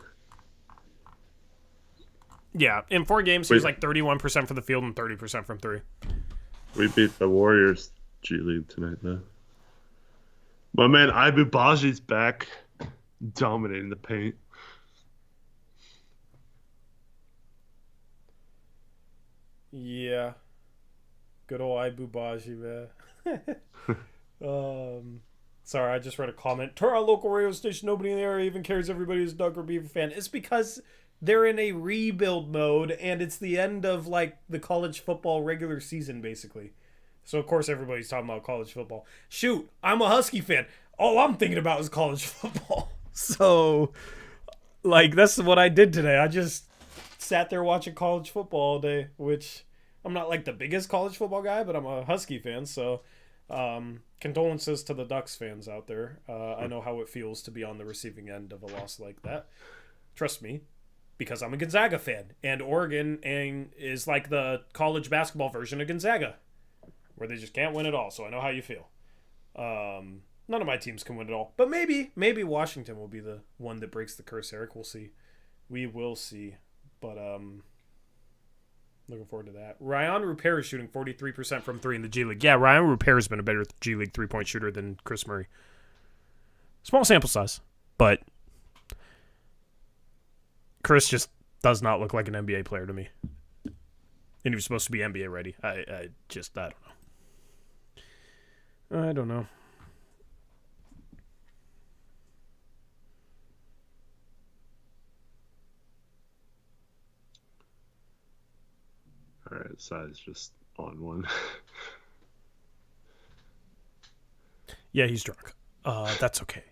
Yeah, in 4 games, he was like 31% from the field and 30% from 3. We beat the Warriors G League tonight, though. My man Ibu Baji's back, dominating the paint. Yeah. Good old Ibu Baji, man. Sorry, I just read a comment. To our local radio station, nobody in the area even cares everybody is a Doug or Beaver fan. It's because they're in a rebuild mode, and it's the end of, like, the college football regular season, basically. So, of course, everybody's talking about college football. Shoot, I'm a Husky fan. All I'm thinking about is college football. So, like, that's what I did today. I just sat there watching college football all day, which I'm not, like, the biggest college football guy, but I'm a Husky fan, so condolences to the Ducks fans out there. I know how it feels to be on the receiving end of a loss like that. Trust me, because I'm a Gonzaga fan, and Oregon is like the college basketball version of Gonzaga, where they just can't win it all, so I know how you feel. None of my teams can win it all, but maybe Washington will be the one that breaks the curse, Eric. We'll see. We will see, but looking forward to that. Ryan Rupert is shooting 43% from 3 in the G League. Yeah, Ryan Rupert has been a better G League 3-point shooter than Chris Murray. Small sample size, but Chris just does not look like an NBA player to me. And he was supposed to be NBA ready. I don't know. All right, size just on one. Yeah, he's drunk. That's okay.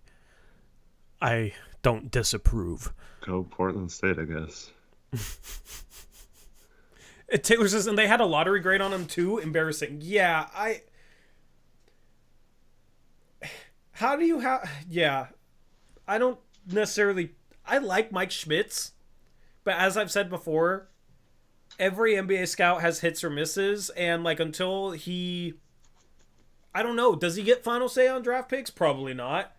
I don't disapprove. Go Portland State, I guess. Taylor says, and they had a lottery grade on him too. Embarrassing. Yeah, how do you have? Yeah, I don't necessarily. I like Mike Schmitz, but as I've said before, every NBA scout has hits or misses, and like until he, I don't know. Does he get final say on draft picks? Probably not.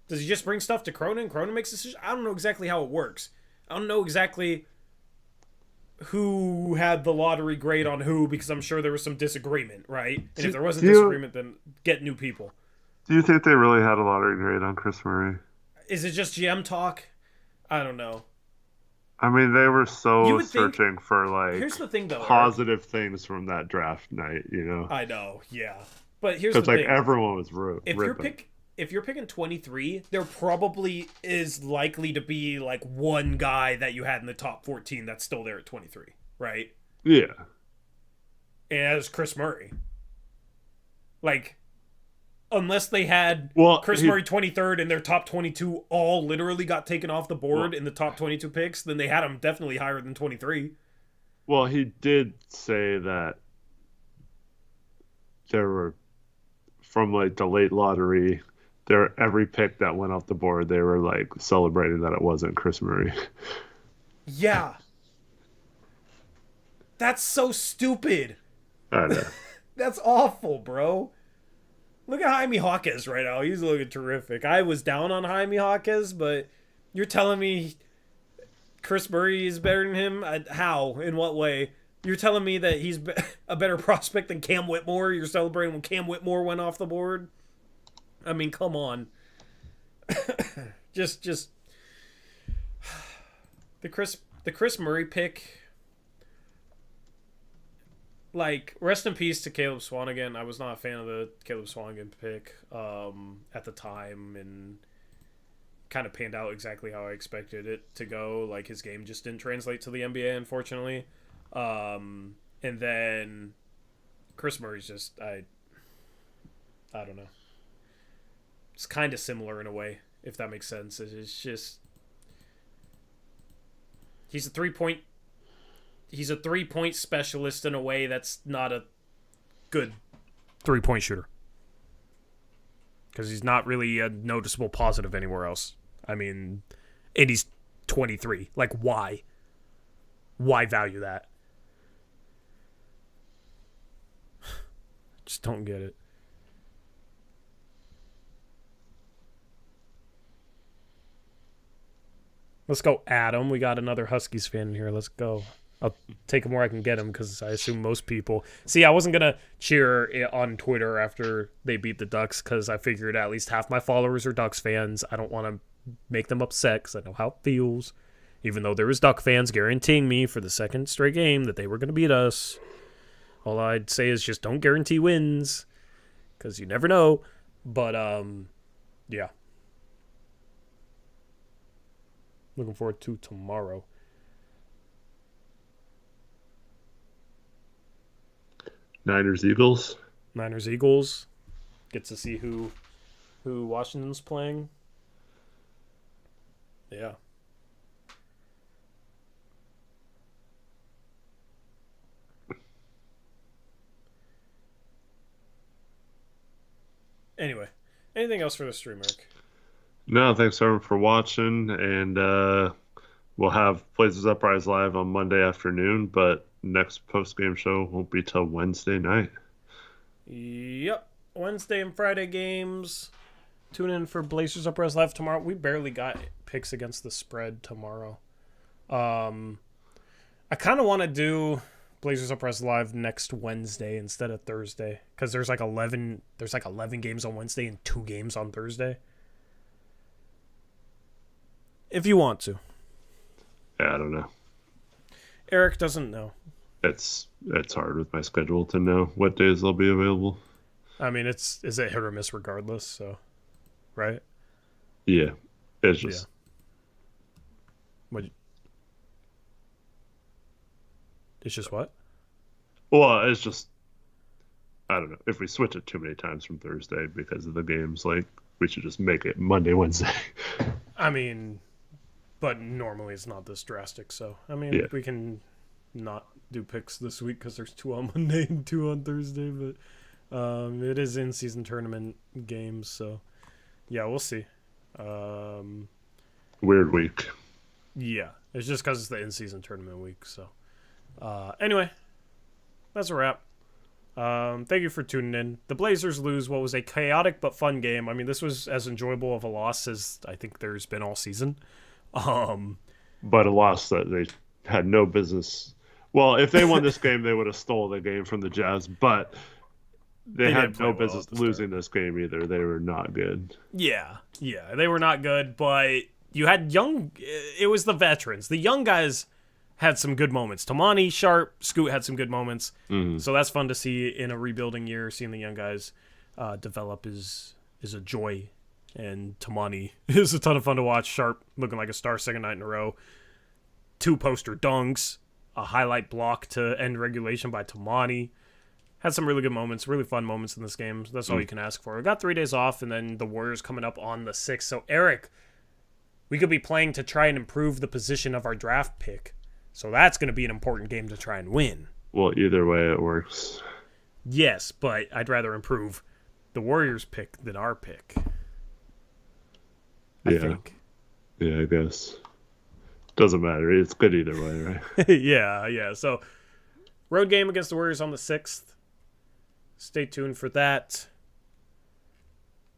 Does he just bring stuff to Cronin? Cronin makes decisions. I don't know exactly how it works. I don't know exactly who had the lottery grade on who, because I'm sure there was some disagreement, right? And if there wasn't disagreement, then get new people. Do you think they really had a lottery grade on Chris Murray? Is it just GM talk? I don't know. I mean, they were so searching for, like, here's the thing, though, positive things from that draft night, you know? I know, yeah. But here's the thing. Because, like, everyone was if you're picking 23, there probably is likely to be, like, one guy that you had in the top 14 that's still there at 23, right? Yeah. And that's Chris Murray. Like, unless they had Chris Murray 23rd and their top 22 all literally got taken off the board in the top 22 picks, then they had him definitely higher than 23. Well, he did say that there were, from, like, the late lottery, every pick that went off the board, they were, like, celebrating that it wasn't Chris Murray. Yeah. That's so stupid. I know. That's awful, bro. Look at Jaime Jaquez right now. He's looking terrific. I was down on Jaime Jaquez, but you're telling me Chris Murray is better than him? How? In what way? You're telling me that he's a better prospect than Cam Whitmore? You're celebrating when Cam Whitmore went off the board? I mean, come on. just the Chris Murray pick. Like, rest in peace to Caleb Swanigan. I was not a fan of the Caleb Swanigan pick at the time, and kind of panned out exactly how I expected it to go. Like, his game just didn't translate to the NBA, unfortunately. And then Chris Murray's just, I don't know. It's kind of similar in a way, if that makes sense. It's just, he's a three-point specialist in a way that's not a good three-point shooter. Because he's not really a noticeable positive anywhere else. I mean, and he's 23. Like, why? Why value that? Just don't get it. Let's go, Adam. We got another Huskies fan in here. Let's go. I'll take him where I can get him because I assume most people... See, I wasn't going to cheer on Twitter after they beat the Ducks because I figured at least half my followers are Ducks fans. I don't want to make them upset because I know how it feels. Even though there was Duck fans guaranteeing me for the second straight game that they were going to beat us. All I'd say is just don't guarantee wins because you never know. But, yeah. Looking forward to tomorrow. Niners-Eagles. Niners-Eagles. Get to see who Washington's playing. Yeah. Anyway, anything else for the stream, Eric? No, thanks everyone for watching, and we'll have Blazers Uprise live on Monday afternoon, but next post-game show won't be till Wednesday night. Yep. Wednesday and Friday games. Tune in for Blazers Uprise live tomorrow. We barely got picks against the spread tomorrow. I kind of want to do Blazers Uprise live next Wednesday instead of Thursday because there's like 11 games on Wednesday and 2 games on Thursday. If you want to. Yeah, I don't know. Eric doesn't know. It's hard with my schedule to know what days they'll be available. I mean, is it hit or miss regardless, so right? Yeah. It's just It's just what? Well, it's just I don't know. If we switch it too many times from Thursday because of the games, like we should just make it Monday, Wednesday. I mean, but normally it's not this drastic, so I mean, we can not do picks this week because there's 2 on Monday and 2 on Thursday, but it is in-season tournament games, so yeah, we'll see. Weird week. Yeah, it's just because it's the in-season tournament week, so anyway, that's a wrap. Thank you for tuning in. The Blazers lose what was a chaotic but fun game. I mean, this was as enjoyable of a loss as I think there's been all season. But a loss that they had no business. Well, if they won this game, they would have stole the game from the Jazz, but they had no business losing this game either. They were not good. Yeah, they were not good, but you had it was the veterans. The young guys had some good moments. Tamani, Sharp, Scoot had some good moments. Mm-hmm. So that's fun to see in a rebuilding year. Seeing the young guys develop is a joy. And Tamani is a ton of fun to watch. Sharp looking like a star second night in a row. 2 poster dunks. A highlight block to end regulation by Tamani. Had some really good moments, really fun moments in this game. That's all you can ask for. We got 3 days off, and then the Warriors coming up on the 6th. So, Eric, we could be playing to try and improve the position of our draft pick. So that's going to be an important game to try and win. Well, either way it works. Yes, but I'd rather improve the Warriors pick than our pick. I think. Yeah, I guess. Doesn't matter. It's good either way, right? Yeah. So, road game against the Warriors on the 6th. Stay tuned for that.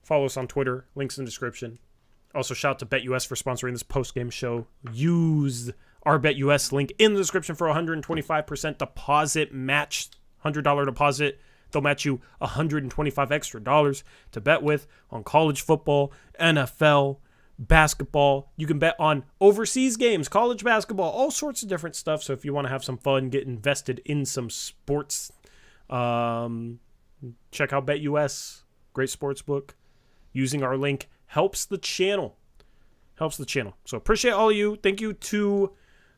Follow us on Twitter. Links in the description. Also, shout out to BetUS for sponsoring this post-game show. Use our BetUS link in the description for 125% deposit match. $100 deposit. They'll match you $125 extra to bet with on college football, NFL, basketball. You can bet on overseas games, college basketball, all sorts of different stuff. So if you want to have some fun, get invested in some sports, check out BetUS. Great sports book. Using our link helps the channel. So appreciate all of you. Thank you to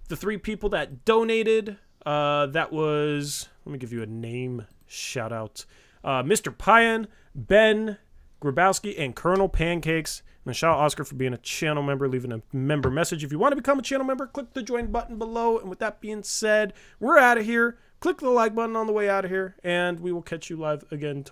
the 3 people that donated. That was, let me give you a name shout out. Mr. Payan, Ben Grabowski, and Colonel Pancakes. And shout out Oscar for being a channel member, leaving a member message. If you want to become a channel member, click the join button below. And with that being said, we're out of here. Click the like button on the way out of here, and we will catch you live again tomorrow.